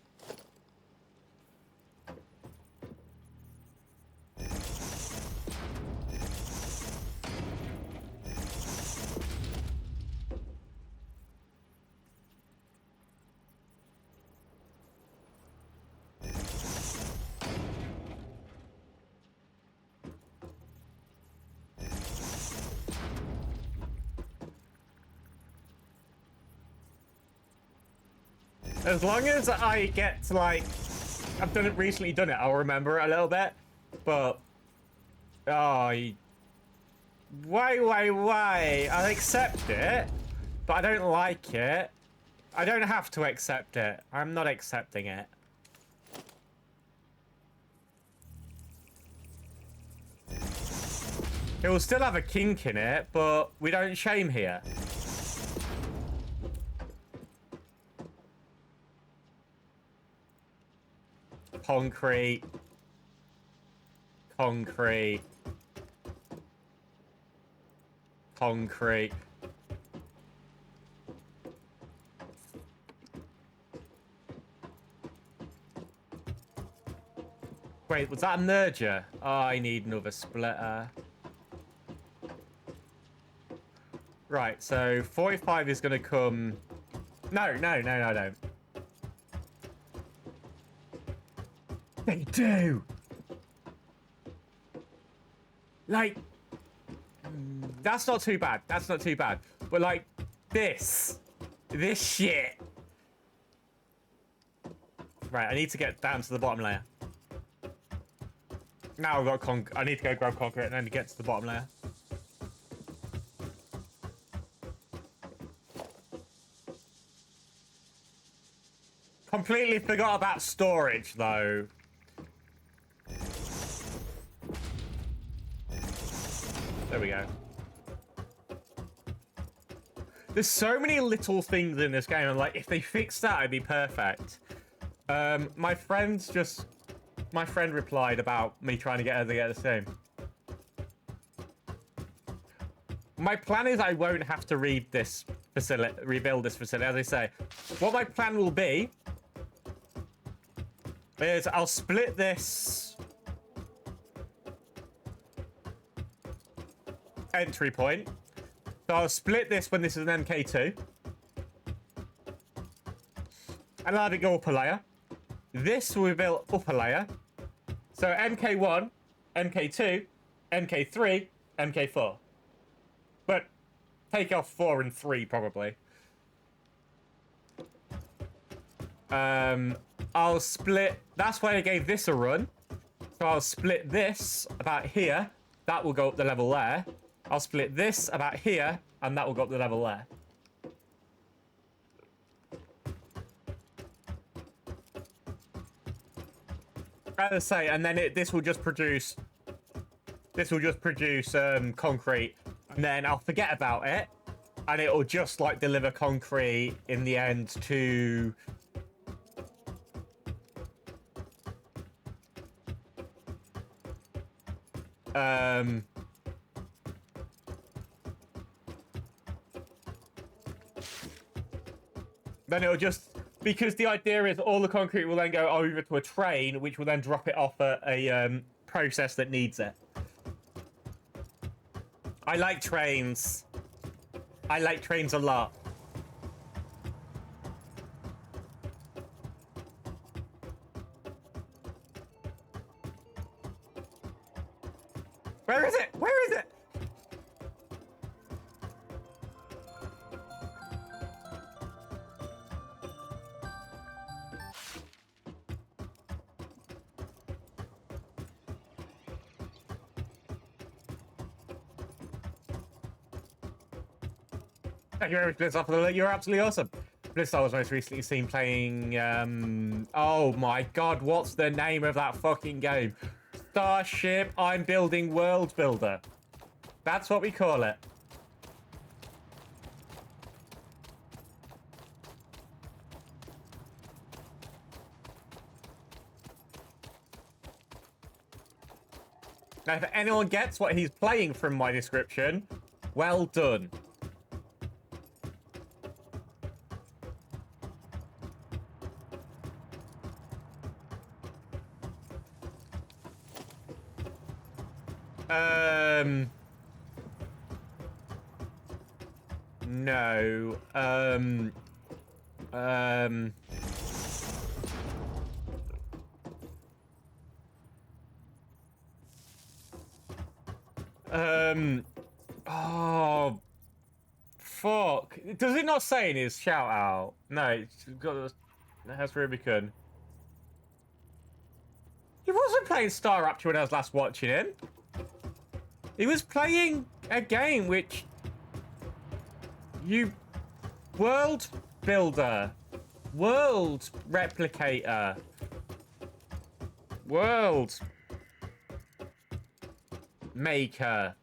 As long as I get to, like, I've recently done it, I'll remember it a little bit. But, why? I'll accept it, but I don't like it. I don't have to accept it. I'm not accepting it. It will still have a kink in it, but we don't shame here. Concrete. Concrete. Concrete. Wait, was that a merger? Oh, I need another splitter. Right, so 45 is going to come... No, I don't. They do! Like... That's not too bad. That's not too bad. But, like, this. This shit. Right, I need to get down to the bottom layer. Now I've got I need to go grab concrete and then get to the bottom layer. Completely forgot about storage, though. There we go. There's so many little things in this game. I'm like, if they fixed that, it'd be perfect. My friend replied about me trying to get her to get the same. My plan is I won't have to rebuild this facility. As I say, what my plan will be is I'll split this entry point. So I'll split this when this is an MK2. And I'll have it go up a layer. This will be built up a layer. So MK1, MK2, MK3, MK4. But take off 4 and 3 probably. I'll split... That's why I gave this a run. So I'll split this about here. That will go up the level there. I'll split this about here, and that will go up the level there. As I say, and then this will just produce... This will just produce concrete, and then I'll forget about it, and it'll just, like, deliver concrete in the end to... Then it'll just Because the idea is all the concrete will then go over to a train, which will then drop it off at a process that needs it. I like trains. I like trains a lot. Where is it? Where is it? Thank you very much, Blizzard, for the alert. You're absolutely awesome. Blizzard was most recently seen playing, oh my god, what's the name of that fucking game? Starship I'm Building World Builder. That's what we call it. Now, if anyone gets what he's playing from my description, well done. No. Oh, fuck. Does it not say in his shout out? No, it's got it has Rubicon. He wasn't playing Star Rapture when I was last watching him. He was playing a game which you world builder, world replicator, world maker.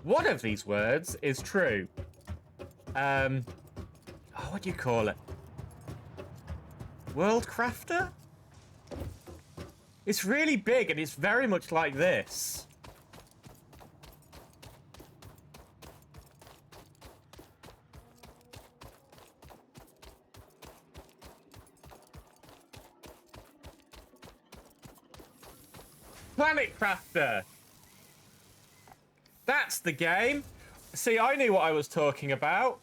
One of these words is true. Oh, what do you call it? World crafter? It's really big and it's very much like this. Planet Crafter. That's the game. See, I knew what I was talking about.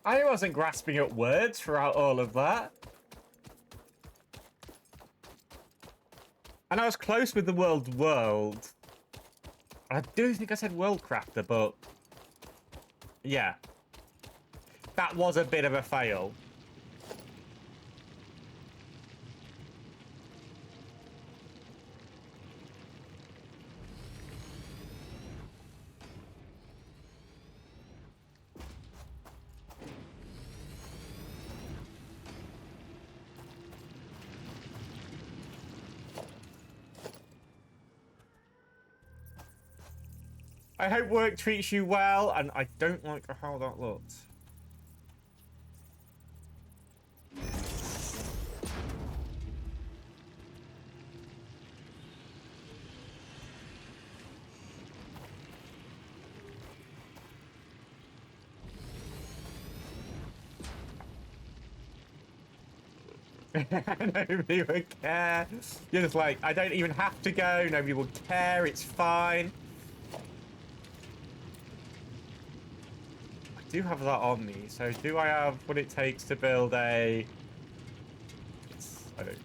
I wasn't grasping at words throughout all of that. And I was close with the word world. I do think I said world crafter, but yeah. That was a bit of a fail. I hope work treats you well, and I don't like how that looked. Nobody would care. You're just like, I don't even have to go. Nobody will care. It's fine. I do have that on me. So do I have what it takes to build a... I don't...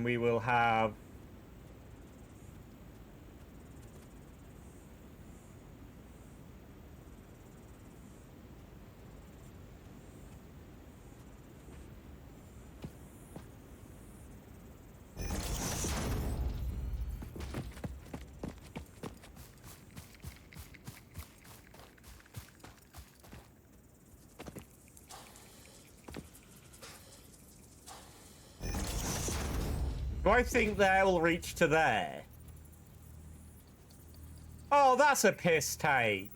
we will have... Do I think they'll reach to there? Oh, that's a piss take.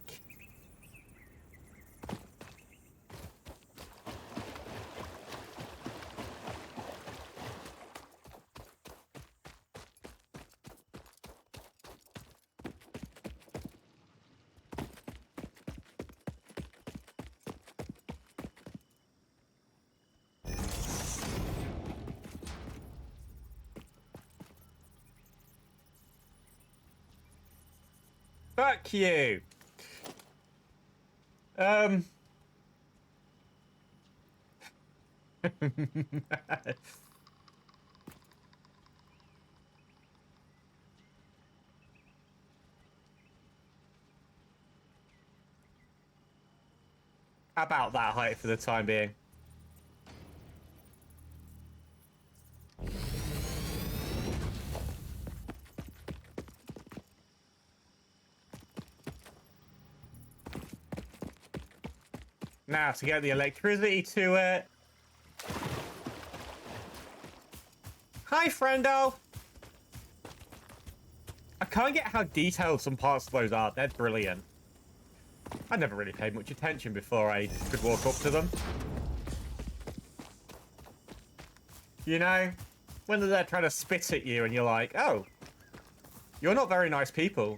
Fuck you. About that height for the time being. Now, to get the electricity to it. Hi, friendo. I can't get how detailed some parts of those are. They're brilliant. I never really paid much attention before I could walk up to them. You know, when they're trying to spit at you and you're like, oh, you're not very nice people.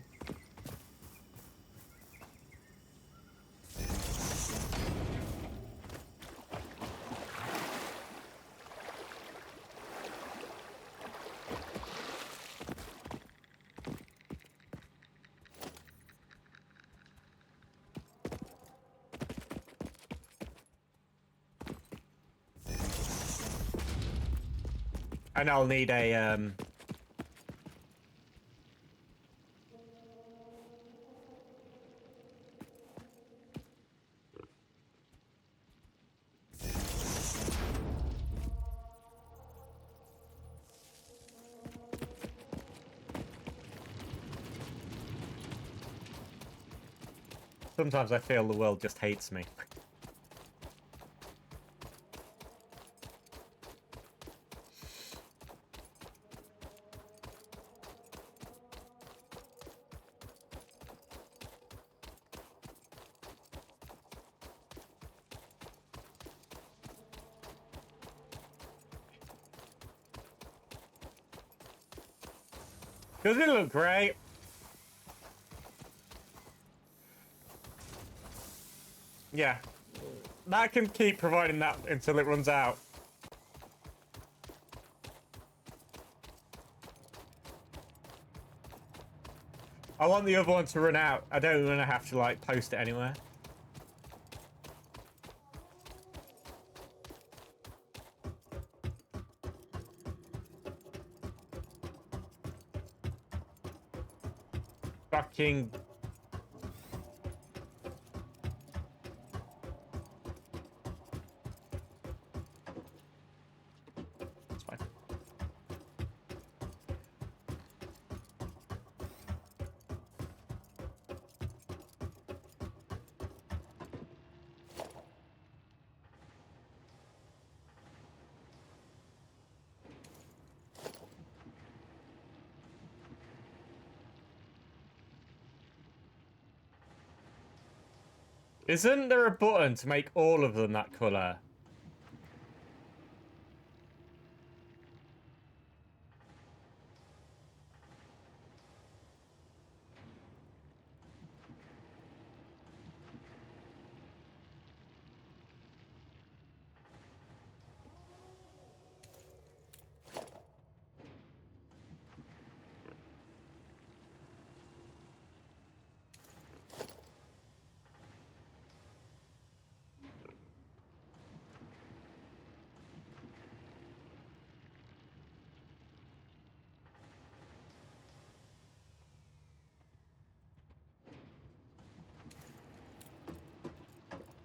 And I'll need a, Sometimes I feel the world just hates me. Doesn't it look great? Yeah. That can keep providing that until it runs out. I want the other one to run out. I don't want to have to, like, post it anywhere. Fucking... It's fine. Isn't there a button to make all of them that colour?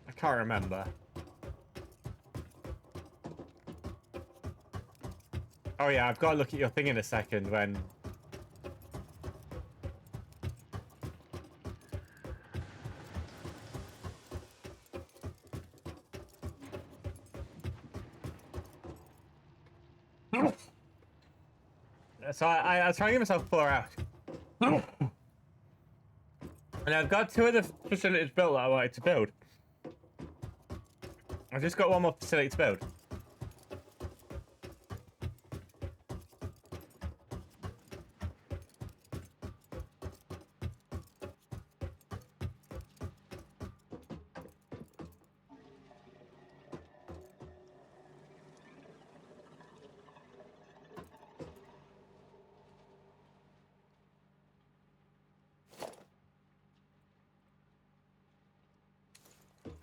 I can't remember. Oh yeah, I've got to look at your thing in a second when... So I was trying to get myself 4 out. And I've got 2 of the facilities built that I wanted to build. I've just got 1 more facility to build.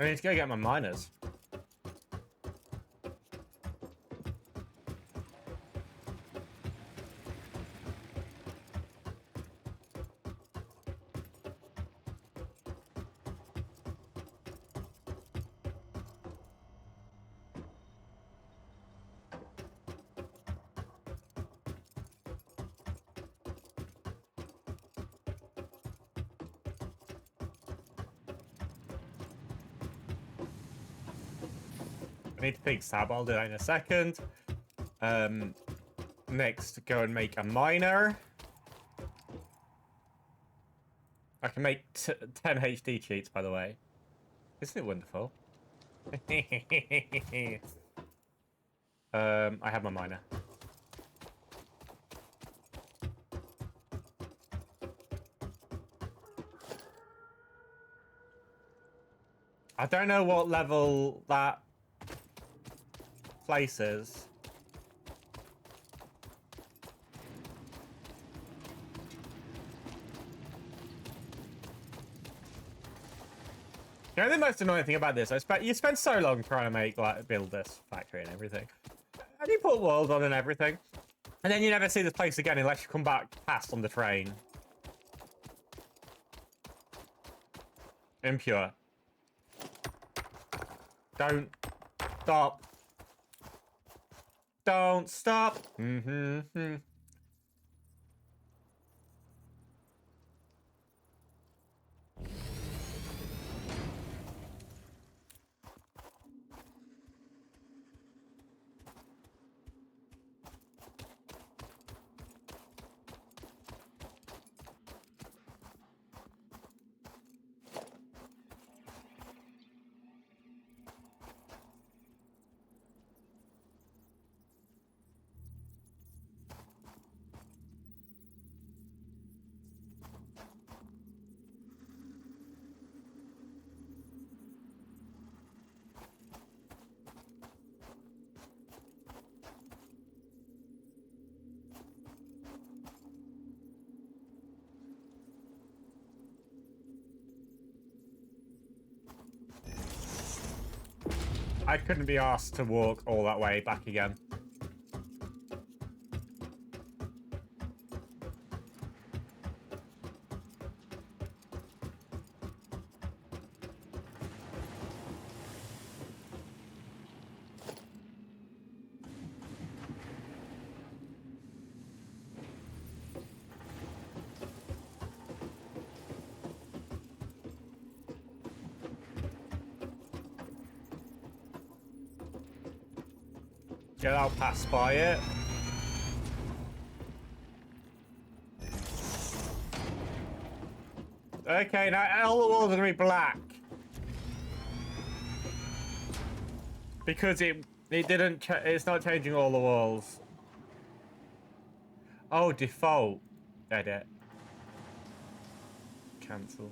I need to go get my miners. I need to fix tab. I'll do that in a second. Next, go and make a miner. I can make 10 HD cheats, by the way. Isn't it wonderful? I have my miner. I don't know what level that place is. You know the most annoying thing about this? You spend so long trying to build this factory and everything, and you put walls on and everything, and then you never see this place again unless you come back past on the train. Impure. Don't stop. Don't stop. I couldn't be asked to walk all that way back again. Yeah, I'll pass by it. Okay, now all the walls are gonna be black. Because it didn't, it's not changing all the walls. Oh, default. Edit. Cancel.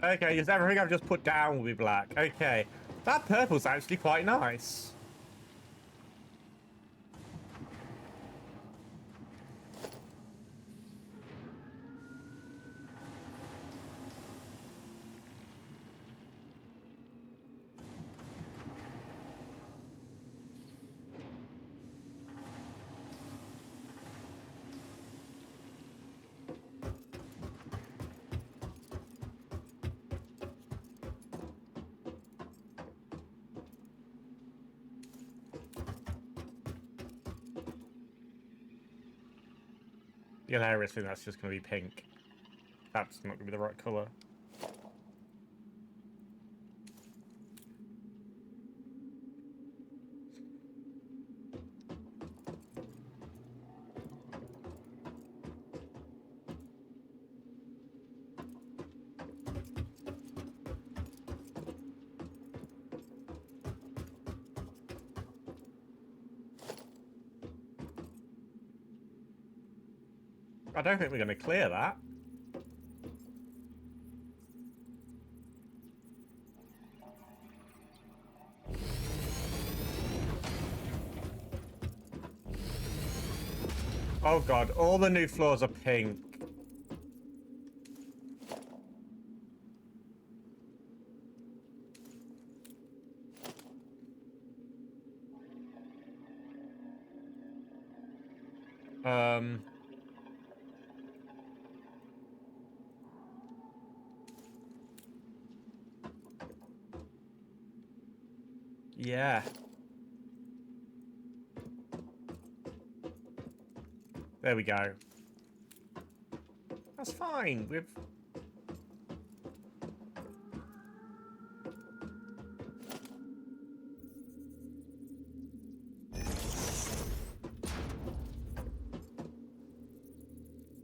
Okay, just everything I've just put down will be black. Okay. That purple's actually quite nice. The hilarious thing, that's just going to be pink. That's not going to be the right colour. I don't think we're going to clear that. Oh god, all the new floors are pink. Yeah. There we go. That's fine. We've...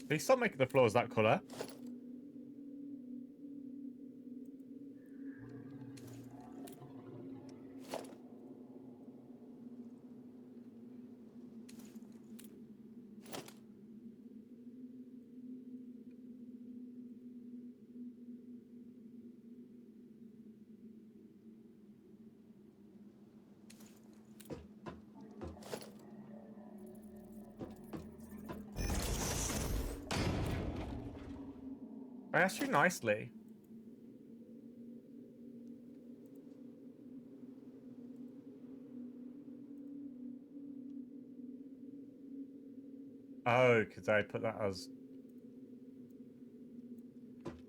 Please stop making the floors that colour. I asked you nicely. Oh, because I put that as...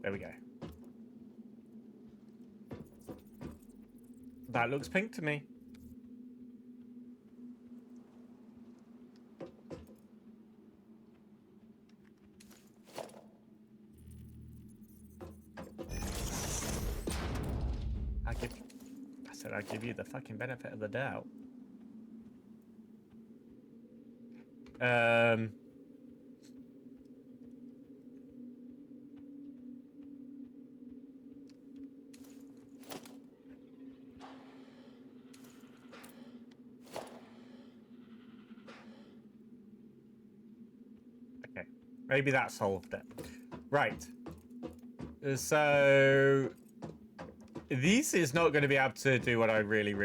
There we go. That looks pink to me. I said I'd give you the fucking benefit of the doubt. Okay, maybe that solved it. Right. So this is not going to be able to do what I really...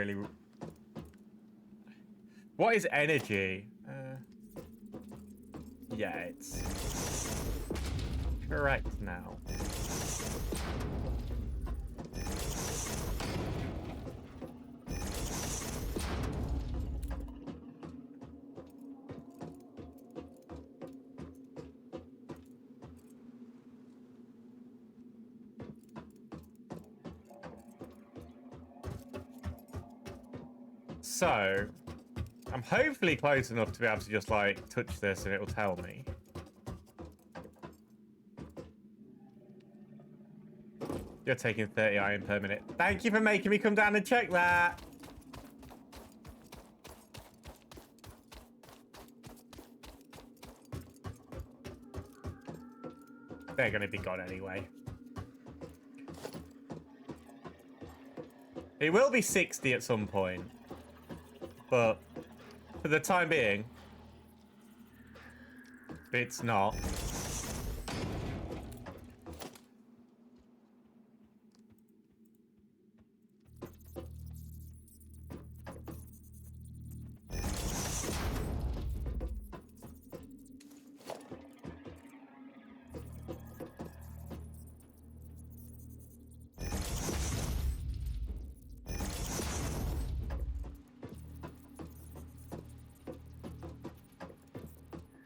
What is energy? Yeah, it's correct now. So, I'm hopefully close enough to be able to just, like, touch this and it'll tell me. You're taking 30 iron per minute. Thank you for making me come down and check that! They're gonna be gone anyway. It will be 60 at some point. But for the time being, it's not.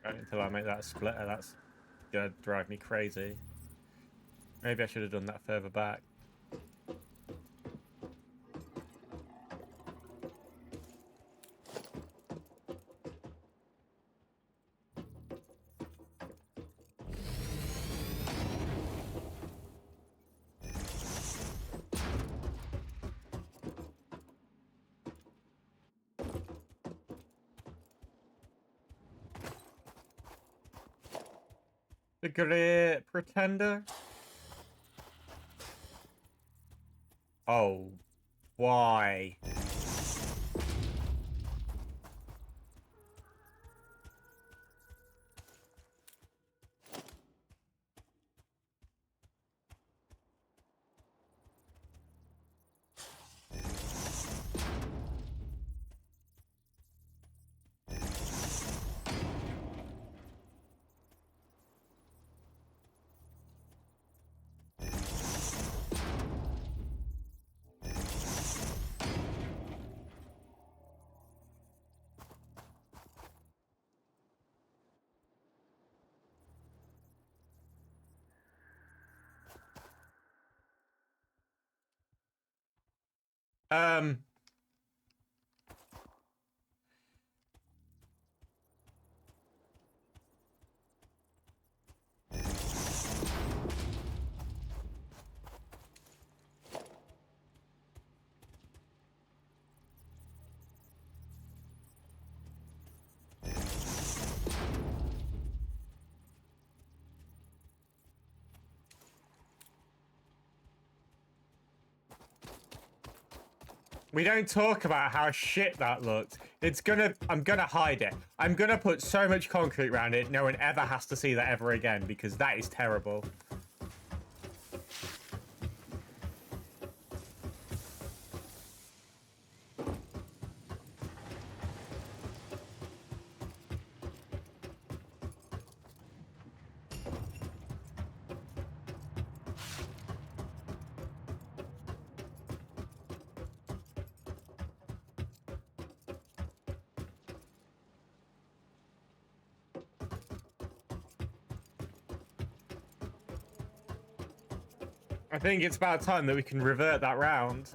Right, until I make that splitter, that's gonna drive me crazy. Maybe I should have done that further back. The Great Pretender? Oh, why? Um, we don't talk about how shit that looked. I'm gonna hide it. I'm gonna put so much concrete around it, no one ever has to see that ever again, because that is terrible. I think it's about time that we can revert that round.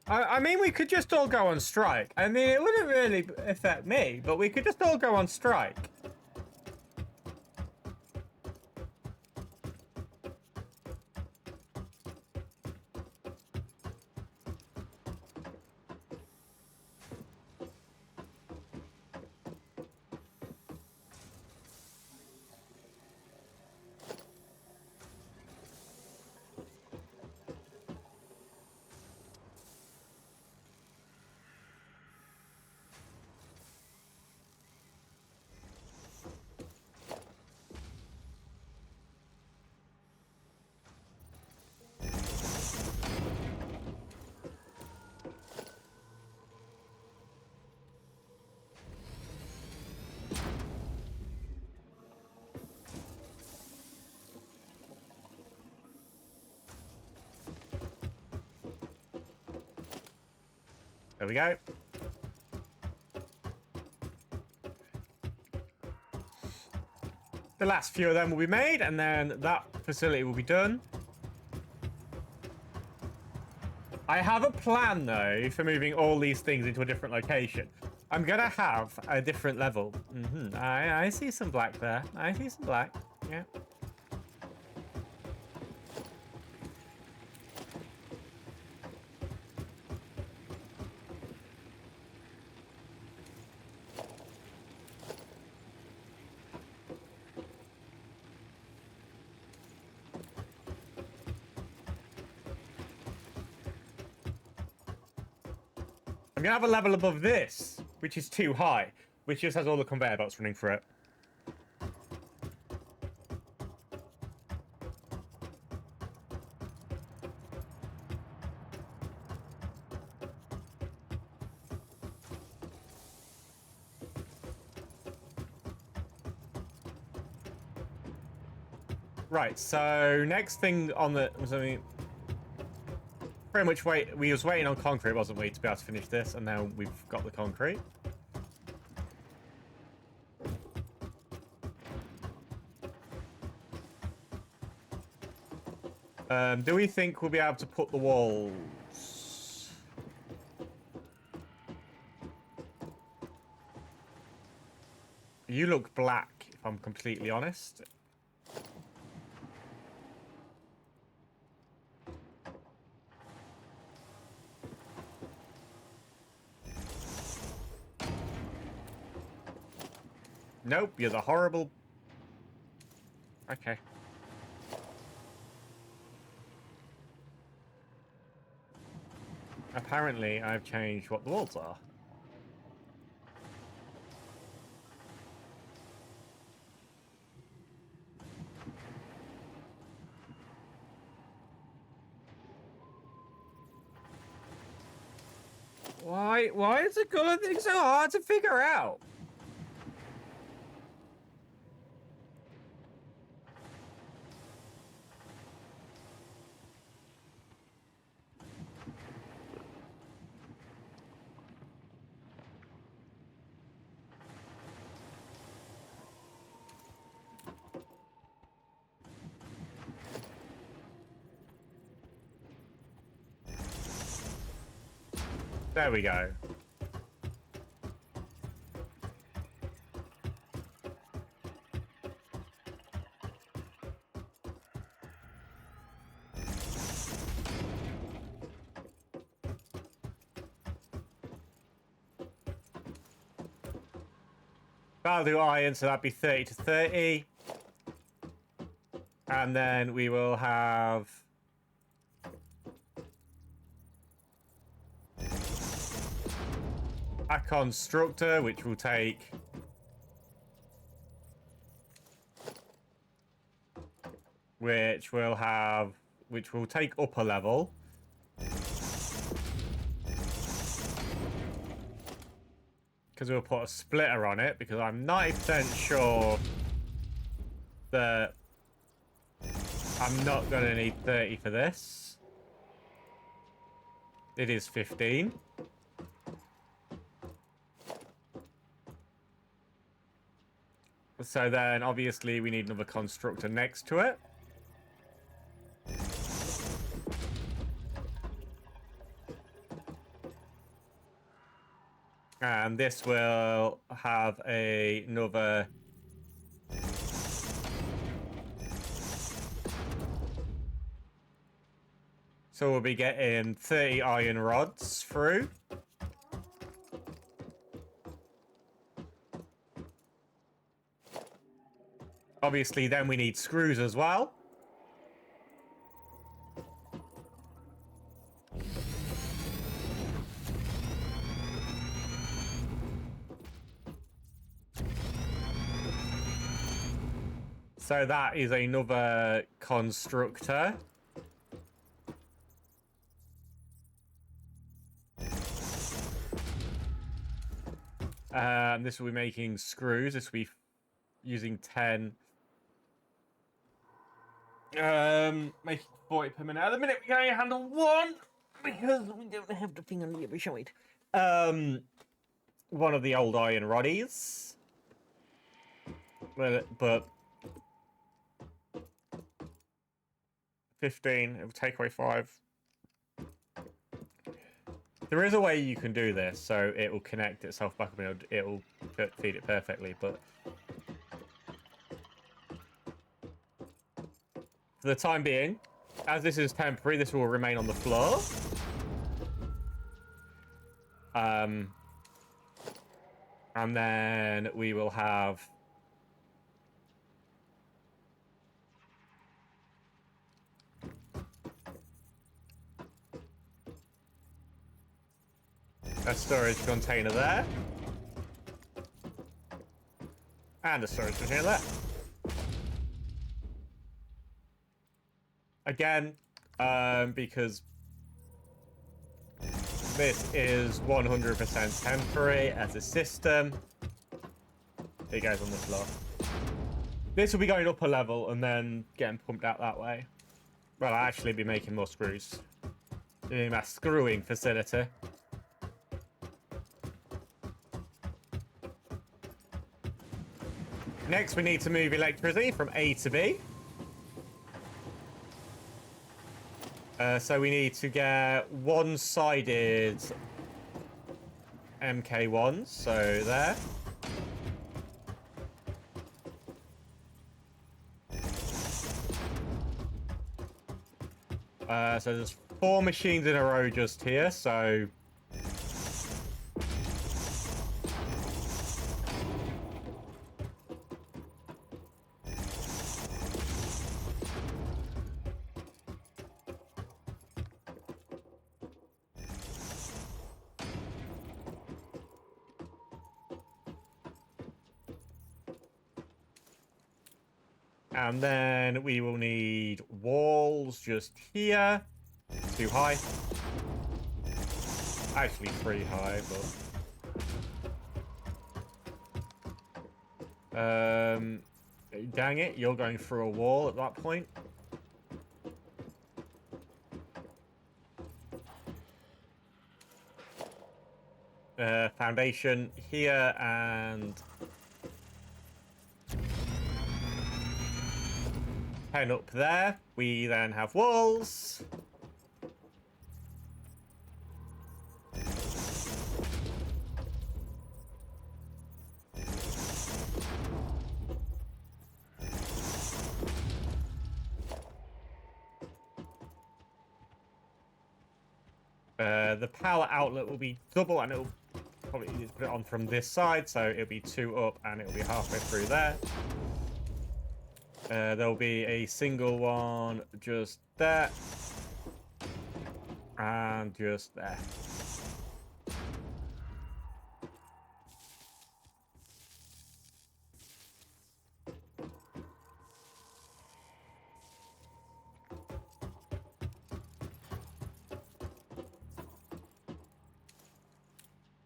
I mean, we could just all go on strike. I mean, it wouldn't really affect me, but we could just all go on strike. There we go. The last few of them will be made, and then that facility will be done. I have a plan, though, for moving all these things into a different location. I'm going to have a different level. I see some black there. I see some black. Yeah. I'm gonna have a level above this, which is too high, which just has all the conveyor belts running through it. Right, so next thing on the... pretty much we was waiting on concrete, wasn't we, to be able to finish this, and now we've got the concrete. Do we think we'll be able to put the walls? You look black, if I'm completely honest. Nope, you're the horrible... Okay. Apparently, I've changed what the walls are. Why is the colour thing so hard to figure out? There we go. That'll do iron, so that'd be 30 to 30. And then we will have... a constructor, which will take... which will take upper level. Because we'll put a splitter on it, because I'm 90% sure that I'm not going to need 30 for this. It is 15. So then, obviously, we need another constructor next to it. And this will have another... So we'll be getting 30 iron rods through. Obviously, then we need screws as well. So that is another constructor. This will be making screws. This will be using 10. Making 40 per minute. At the minute, we can only handle one because we don't have the thing on the other side. One of the old iron roddies. But 15. It will take away 5. There is a way you can do this, so it will connect itself back up and it will feed it perfectly, but for the time being, as this is temporary, this will remain on the floor. And then we will have a storage container there. And a storage container there. Again, because this is 100% temporary as a system. It goes on the floor. This will be going up a level and then getting pumped out that way. Well, I'll actually be making more screws. Doing my screwing facility. Next, we need to move electricity from A to B. So we need to get one-sided MK1s, so there. So there's 4 machines in a row just here, so... And then we will need walls just here. Too high. Actually 3 high, but... dang it, you're going through a wall at that point. Foundation here and... 10 up there. We then have walls. The power outlet will be double, and it'll probably need to put it on from this side, so it'll be 2 up and it'll be halfway through there. There'll be a single one just there. And just there.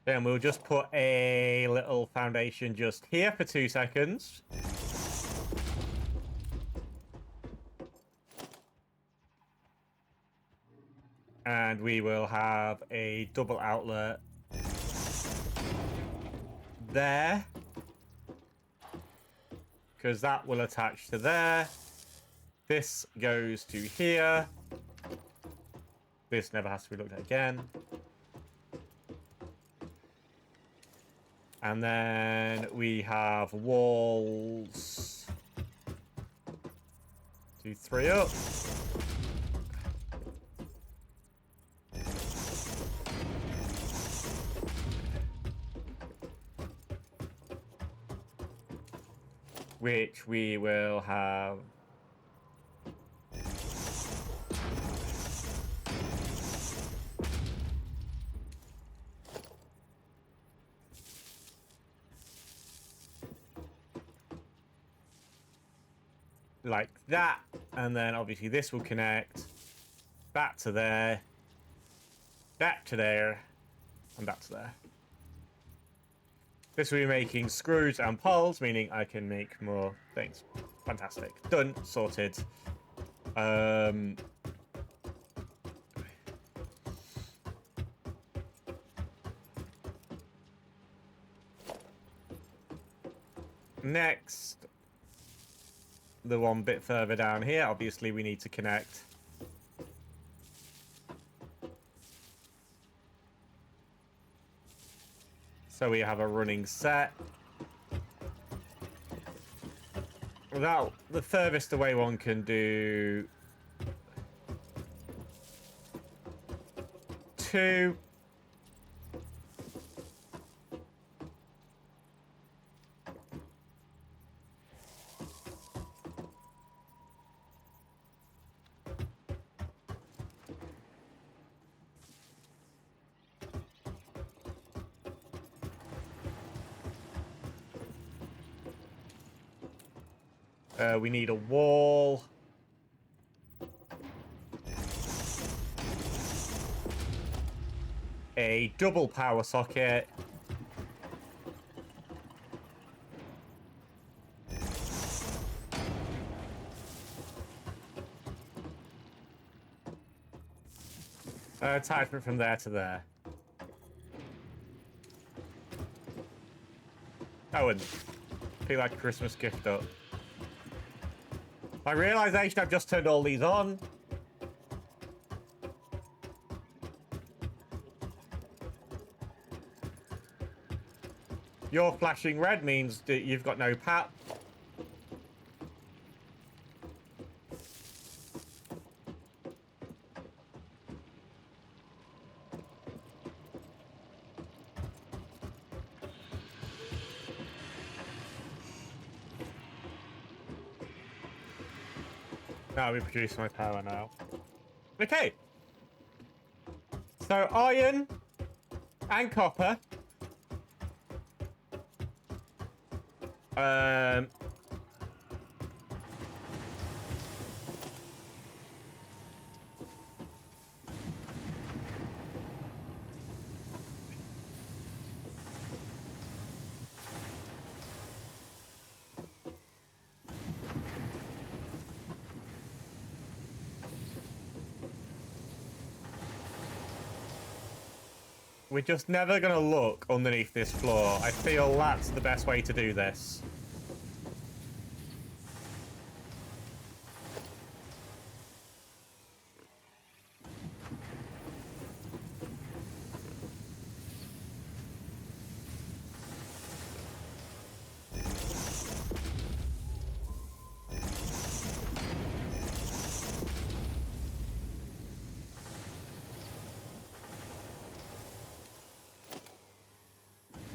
Then we'll just put a little foundation just here for 2 seconds. And we will have a double outlet there. Because that will attach to there. This goes to here. This never has to be looked at again. And then we have walls. 2, 3 up. Which we will have like that, and then obviously this will connect that to there, that to there, and that to there. This will be making screws and poles, meaning I can make more things. Fantastic. Done. Sorted. Next, the one bit further down here, obviously we need to connect so we have a running set. Without the furthest away one can do 2. We need a wall. A double power socket. Attachment from there to there. Oh, and pick like a Christmas gift up. My realization I've just turned all these on. Your flashing red means that you've got no pat. Now we produce my power now. Okay. So iron and copper. We're just never gonna look underneath this floor. I feel that's the best way to do this.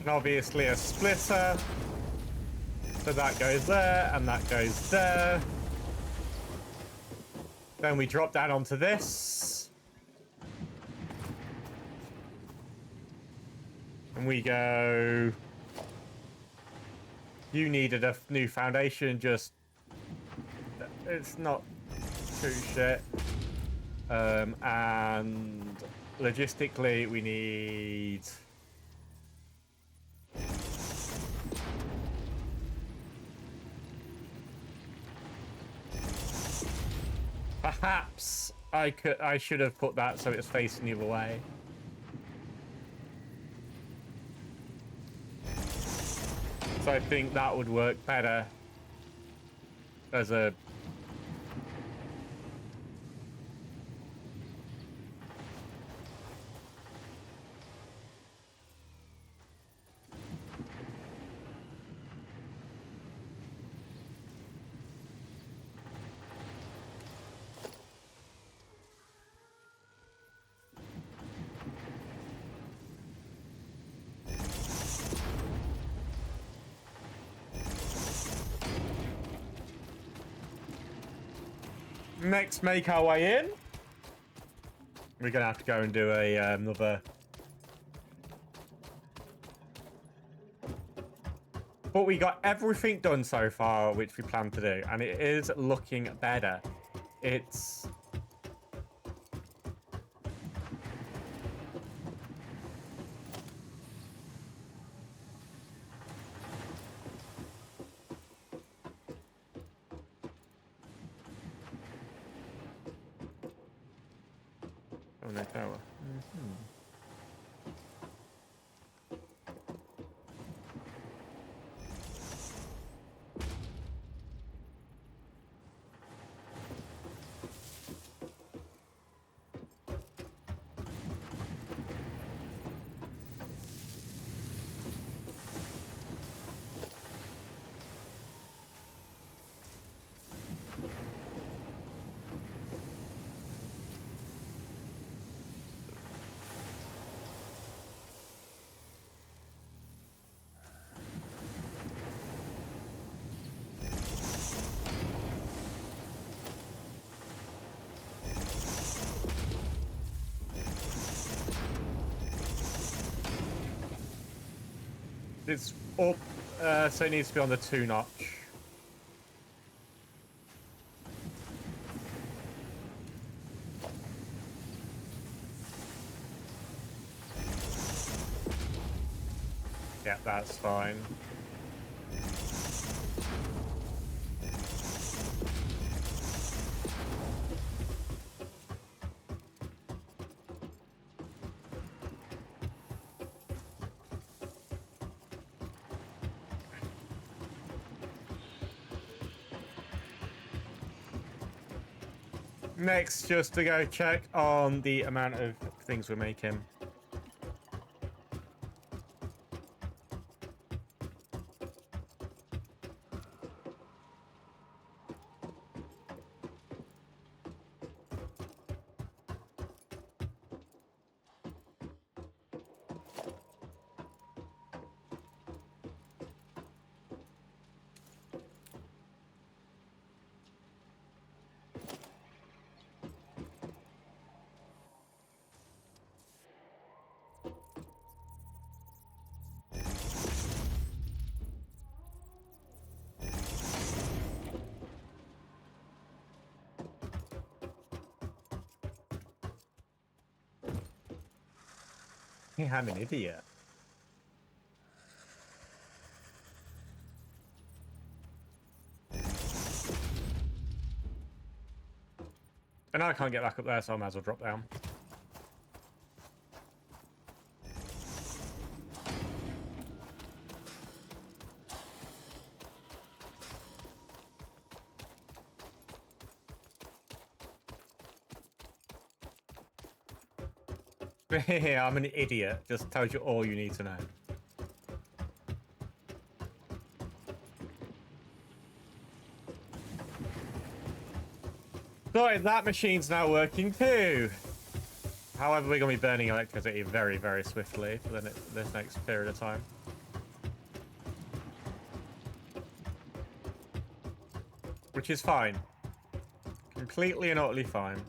And obviously a splitter. So that goes there, and that goes there. Then we drop down onto this. And we go... You needed a new foundation, just... It's not too shit. And logistically, we need... Perhaps I should have put that so it's facing the other way. So I think that would work better as a... Next, make our way in. We're gonna have to go and do a another. But we got everything done so far, which we plan to do, and it is looking better. It's... Oh, no tower. It's up, so it needs to be on the 2-notch. Yeah, that's fine. Next, just to go check on the amount of things we're making. Yeah, I'm an idiot. And I can't get back up there, so I might as well drop down. Yeah, I'm an idiot. Just tells you all you need to know. Sorry, that machine's now working too. However, we're going to be burning electricity very, very swiftly for this next period of time. Which is fine. Completely and utterly fine.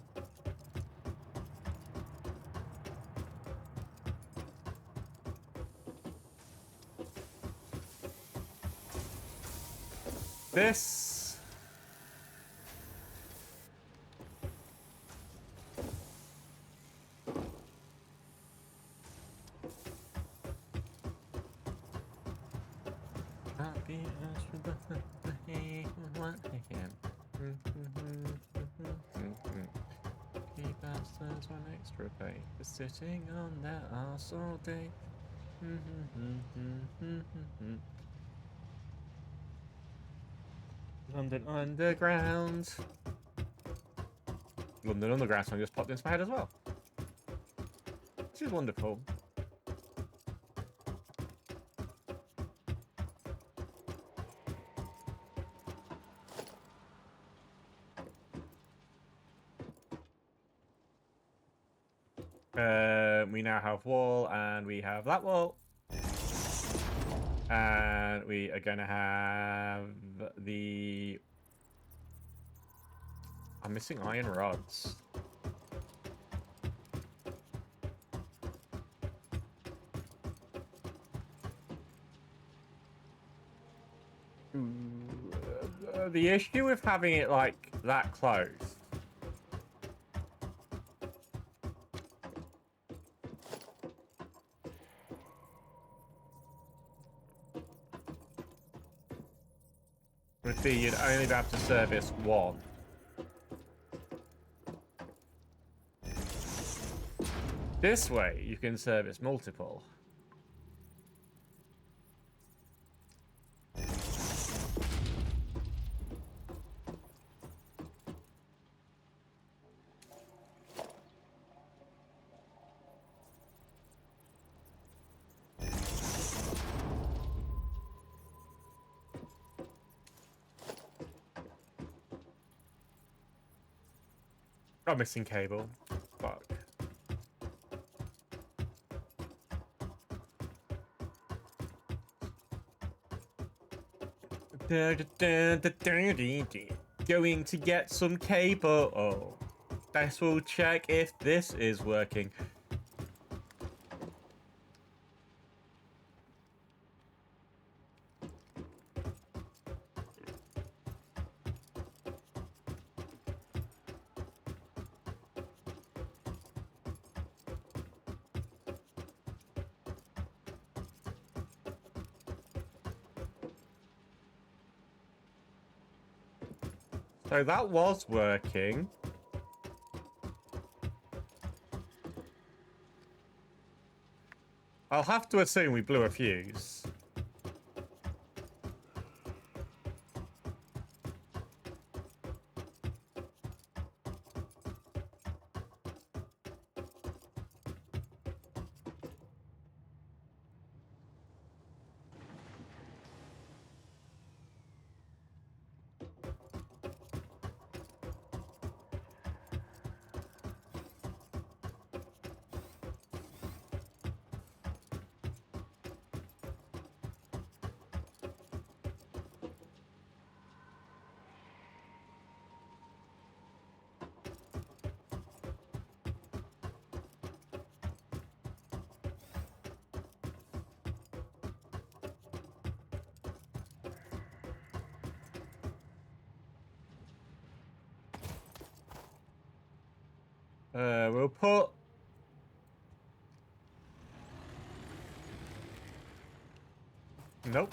This... Happy Keep bastards one extra pay for sitting on their arse all day. London Underground. London Underground song just popped into my head as well. Which is wonderful. We now have wall, and we have that wall. And we are going to have the... I'm missing iron rods. The issue with having it, like, that close... would be you'd only be able to service one. This way, you can service multiple. I'm missing cable. Fuck. Going to get some cable. Oh. This will check if this is working. So that was working. I'll have to assume we blew a fuse. We'll put... Nope.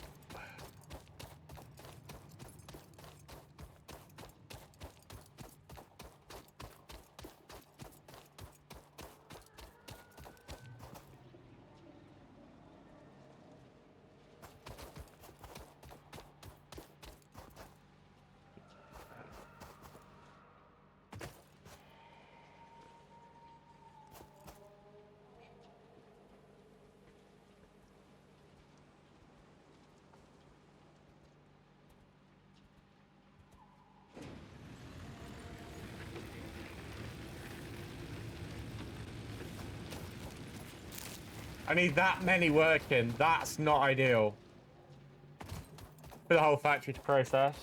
I need that many working. That's not ideal for the whole factory to process.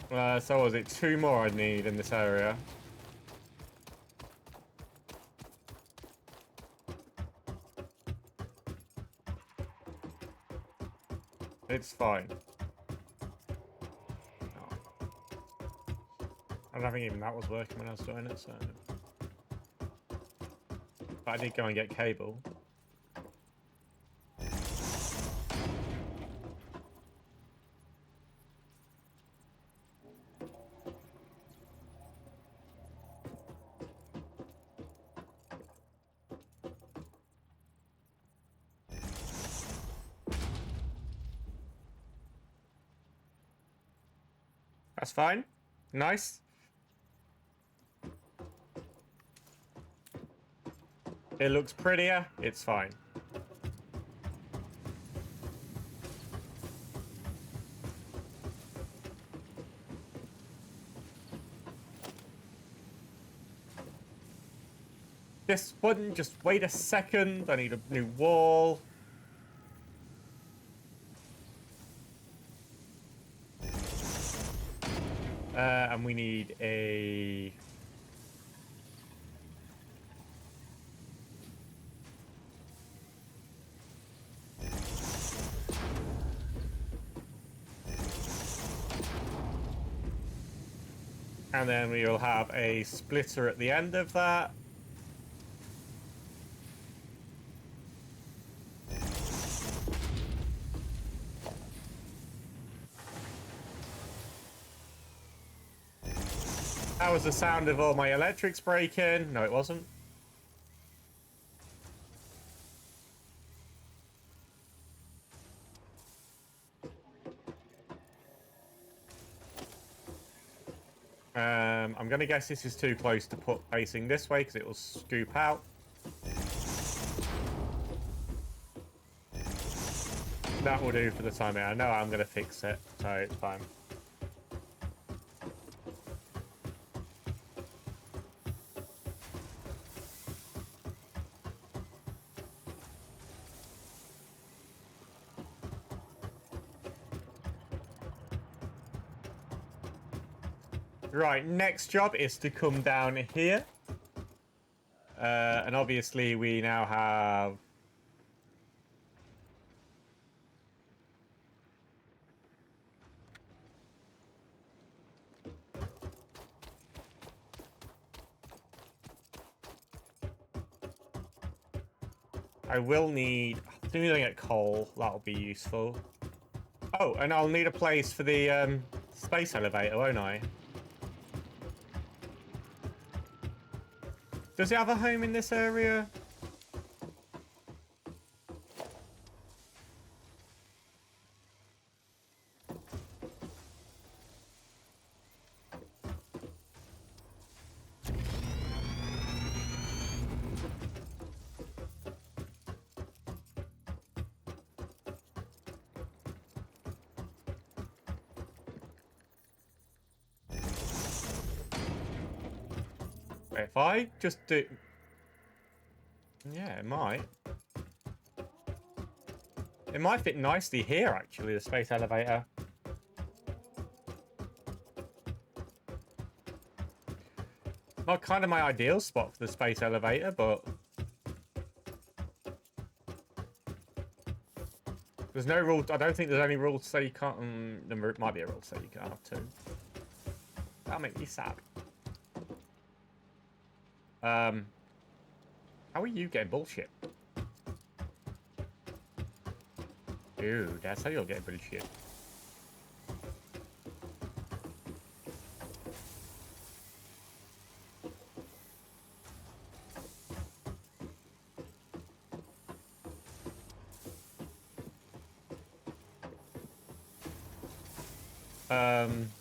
So was it 2 more I'd need in this area? It's fine. I don't think even that was working when I was doing it, so... But I did go and get cable. That's fine. Nice. It looks prettier. It's fine. This one, just wait a second. I need a new wall. And we need a... And then we will have a splitter at the end of that. That was the sound of all my electrics breaking. No, it wasn't. I'm going to guess this is too close to put facing this way because it will scoop out. That will do for the time being. I know I'm going to fix it, so it's fine. Right, next job is to come down here. And obviously we now have... I will need... As soon as I get coal, that'll be useful. Oh, and I'll need a place for the space elevator, won't I? Does it have a home in this area? If I just do... Yeah, it might. It might fit nicely here, actually, the space elevator. Not kind of my ideal spot for the space elevator, but... There's no rule... I don't think there's any rule to say you can't... There might be a rule to say you can't have two. That'll make me sad. How are you getting bullshit? Ew, that's how you'll get bullshit. Um...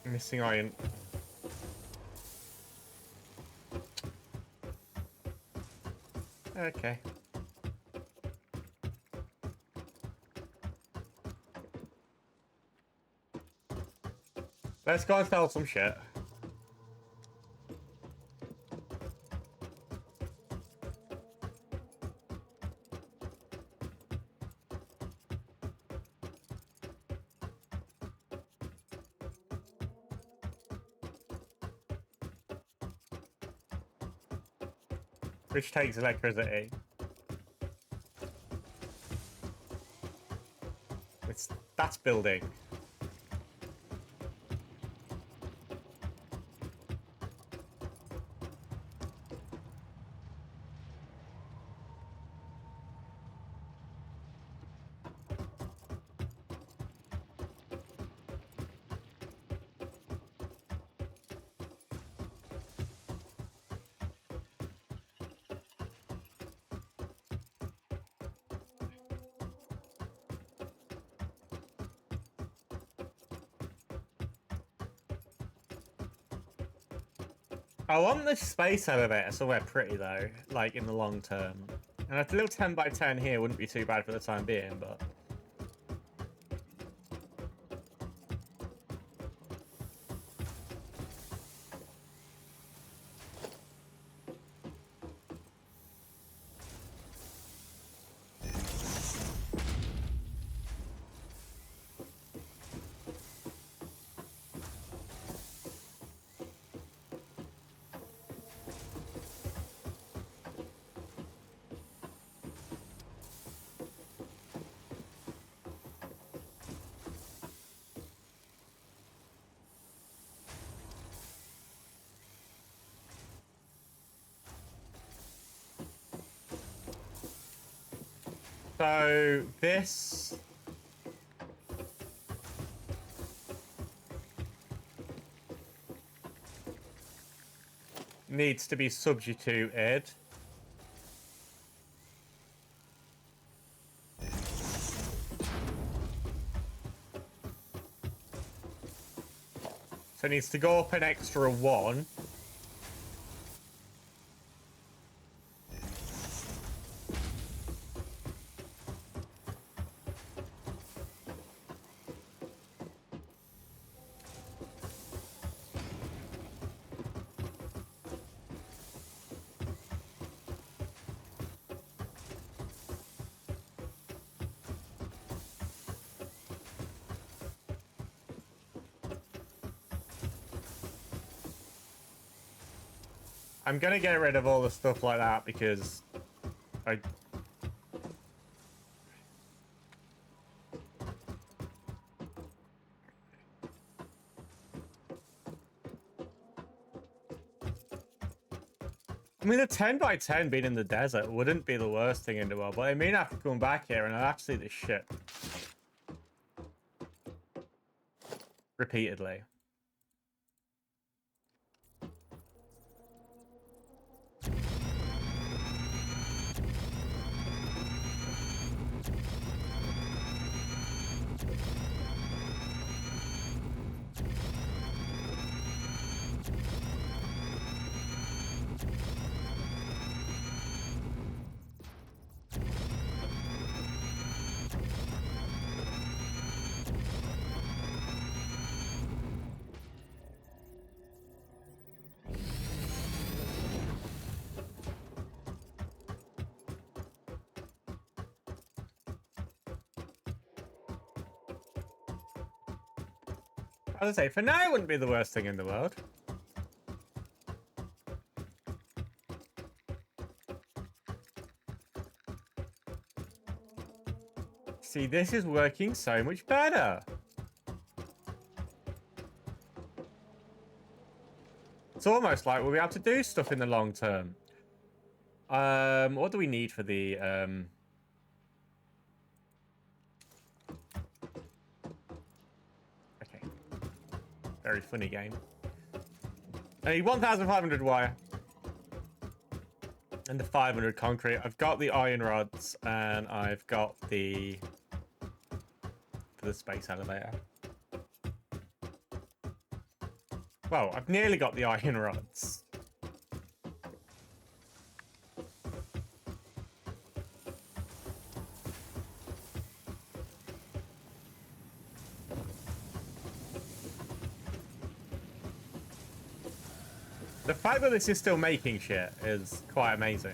Missing iron. Okay. Let's go and sell some shit. Which takes electricity. That's building. I want the space elevator somewhere pretty though, like in the long term. And a little 10 by 10 here wouldn't be too bad for the time being, but... So, this... needs to be substituted. So it needs to go up an extra 1. I'm gonna get rid of all the stuff like that because I mean, a 10 by 10 being in the desert wouldn't be the worst thing in the world, but I mean, I have to come back here and I'll have to see this shit repeatedly. As I say, for now, it wouldn't be the worst thing in the world. See, this is working so much better. It's almost like we'll be able to do stuff in the long term. What do we need for the Okay. Very funny game. I need 1,500 wire. And the 500 concrete. I've got the iron rods and I've got the for the space elevator. Well, I've nearly got the iron rods. The fact that this is still making shit is quite amazing.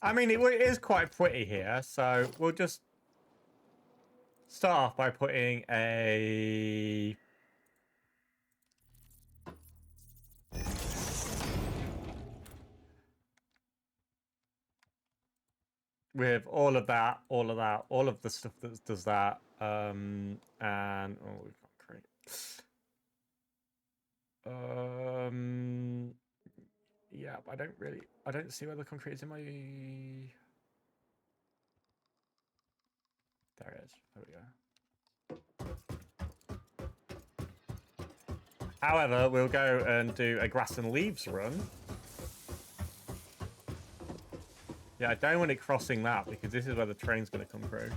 I mean, it is quite pretty here, so we'll just start off by putting a... with all of that, all of the stuff that does that, and... oh, we've got great. Yeah, but I don't see where the concrete is in my... There it is. There we go. However, we'll go and do a grass and leaves run. Yeah, I don't want it crossing that because this is where the train's going to come through.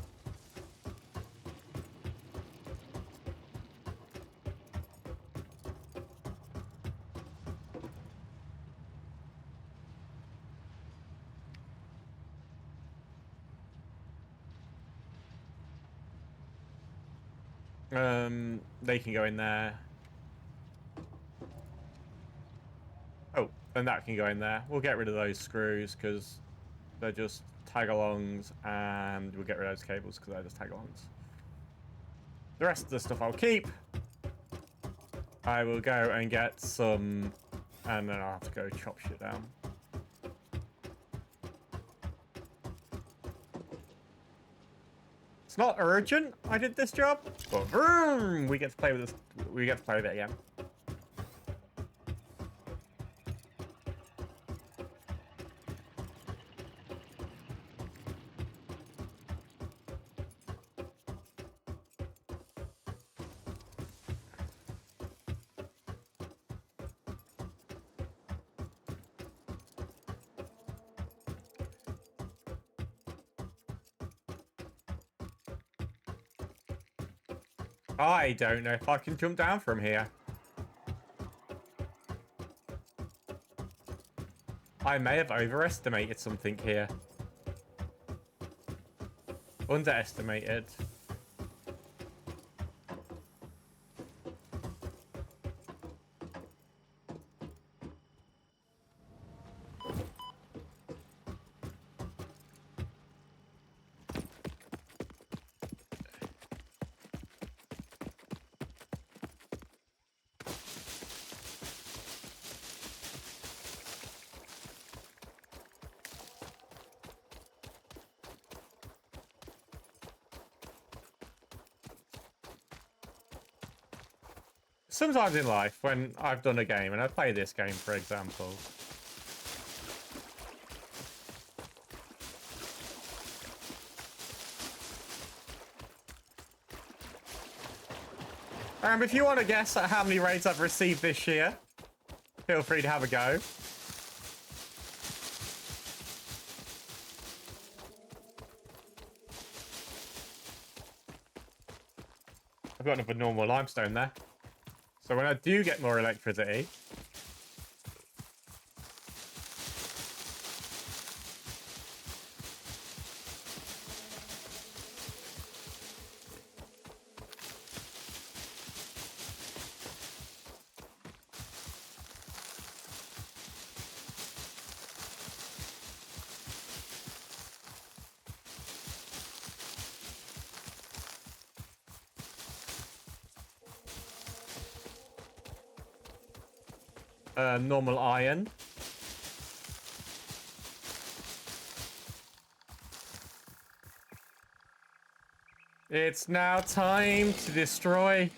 They can go in there. Oh, and that can go in there. We'll get rid of those screws because they're just tag-alongs, and we'll get rid of those cables because they're just tag-alongs. The rest of the stuff I'll keep. I will go and get some, and then I'll have to go chop shit down. It's not urgent. I did this job, but vroom, we get to play with this. We get to play with it again. I don't know if I can jump down from here. I may have overestimated something here. Underestimated. Sometimes in life, when I've done a game, and I play this game, for example, if you want to guess at how many raids I've received this year, feel free to have a go. I've got another normal limestone there. So when I do get more electricity, normal iron. It's now time to destroy.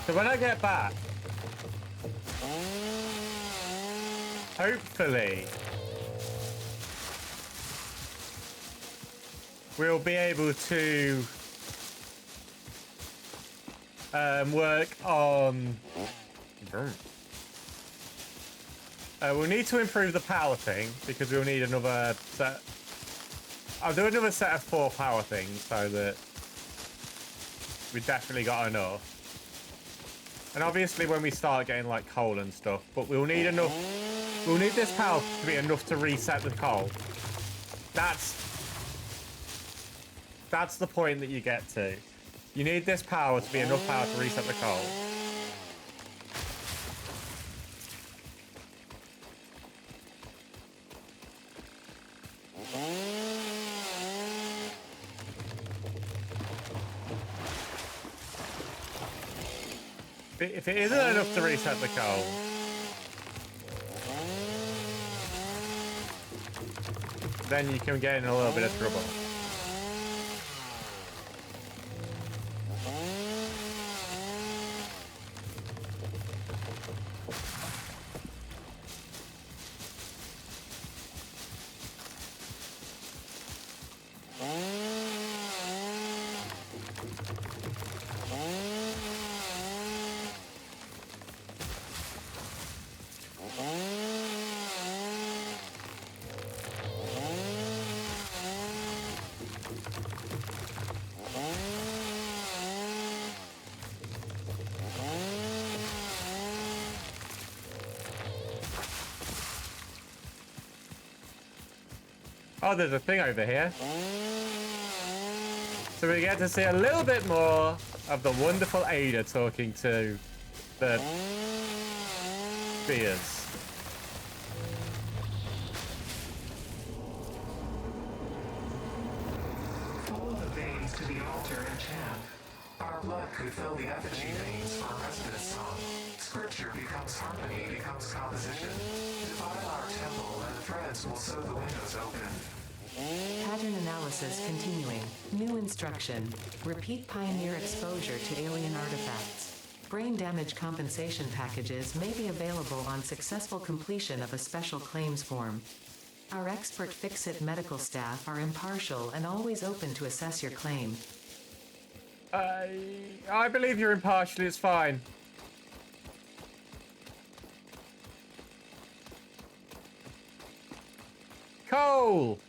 So when I get back, hopefully, we'll be able to work on... we'll need to improve the power thing, because we'll need another set... I'll do another set of 4 power things, so that we've definitely got enough. And obviously when we start getting like coal and stuff, but we'll need enough... We'll need this power to be enough to reset the coal. That's the point that you get to. You need this power to be enough power to reset the coal. If it isn't enough to reset the coal, then you can get in a little bit of trouble. Oh, there's a thing over here. So we get to see a little bit more of the wonderful Ada talking to the spheres. Follow the veins to the altar and chant. Our blood could fill the effigy veins for Resident's song. Scripture becomes harmony, becomes composition. Defile our temple and threads will sew the windows open. Pattern analysis continuing. New instruction. Repeat pioneer exposure to alien artifacts. Brain damage compensation packages may be available on successful completion of a special claims form. Our expert Fix-It medical staff are impartial and always open to assess your claim. I believe you're impartial, it's fine. Coal!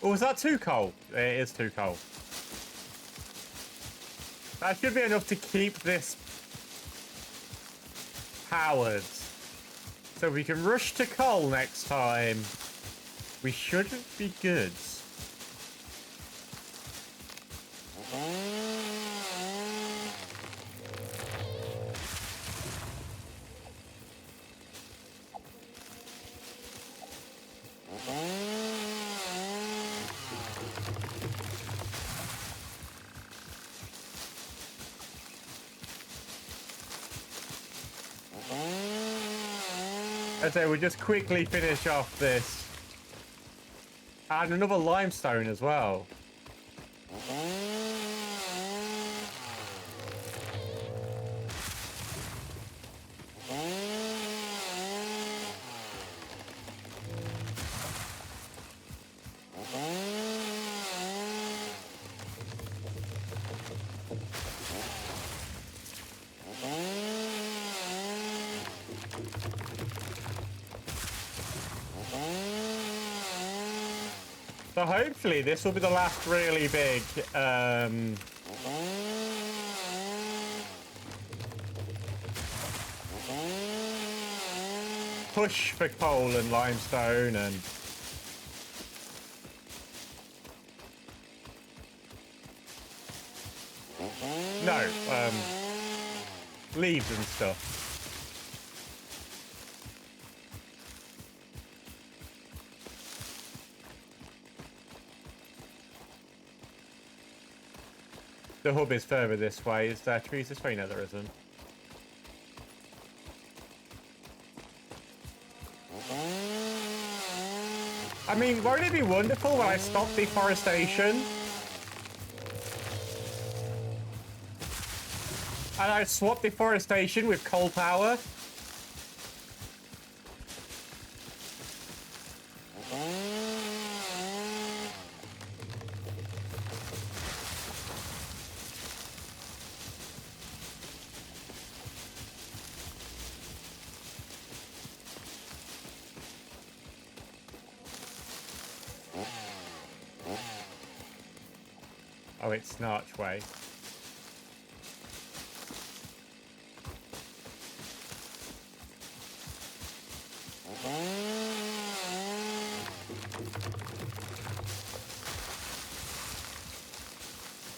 Oh, is that too cold? It is too cold. That should be enough to keep this powered. So if we can rush to coal next time, we should be good. I say we'll just quickly finish off this. And another limestone as well. So hopefully this will be the last really big push for coal and limestone and no, leaves and stuff. The hub is further this way. Is there trees this way? No, there isn't. I mean, won't it be wonderful when I stop deforestation? And I swap deforestation with coal power? Oh, it's Snarch Way.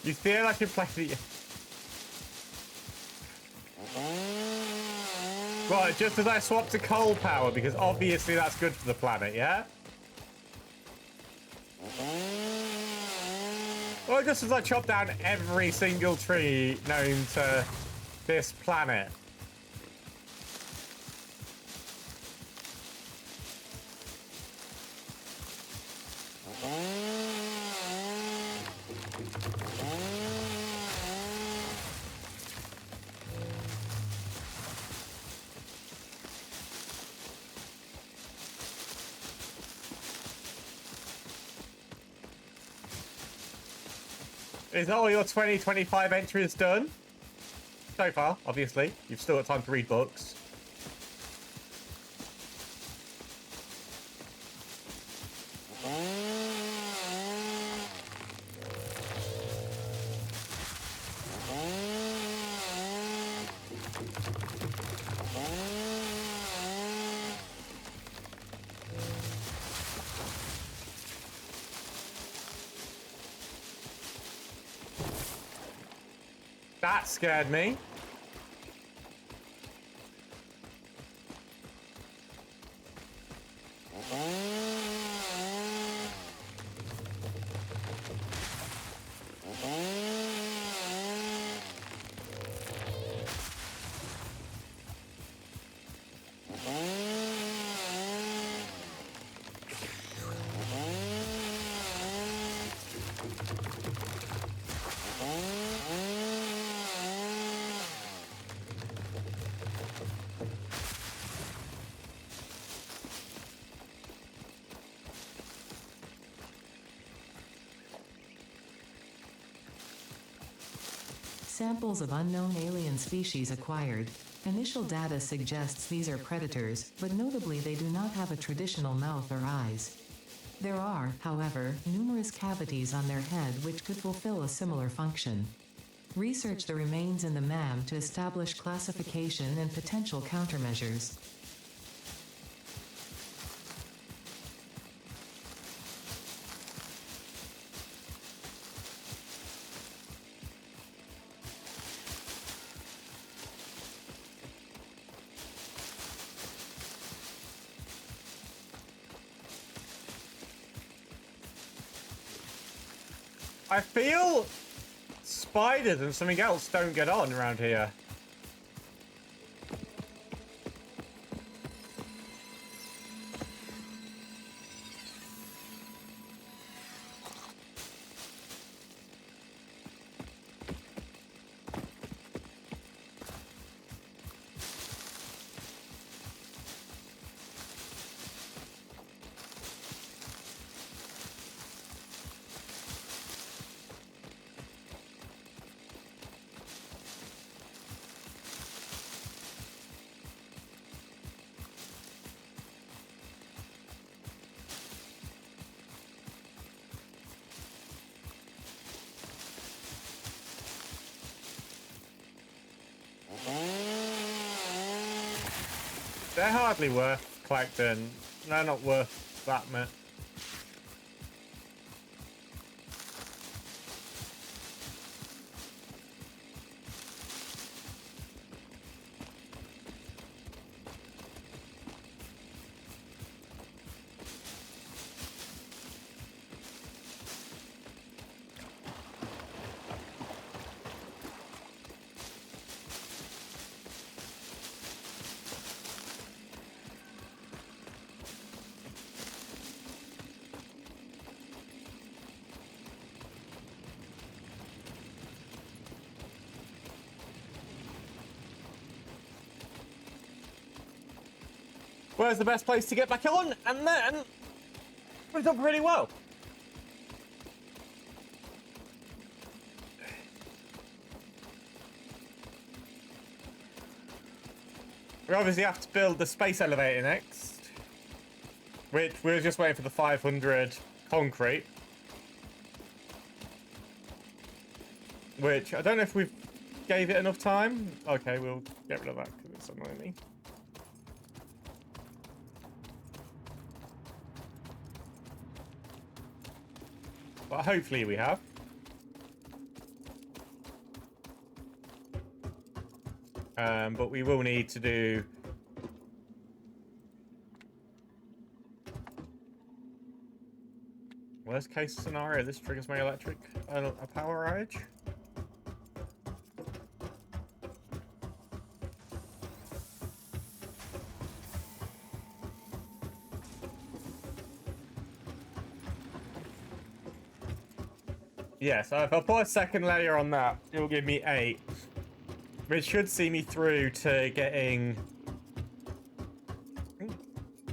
You feel like you're playing... Right, just as I swap to coal power, because obviously that's good for the planet, yeah? Or just as I chop down every single tree known to this planet. Is all your 2025 entries done? So far, obviously. You've still got time to read books. That scared me. Samples of unknown alien species acquired. Initial data suggests these are predators, but notably they do not have a traditional mouth or eyes. There are, however, numerous cavities on their head which could fulfill a similar function. Research the remains in the MAM to establish classification and potential countermeasures. I feel spiders and something else don't get on around here. They're hardly worth collecting. They're not worth that much. Where's the best place to get back on? And then we've done pretty well. We obviously have to build the space elevator next, which we were just waiting for the 500 concrete, which I don't know if we've gave it enough time. Okay, we'll get rid of that because it's annoying me. But hopefully we have. But we will need to do... Worst case scenario, this triggers my electric... a power outage. Yeah, so if I put a second layer on that, it will give me 8. Which should see me through to getting... Ooh,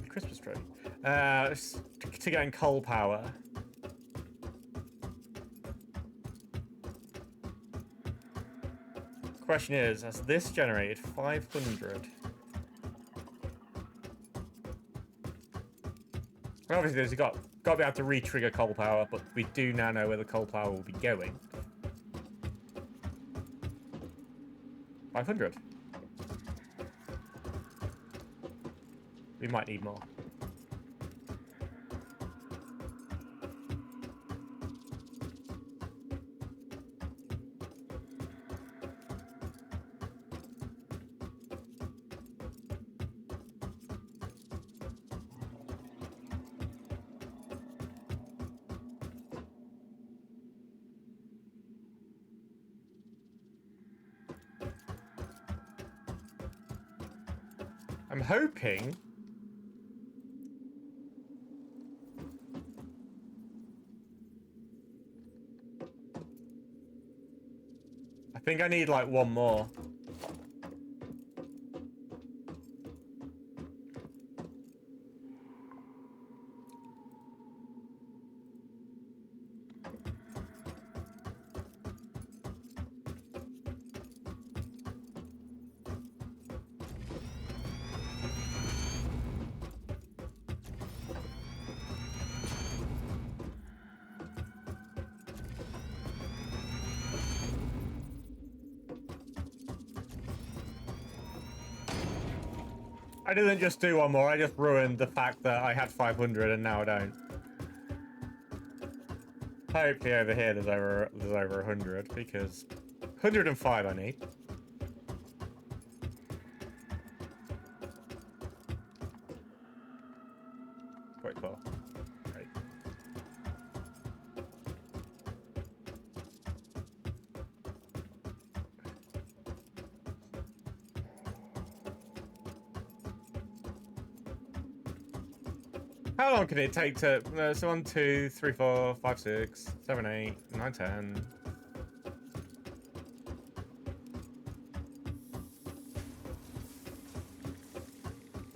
Christmas tree. To getting coal power. Question is, has this generated 500? Well, obviously, there's got to be able to re-trigger coal power, but we do now know where the coal power will be going. 500. We might need more. I'm hoping... I think I need like one more. I didn't just do one more, I just ruined the fact that I had 500 and now I don't. Hopefully over here there's over 100 because 105 I need. Quite far. Right. How long can it take to... so 1, 2, 3, 4, 5, 6, 7, 8, 9, 10...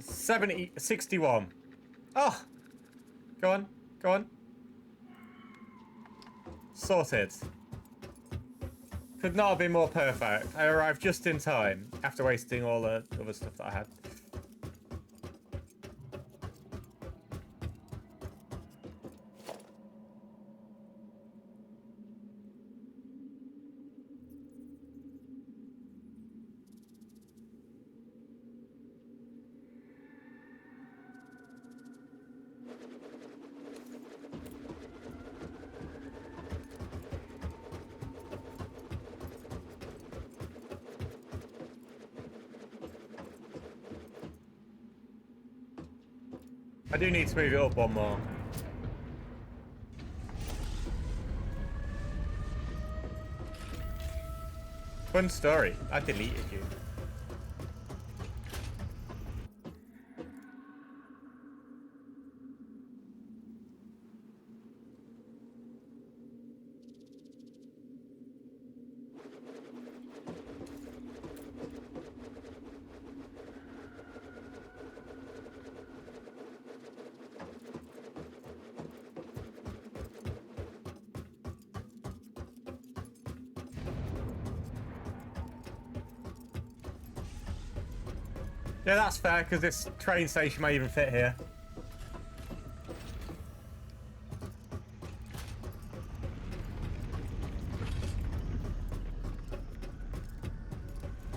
70, 61. Oh! Go on, go on. Sorted. Could not have been more perfect. I arrived just in time after wasting all the other stuff that I had. I do need to move it up one more. Fun story. I deleted you. Yeah, that's fair, because this train station may even fit here.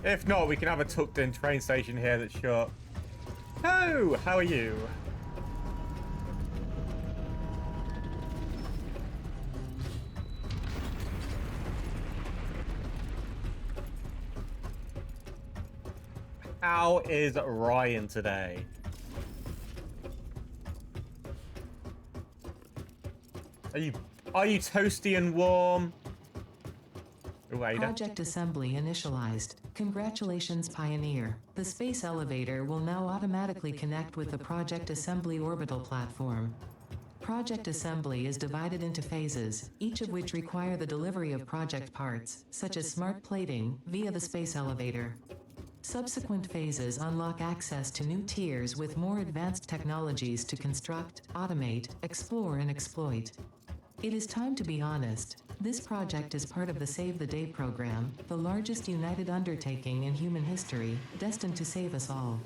If not, we can have a tucked-in train station here that's short. Oh, how are you? How is Ryan today? Are you toasty and warm? Ooh, Ada. Project assembly initialized. Congratulations, Pioneer. The space elevator will now automatically connect with the Project Assembly orbital platform. Project assembly is divided into phases, each of which require the delivery of project parts, such as smart plating, via the space elevator. Subsequent phases unlock access to new tiers with more advanced technologies to construct, automate, explore, and exploit. It is time to be honest. This project is part of the Save the Day program, the largest united undertaking in human history, destined to save us all.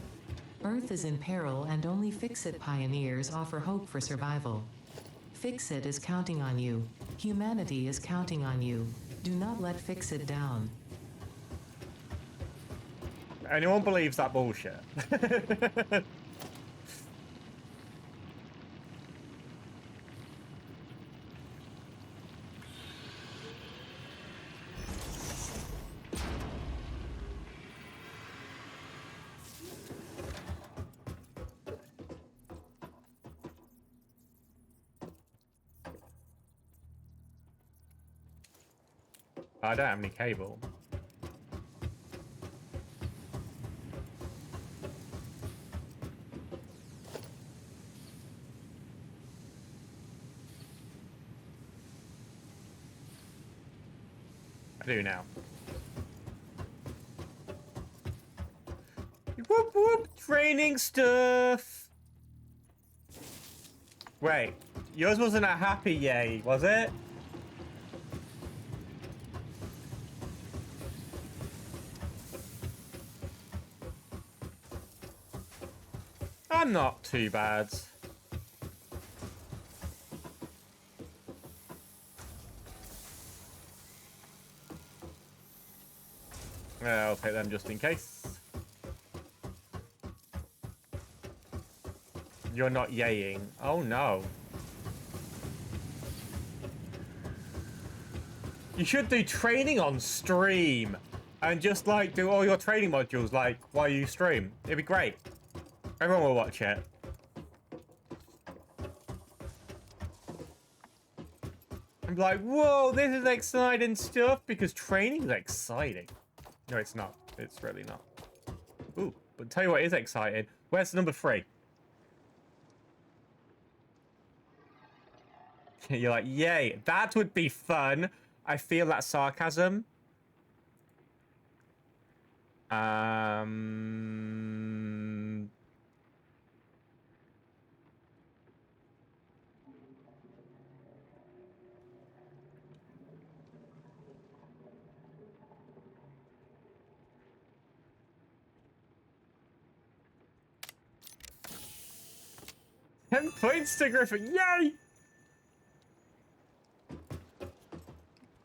Earth is in peril and only Fix-It pioneers offer hope for survival. Fix-It is counting on you. Humanity is counting on you. Do not let Fix-It down. Anyone believes that bullshit? I don't have any cable. I do now. Whoop whoop! Training stuff! Wait, yours wasn't a happy yay, was it? I'm not too bad. I'll take them just in case. You're not yaying. Oh no. You should do training on stream and just like do all your training modules like while you stream. It'd be great. Everyone will watch it. I'm like, whoa, this is exciting stuff because training is exciting. No, it's not. It's really not. Ooh, but tell you what is exciting. Where's number 3? You're like, yay, that would be fun. I feel that sarcasm. 10 points to Griffin. Yay!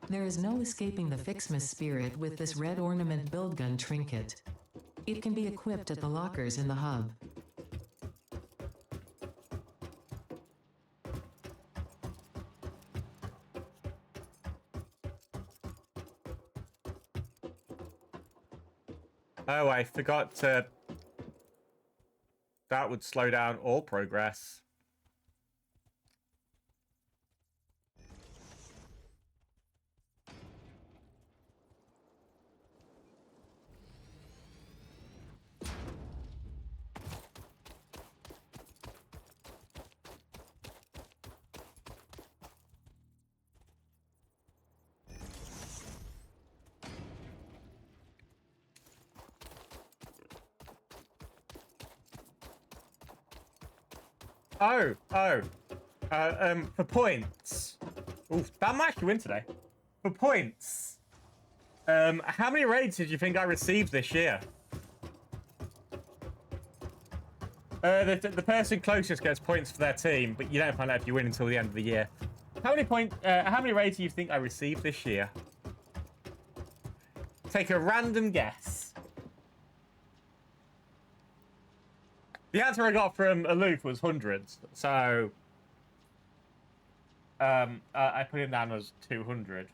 There is no escaping the Fixmas spirit with this red ornament build gun trinket. It can be equipped at the lockers in the hub. Oh, I forgot to that would slow down all progress. For points. Oof, that might actually win today. For points, how many raids did you think I received this year? The person closest gets points for their team, but you don't find out if you win until the end of the year. How many raids do you think I received this year? Take a random guess. The answer I got from Aloof was hundreds, so I put him down as 200.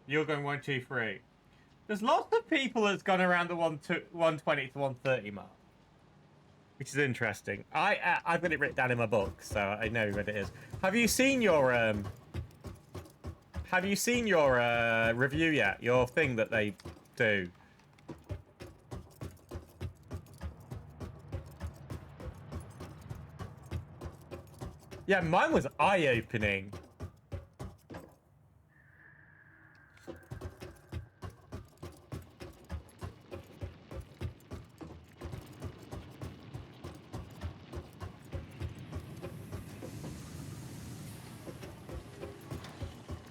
You're going 1, 2, 3. There's lots of people that's gone around the 120 to 130 mark, which is interesting. I've got it written down in my book, so I know what it is. Have you seen your review yet? Your thing that they do? Yeah, mine was eye-opening.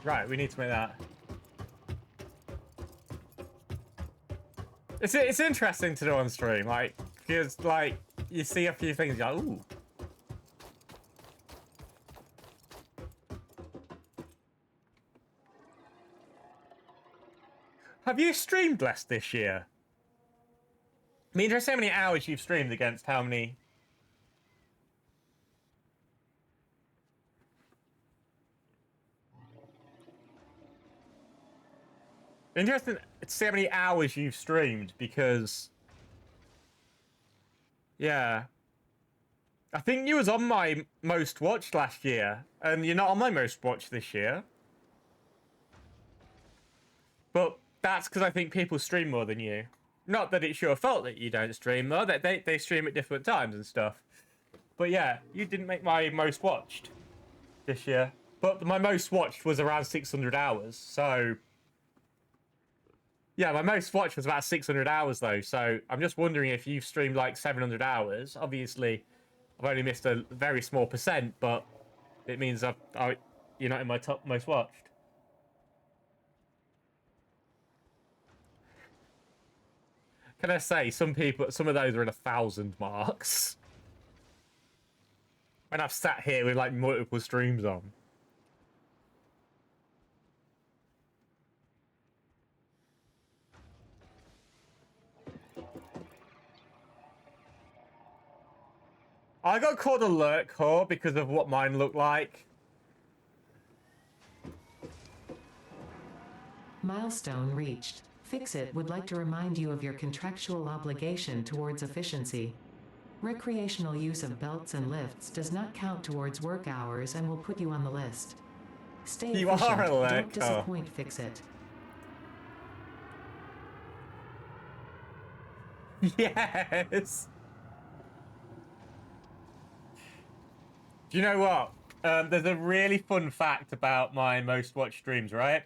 Right, we need to make that. It's interesting to do on stream, like, because, like, you see a few things, you're like, ooh. Have you streamed less this year? I mean, just how many hours you've streamed against how many... Interesting to see how many hours you've streamed, because... Yeah. I think you was on my most watched last year, and you're not on my most watched this year. But that's because I think people stream more than you. Not that it's your fault that you don't stream, though. They stream at different times and stuff. But yeah, you didn't make my most watched this year. But my most watched was around 600 hours, so... Yeah, my most watched was about 600 hours, though, so I'm just wondering if you've streamed, like, 700 hours. Obviously, I've only missed a very small percent, but it means you're not in my top most watched. Can I say, some of those are in 1,000 marks. And I've sat here with, like, multiple streams on. I got called a lurk whore because of what mine looked like. Milestone reached. Fixit would like to remind you of your contractual obligation towards efficiency. Recreational use of belts and lifts does not count towards work hours and will put you on the list. Stay You efficient. are a lurk. Don't disappoint Fixit. Yes. Do you know what? There's a really fun fact about my most watched streams, right?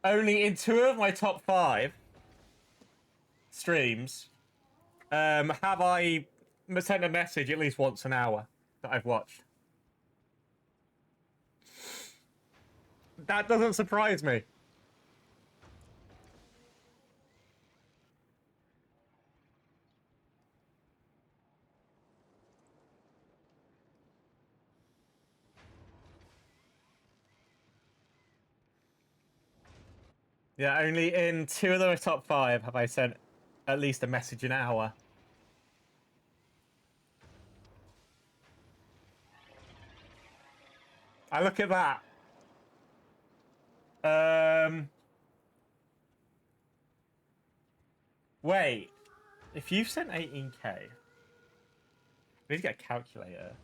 Only in 2 of my top 5 streams have I sent a message at least once an hour that I've watched. That doesn't surprise me. Yeah, only in 2 of the top 5 have I sent at least a message an hour. I look at that. Wait. If you've sent 18k, we need to get a calculator.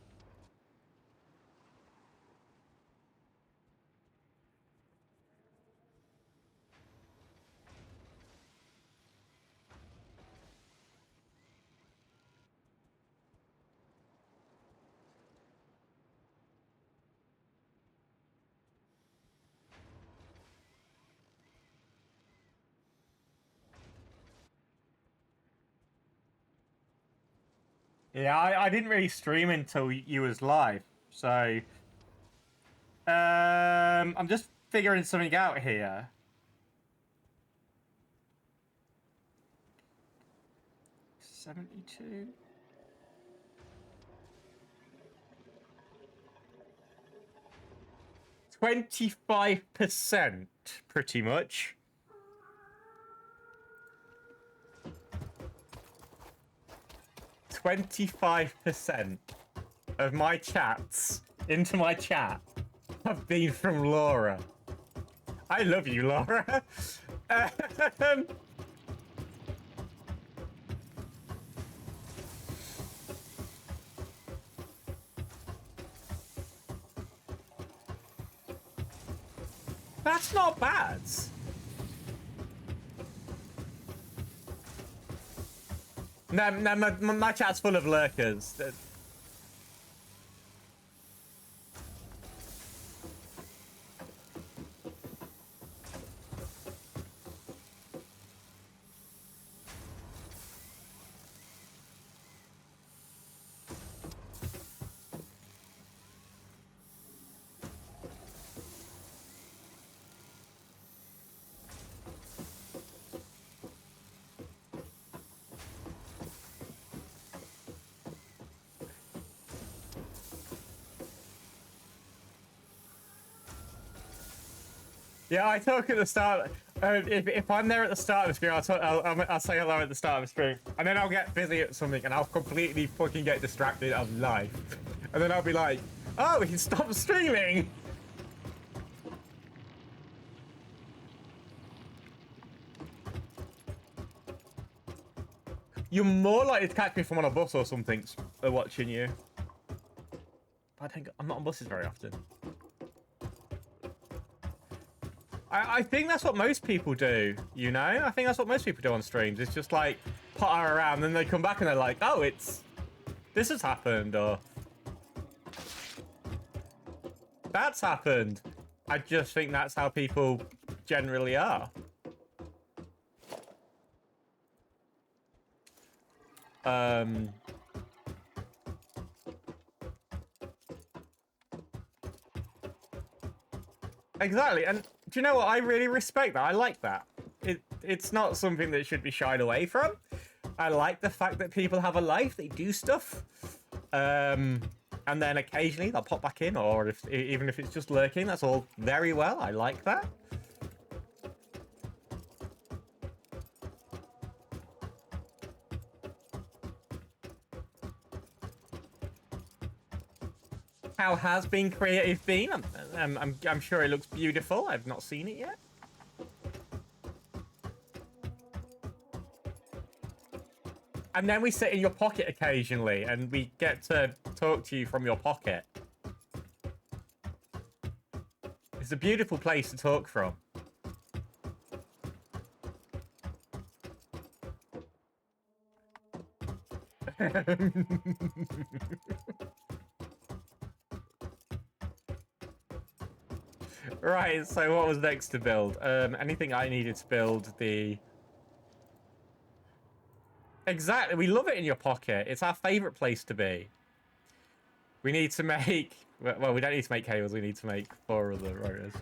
Yeah, I didn't really stream until you was live, so I'm just figuring something out here. $72. 25%, pretty much. $25% of my chats into my chat have been from Laura. I love you, Laura. Um, that's not bad. No, my chat's full of lurkers. Yeah, I talk at the start. If I'm there at the start of the stream, I'll say hello at the start of the stream, and then I'll get busy at something, and I'll completely fucking get distracted of life, and then I'll be like, "Oh, we can stop streaming." You're more likely to catch me from on a bus or something, watching you. I think I'm not on buses very often. I think that's what most people do, you know? I think that's what most people do on streams. It's just like, potter around, then they come back and they're like, oh, this has happened, or that's happened. I just think that's how people generally are. Exactly, and do you know what? I really respect that. I like that. It's not something that should be shied away from. I like the fact that people have a life, they do stuff, and then occasionally they'll pop back in, or even if it's just lurking, that's all very well. I like that. How has been creative been? I'm sure it looks beautiful. I've not seen it yet. And then we sit in your pocket occasionally, and we get to talk to you from your pocket. It's a beautiful place to talk from. Right, so what was next to build? Anything I needed to build, the... Exactly, we love it in your pocket. It's our favourite place to be. We need to make... Well, we don't need to make cables, we need to make 4 other rotors.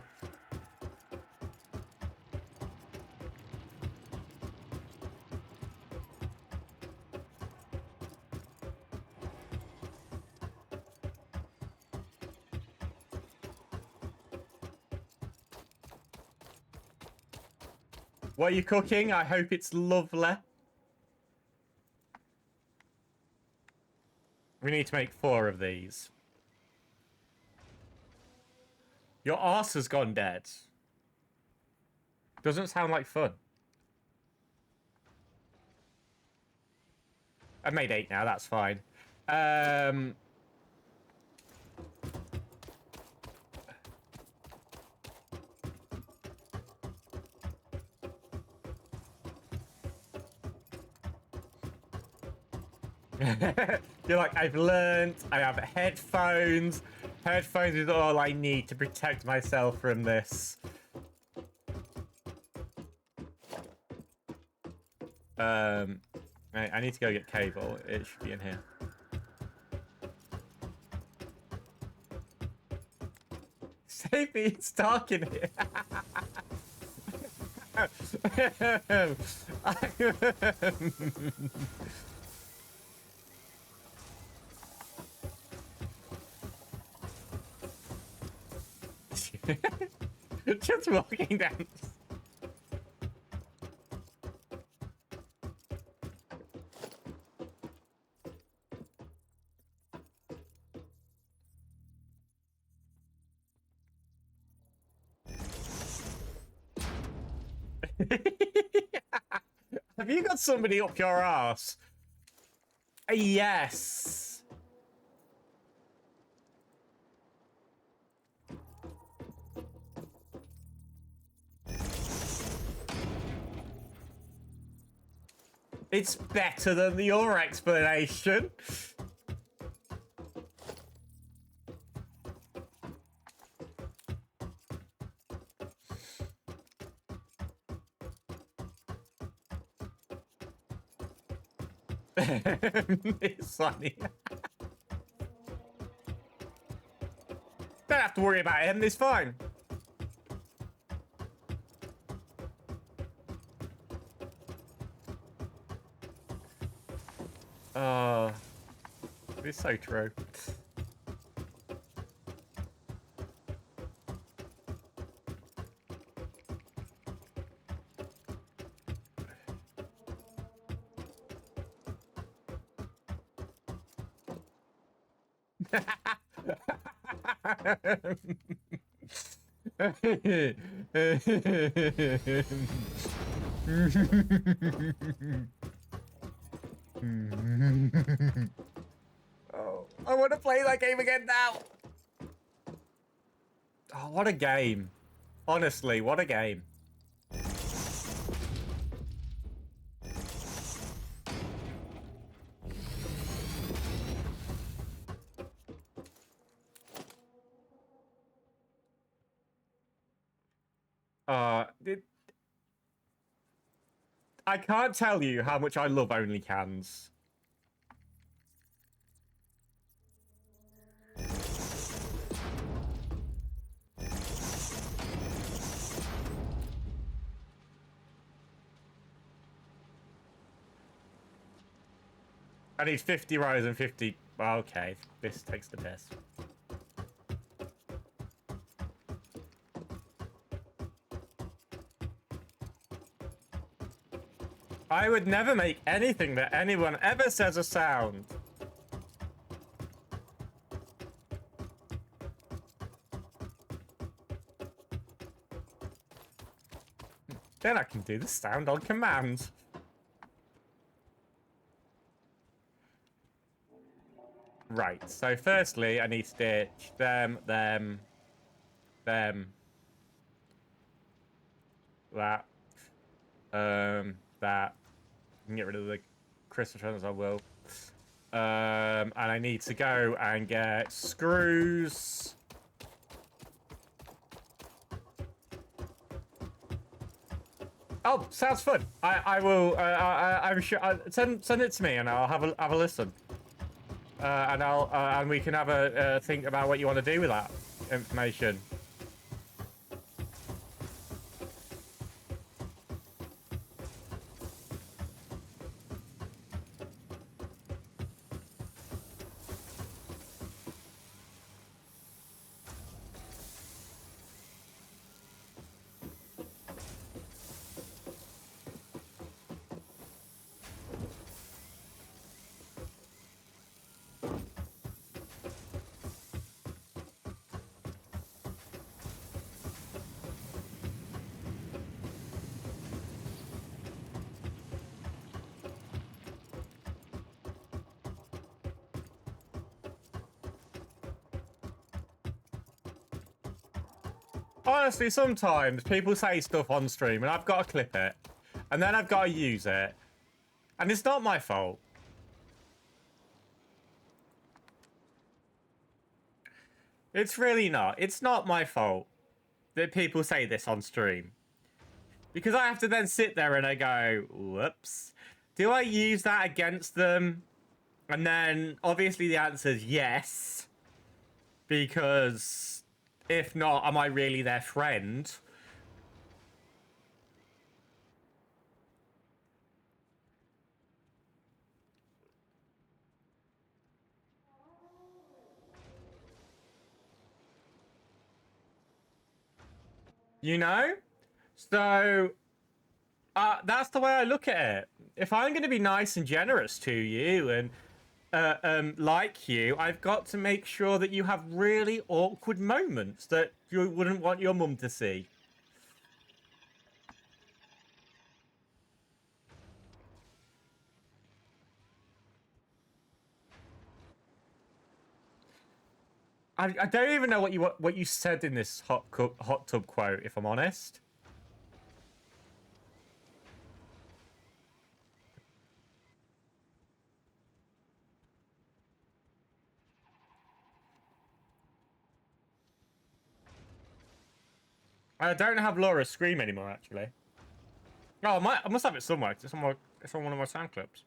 What are you cooking? I hope it's lovely. We need to make 4 of these. Your arse has gone dead. Doesn't sound like fun. I made 8 now, that's fine. You're like, I've learned, I have headphones. Headphones is all I need to protect myself from this. I need to go get cable. It should be in here. Save me, it's dark in here. Just walking down. Have you got somebody up your ass? Yes. It's better than your explanation. It's funny. Don't have to worry about him, it's fine. Oh, it's so true. Oh, I want to play that game again now. Oh, what a game. Honestly, what a game. I can't tell you how much I love only cans. I need 50 rows and 50... Okay, this takes the piss. I would never make anything that anyone ever says a sound. Then I can do the sound on command. Right, so firstly, I need to stitch them, that. That. I can get rid of the Christmas ones, I will. And I need to go and get screws. Oh, sounds fun. I will. I'm sure. Send it to me, and I'll have a listen. And we can have a think about what you want to do with that information. Honestly, sometimes people say stuff on stream and I've got to clip it. And then I've got to use it. And it's not my fault. It's really not. It's not my fault that people say this on stream. Because I have to then sit there and I go, whoops. Do I use that against them? And then obviously the answer is yes. Because if not, am I really their friend? You know? So, that's the way I look at it. If I'm going to be nice and generous to you and like you, I've got to make sure that you have really awkward moments that you wouldn't want your mum to see. I don't even know what you said in this hot tub quote, if I'm honest. I don't have Laura's scream anymore, actually. Oh, I must have it somewhere. It's on one of my sound clips.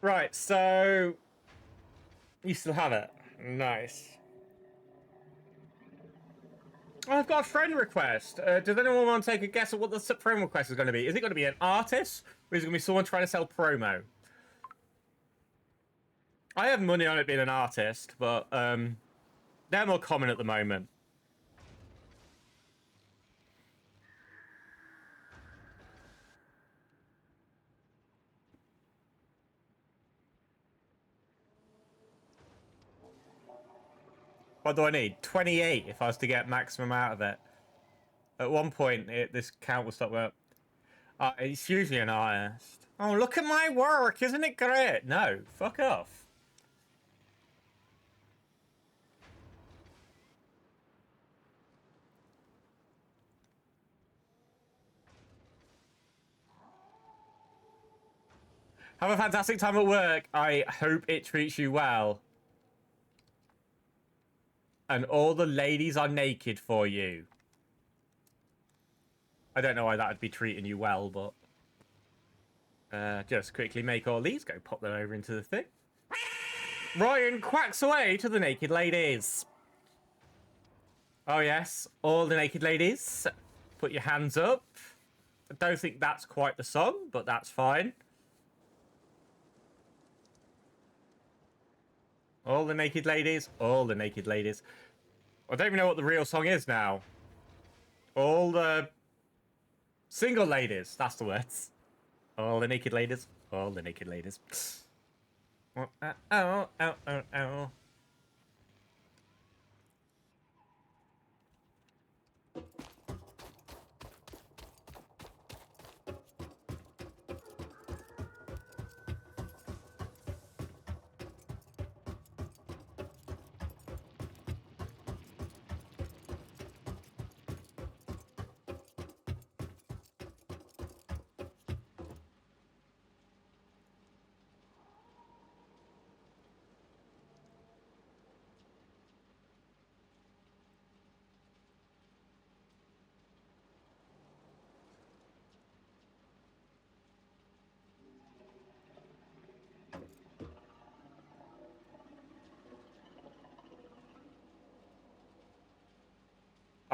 Right, so you still have it. Nice. Oh, I've got a friend request. Does anyone want to take a guess at what the friend request is going to be? Is it going to be an artist, or is it going to be someone trying to sell promo? I have money on it being an artist, but they're more common at the moment. What do I need? 28 if I was to get maximum out of it. At one point, this count will stop up. It's usually an artist. Oh, look at my work. Isn't it great? No, fuck off. Have a fantastic time at work. I hope it treats you well. And all the ladies are naked for you. I don't know why that would be treating you well, but... just quickly make all these go pop them over into the thing. Ryan quacks away to the naked ladies. Oh yes, all the naked ladies. Put your hands up. I don't think that's quite the song, but that's fine. All the naked ladies. All the naked ladies. I don't even know what the real song is now. All the single ladies. That's the words. All the naked ladies. All the naked ladies. Oh, oh, oh, oh, oh.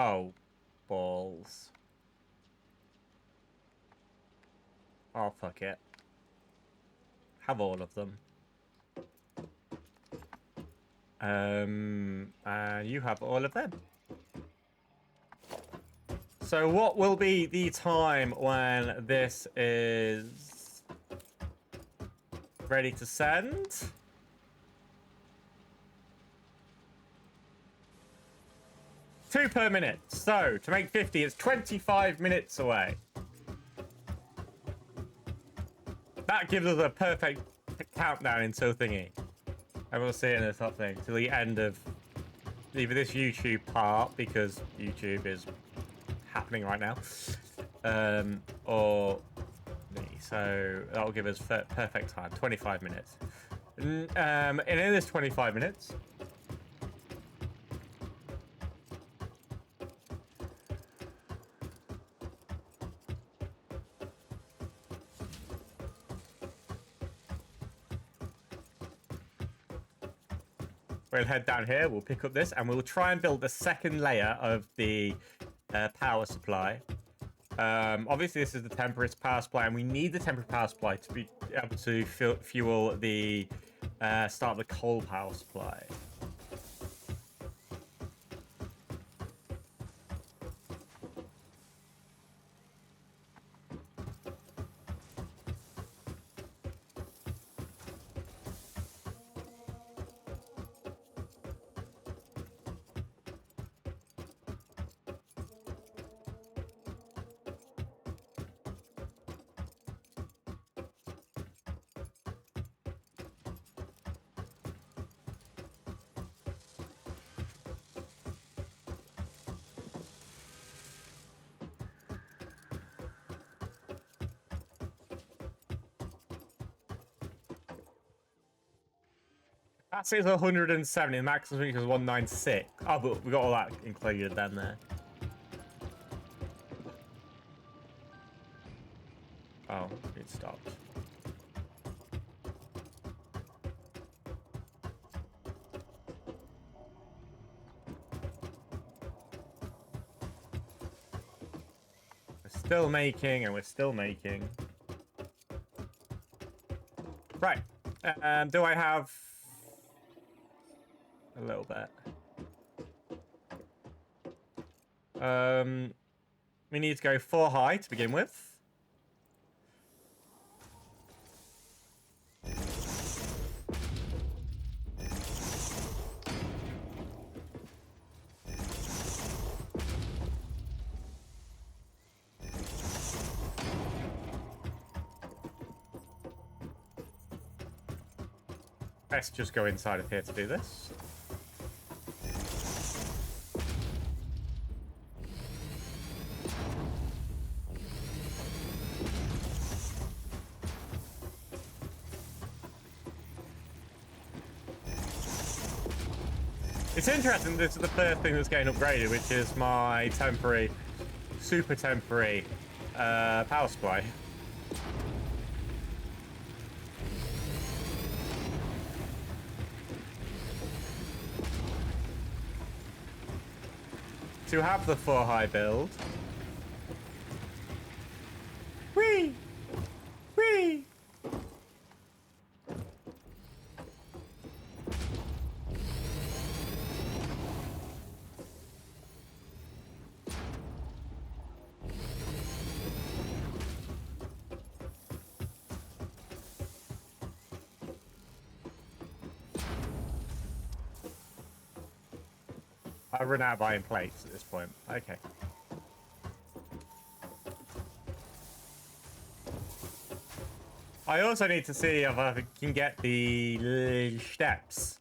Oh, balls. Oh, fuck it. Have all of them. And you have all of them. So what will be the time when this is ready to send? 2 per minute. So, to make 50, it's 25 minutes away. That gives us a perfect countdown until thingy. And we'll see it in the top thing. Till the end of either this YouTube part, because YouTube is happening right now. Or me. So, that'll give us perfect time. 25 minutes. And in this 25 minutes... we'll head down here, we'll pick up this, and we'll try and build the second layer of the power supply. Obviously, this is the temporary power supply, and we need the temporary power supply to be able to fuel the start of the coal power supply. That says 170, the maximum is 196. Oh, but we got all that included then there. Oh, it stopped. We're still making, and we're still making. Right. Do I have... a little bit. We need to go 4 high to begin with. Let's just go inside of here to do this. It's interesting, this is the first thing that's getting upgraded, which is my temporary, super temporary power supply. To have the 4 high build. Whee! Whee! I've run out of iron plates at this point. Okay. I also need to see if I can get the steps.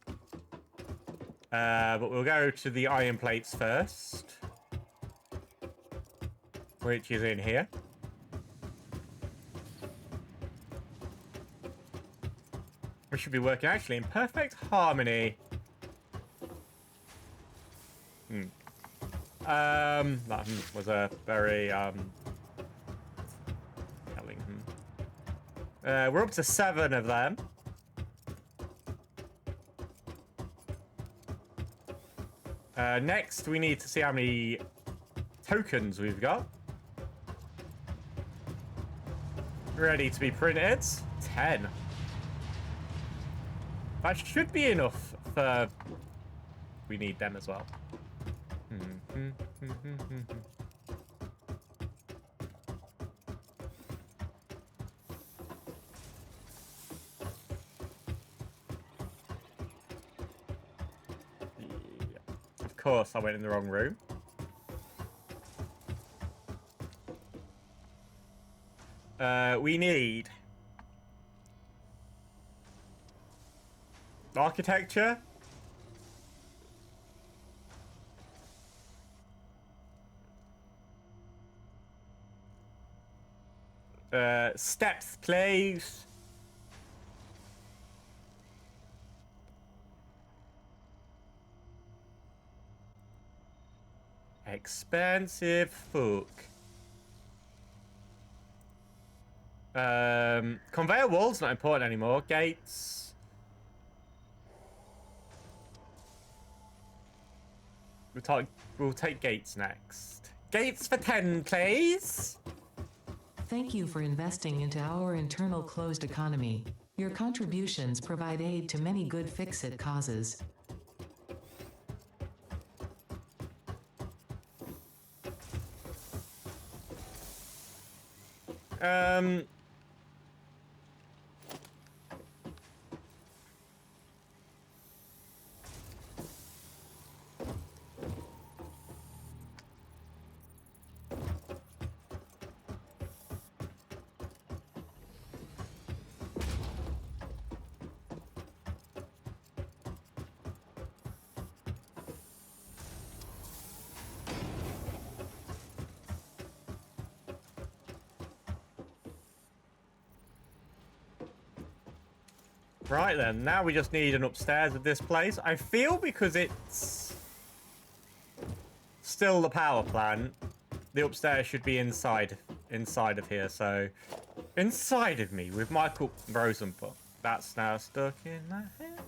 But we'll go to the iron plates first. Which is in here. We should be working actually in perfect harmony. That was a very telling. We're up to 7 of them. Next, we need to see how many tokens we've got. Ready to be printed. 10. That should be enough for... we need them as well. Of course, I went in the wrong room. We need architecture. Steps, please. Expensive fuck. Conveyor walls not important anymore. Gates. We'll take gates next. Gates for 10, please. Thank you for investing into our internal closed economy. Your contributions provide aid to many good fix-it causes. Right then, now we just need an upstairs of this place. I feel because it's still the power plant, the upstairs should be inside of here. So, inside of me with Michael Rosenthal. That's now stuck in my head.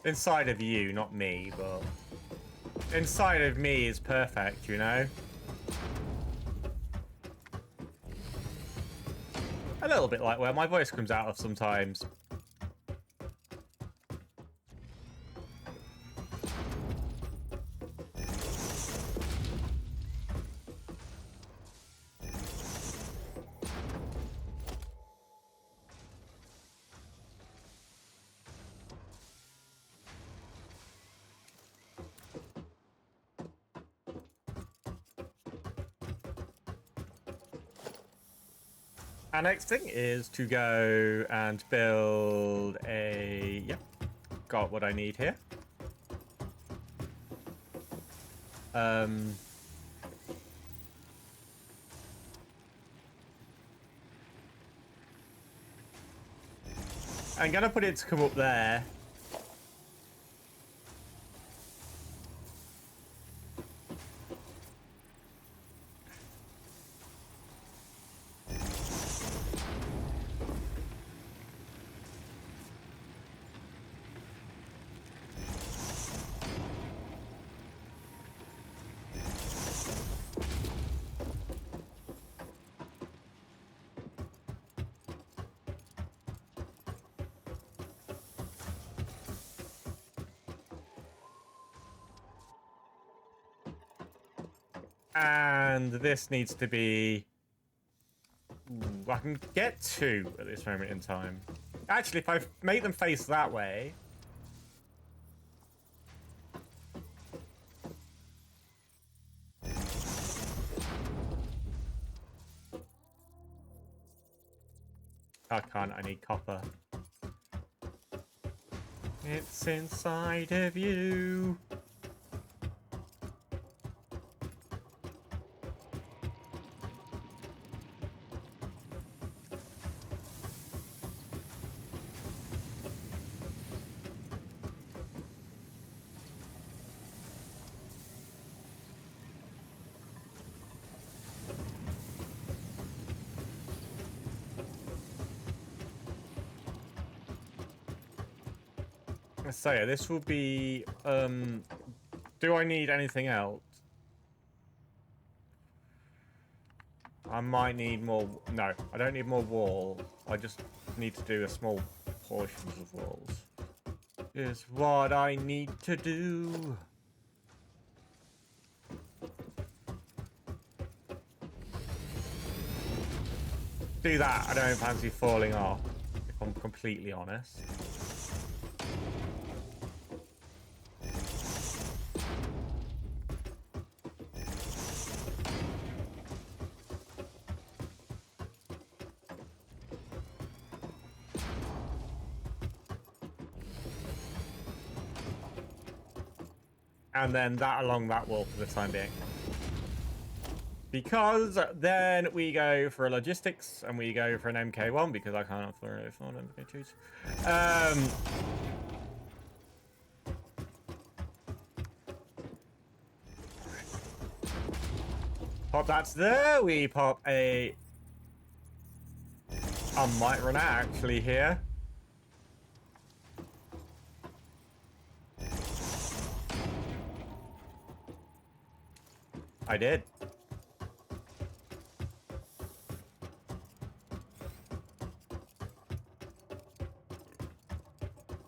Inside of you, not me, but inside of me is perfect, you know? A little bit like where my voice comes out of sometimes. Our next thing is to go and build a... Yep, got what I need here. I'm gonna put it to come up there. And this needs to be... Ooh, I can get 2 at this moment in time. Actually, if I make them face that way... I can't, I need copper. It's inside of you. So yeah, this will be, do I need anything else? I might need more, no, I don't need more wall. I just need to do a small portion of walls. Is what I need to do. Do that, I don't fancy falling off, if I'm completely honest. And then that along that wall for the time being. Because then we go for a logistics and we go for an MK1 because I can't afford MK2s. Pop that's there. We pop a... I might run out actually here. I did.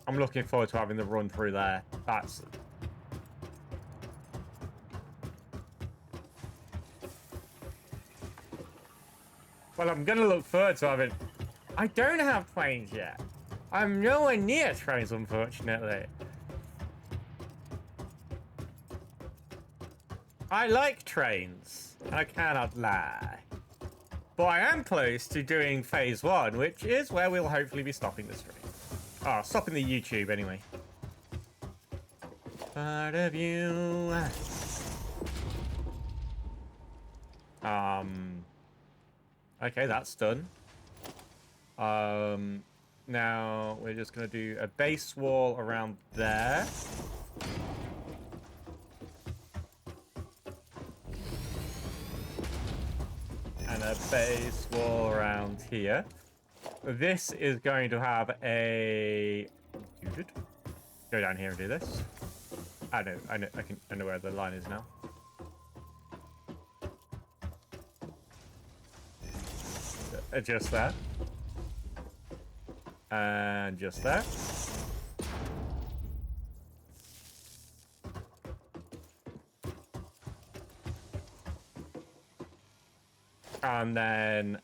I'm looking forward to having the run through there. That's... Well, I'm going to look forward to having... I don't have trains yet. I'm nowhere near trains, unfortunately. I like trains. I cannot lie. But I am close to doing phase 1, which is where we'll hopefully be stopping the stream. Oh, stopping the YouTube anyway. Part of you. Okay, that's done. Now we're just gonna do a base wall around there. And a base wall around here. This is going to have a... Go down here and do this. I know where the line is now. Just there. And just there. And then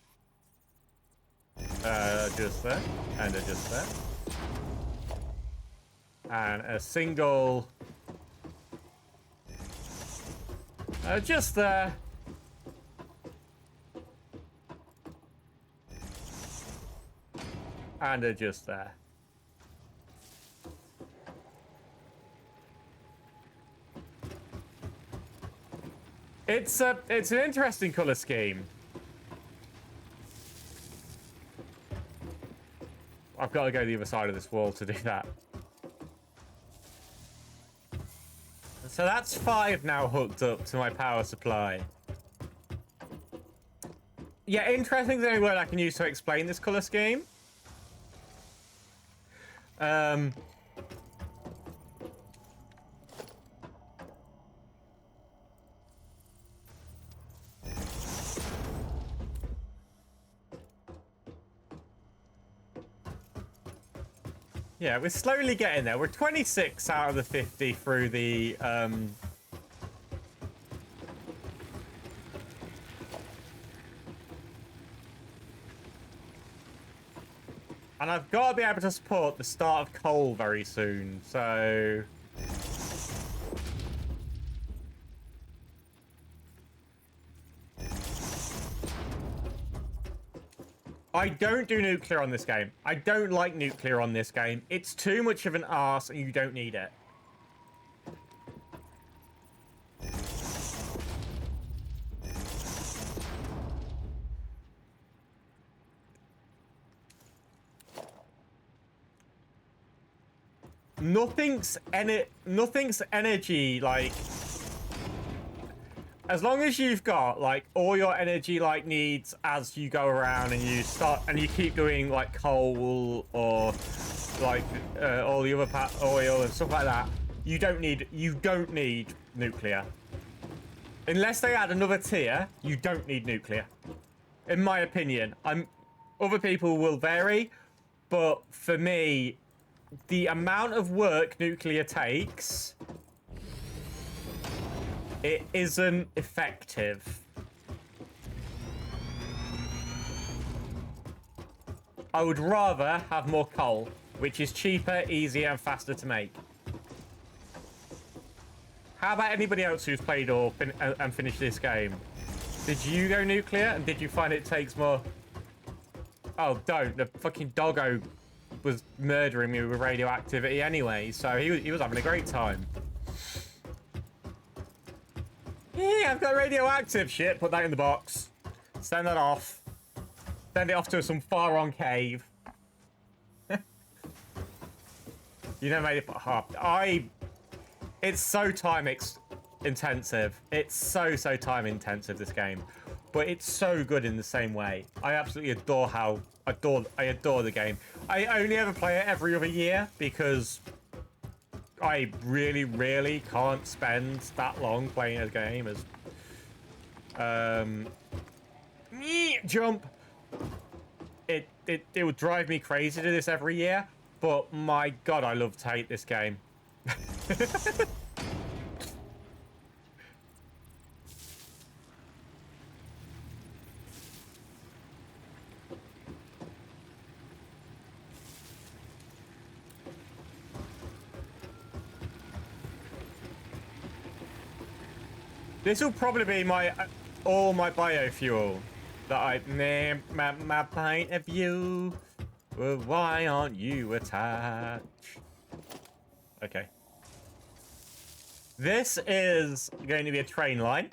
just there, and just there, and a single just there, and just there. It's an interesting color scheme. I've got to go the other side of this wall to do that. So that's 5 now hooked up to my power supply. Yeah, interesting is the only word I can use to explain this color scheme. Yeah, we're slowly getting there. We're 26 out of the 50 through the... And I've got to be able to support the start of coal very soon, so... I don't do nuclear on this game. I don't like nuclear on this game. It's too much of an arse and you don't need it. Nothing's energy, like... As long as you've got, like, all your energy, like, needs as you go around and you start... And you keep doing, like, coal or, like, all the other oil and stuff like that. You don't need nuclear. Unless they add another tier, you don't need nuclear. In my opinion. Other people will vary, But for me, the amount of work nuclear takes, it isn't effective. I would rather have more coal, which is cheaper, easier, and faster to make. How about anybody else who's played or and finished this game? Did you go nuclear, and did you find it takes more? Oh, don't. The fucking doggo was murdering me with radioactivity anyway, so he was having a great time. Yeah, I've got radioactive shit. Put that in the box. Send that off. Send it off to some far-on cave. You never made it half. It's so intensive. It's so time intensive, this game. But it's so good in the same way. I absolutely adore I adore the game. I only ever play it every other year because I really can't spend that long playing a game as jump. It would drive me crazy to do this every year, but my god, I love to hate this game. This will probably be all my biofuel that my point of view. Well, why aren't you attached? Okay. This is going to be a train line.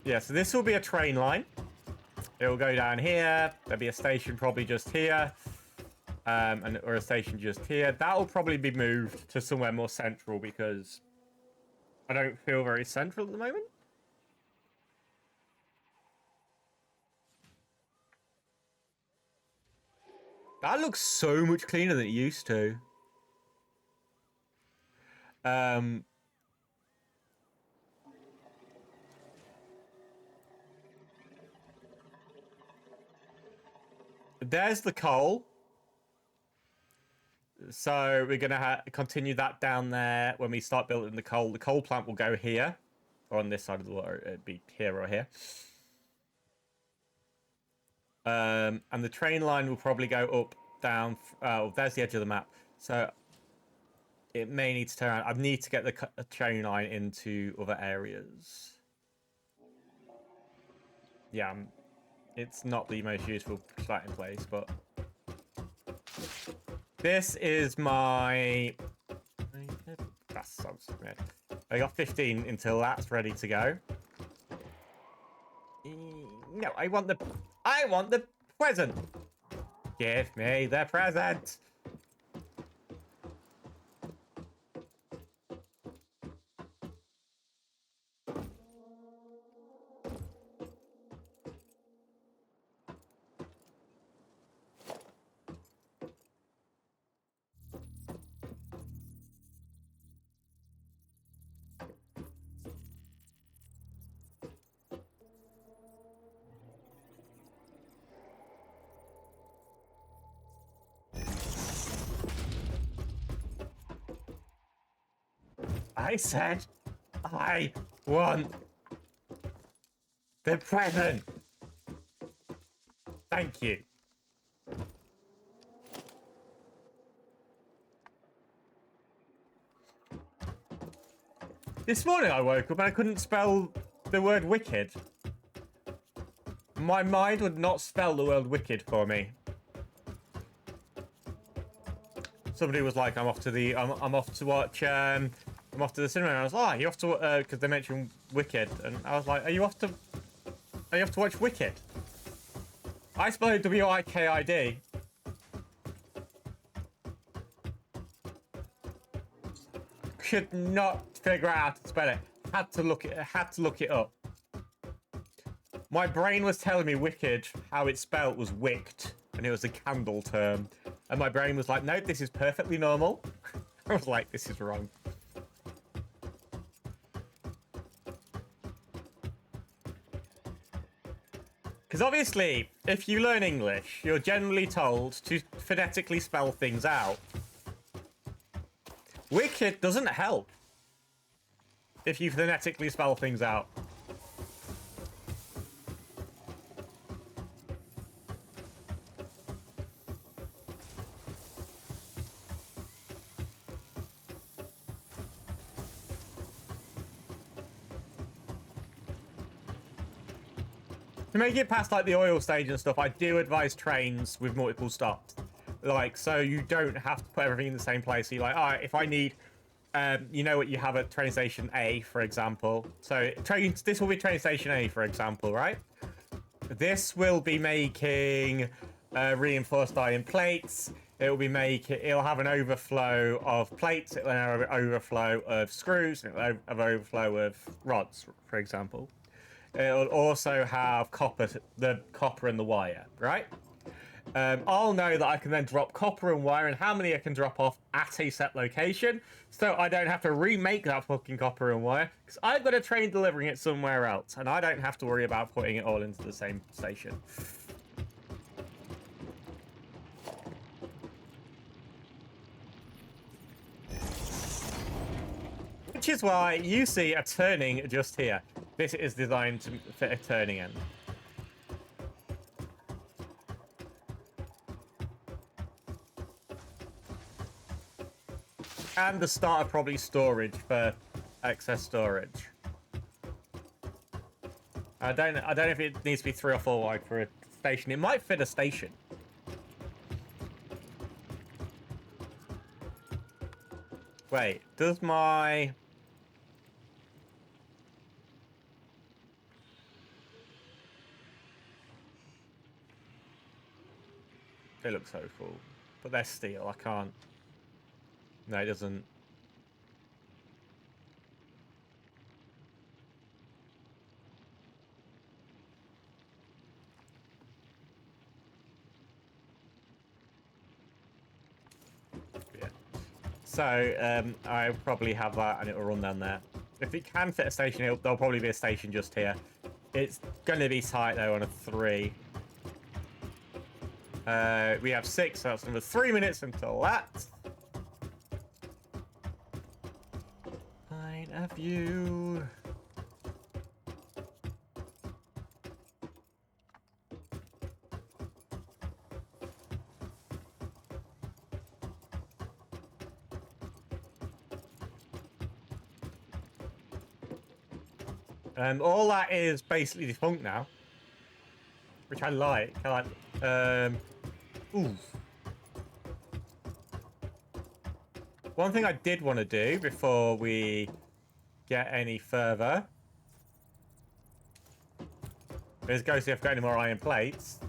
Yeah, so this will be a train line. It will go down here. There'll be a station probably just here. Or a station just here. That will probably be moved to somewhere more central because I don't feel very central at the moment. That looks so much cleaner than it used to. There's the coal. So we're going to continue that down there when we start building the coal. The coal plant will go here, or on this side of the water. It'd be here or here. And the train line will probably go up, down. Oh, there's the edge of the map. So it may need to turn around. I need to get the train line into other areas. Yeah, it's not the most useful starting place, but this is my. I got 15 until that's ready to go. No, I want the present. Give me the present. I said I want the present. Thank you. This morning I woke up and I couldn't spell the word wicked. My mind would not spell the word wicked for me. Somebody was like, I'm off to watch I'm off to the cinema, and I was like, you off to because they mentioned Wicked, and I was like, are you off to watch Wicked? I spelled W-I-K-I-D. Could not figure out how to spell it. Had to look it up. My brain was telling me Wicked, how it's spelled was wicked, and it was a candle term. And my brain was like, no, this is perfectly normal. I was like, this is wrong. Because obviously, if you learn English, you're generally told to phonetically spell things out. Wicked doesn't help if you phonetically spell things out. To make it past like the oil stage and stuff, I do advise trains with multiple stops. Like, so you don't have to put everything in the same place. So you're like, all right, if I need, you know what you have at train station A, for example. So this will be train station A, for example, right? This will be making reinforced iron plates. It'll have an overflow of plates. It'll have an overflow of screws. It'll have an overflow of rods, for example. It'll also have the copper and the wire, right? I'll know that I can then drop copper and wire and how many I can drop off at a set location, so I don't have to remake that fucking copper and wire, because I've got a train delivering it somewhere else, and I don't have to worry about putting it all into the same station. Which is why you see a turning just here. This is designed to fit a turning end. And the start of probably storage for excess storage. I don't know if it needs to be 3 or 4 wide for a station. It might fit a station. Wait, does my... They look so cool. But they're steel, I can't... No, it doesn't. Yeah. So, I'll probably have that and it'll run down there. If it can fit a station, there'll probably be a station just here. It's going to be tight, though, on a 3. We have 6, so that's another 3 minutes until that. Point of view. All that is basically defunct now, which I like. Ooh. One thing I did want to do before we get any further is go see if I've got any more iron plates.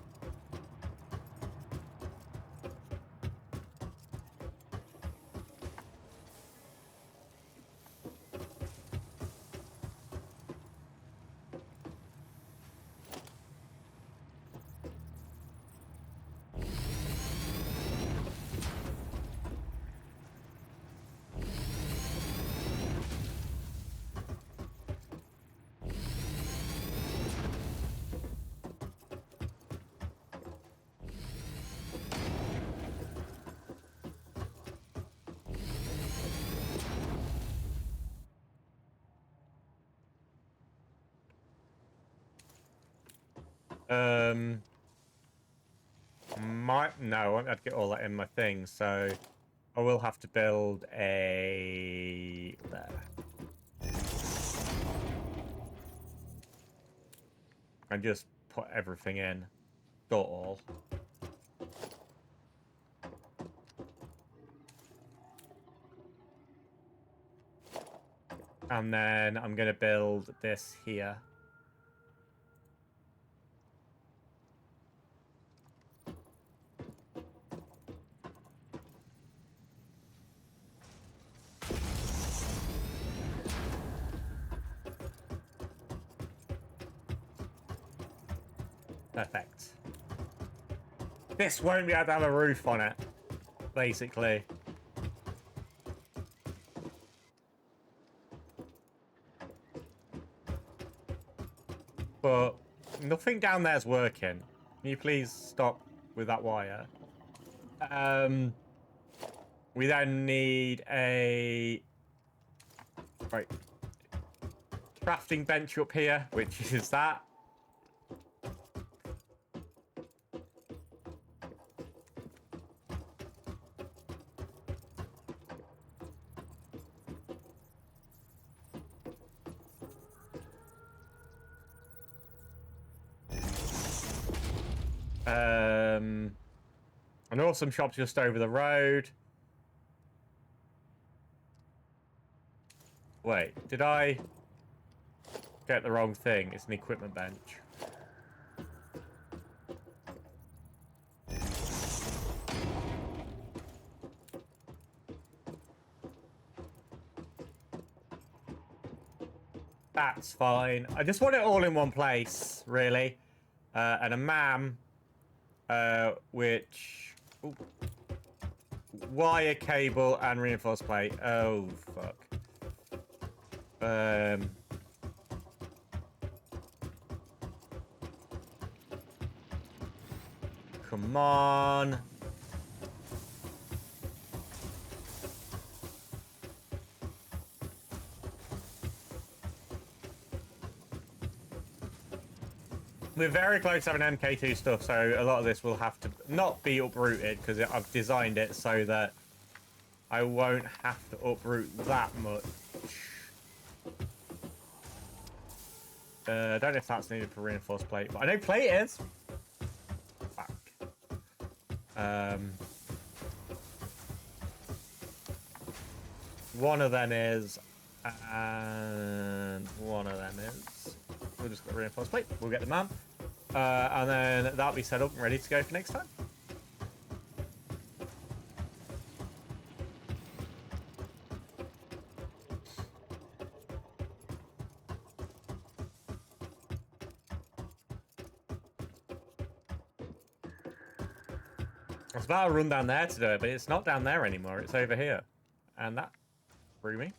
No, I won't get all that in my thing, so I will have to build a... there. And just put everything in. Not all. And then I'm going to build this here. Perfect. This won't be able to have a roof on it, basically. But Nothing down there's working. Can you please stop with that wire? We then need a... Right. Crafting bench up here, which is that. An awesome shop just over the road. Wait, did I get the wrong thing? It's an equipment bench. That's fine. I just want it all in one place, really. And a MAM, which... Ooh. Wire, cable, and reinforced plate. Oh, fuck. Come on. We're very close to having MK2 stuff, so a lot of this will have to not be uprooted because I've designed it so that I won't have to uproot that much. I don't know if that's needed for reinforced plate, but I know plate is. Fuck. One of them is, and one of them is. We'll just get reinforced plate. We'll get the man. And then that'll be set up and ready to go for next time. I was about to run down there to do it, but it's not down there anymore. It's over here. And that threw me.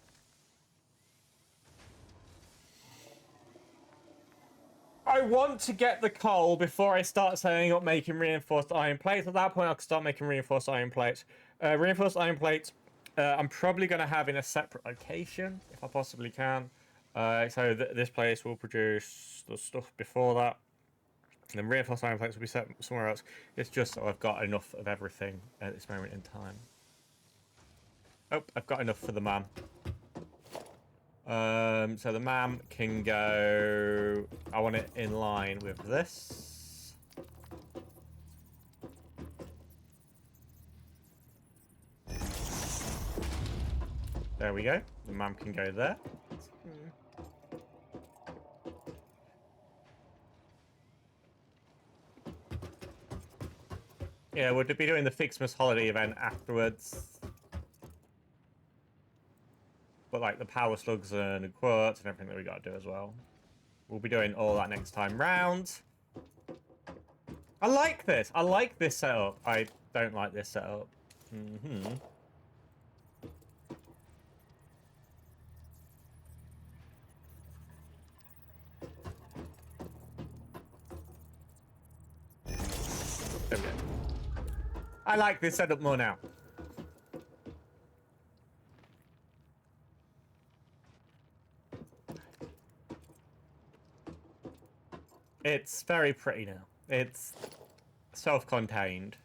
I want to get the coal before I start setting up making reinforced iron plates. At that point, I can start making reinforced iron plates. Reinforced iron plates, I'm probably going to have in a separate location, if I possibly can. So this place will produce the stuff before that. And then reinforced iron plates will be set somewhere else. It's just so I've got enough of everything at this moment in time. Oh, I've got enough for the MAM. So the MAM can go... I want it in line with this. There we go. The MAM can go there. Yeah, we'll be doing the Fixmas holiday event afterwards. But like the power slugs and the quartz and everything that we got to do as well. We'll be doing all that next time round. I like this. I like this setup. I don't like this setup. There we go. I like this setup more now. It's very pretty now. It's self-contained.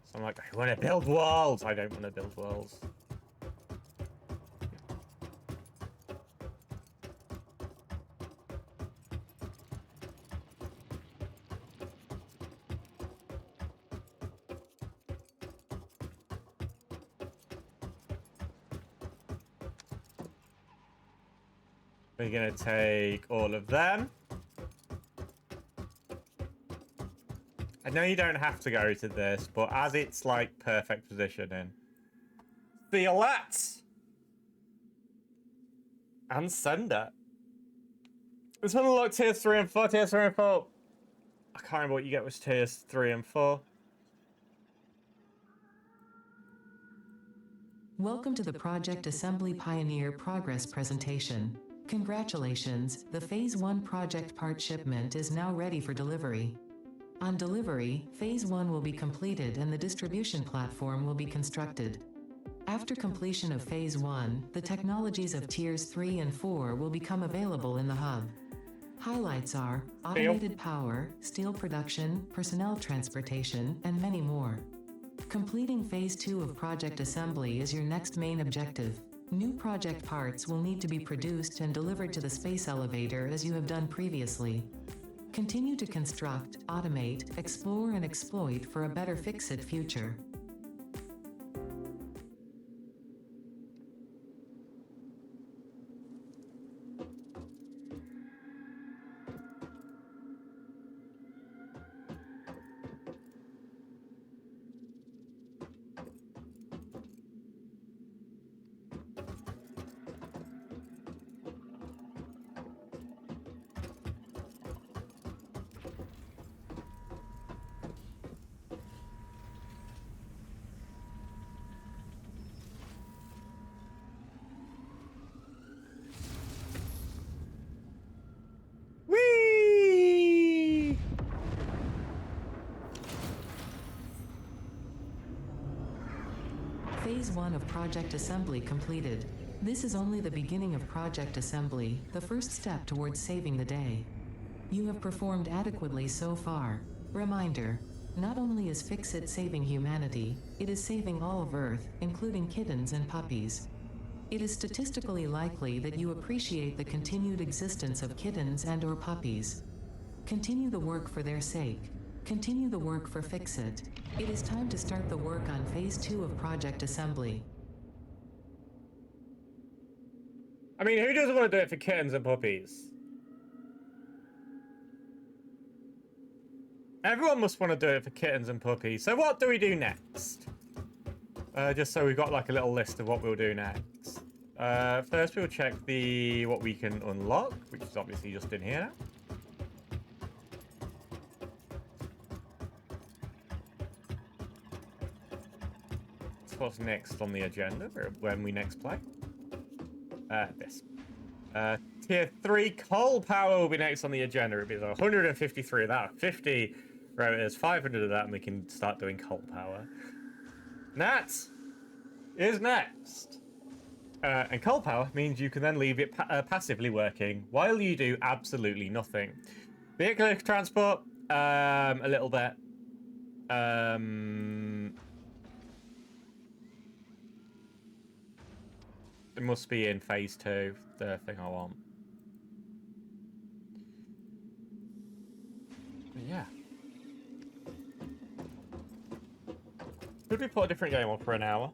So I'm like, I want to build walls. I don't want to build walls. We're going to take all of them. I know you don't have to go to this, but as it's like perfect positioning. Feel that! And send it. It's one unlock tiers 3 and 4. Tiers 3 and 4. I can't remember what you get with tiers 3 and 4. Welcome to the Project Assembly Pioneer Progress presentation. Congratulations, the Phase 1 project part shipment is now ready for delivery. On delivery, Phase 1 will be completed and the distribution platform will be constructed. After completion of Phase 1, the technologies of Tiers 3 and 4 will become available in the hub. Highlights are automated power, steel production, personnel transportation, and many more. Completing Phase 2 of project assembly is your next main objective. New project parts will need to be produced and delivered to the space elevator as you have done previously. Continue to construct, automate, explore, and exploit for a better Fix-It future. Whee! Phase 1 of project assembly completed. This is only the beginning of project assembly, the first step towards saving the day. You have performed adequately so far. Reminder, not only is Fix-It saving humanity, it is saving all of Earth, including kittens and puppies. It is statistically likely that you appreciate the continued existence of kittens and/or puppies. Continue the work for their sake. Continue the work for Fix-It. It is time to start the work on Phase 2 of project assembly. I mean, who doesn't want to do it for kittens and puppies? Everyone must want to do it for kittens and puppies. So what do we do next? Just so we've got like a little list of what we'll do next. First we'll check what we can unlock, which is obviously just in here. So what's next on the agenda for when we next play? This. Tier 3 coal power will be next on the agenda. It'll be 153 of that, 50 rotors, 500 of that, and we can start doing coal power. That is next. And coal power means you can then leave it passively working while you do absolutely nothing. Vehicular transport, a little bit. It must be in Phase 2, the thing I want. But yeah. Could we put a different game on for an hour?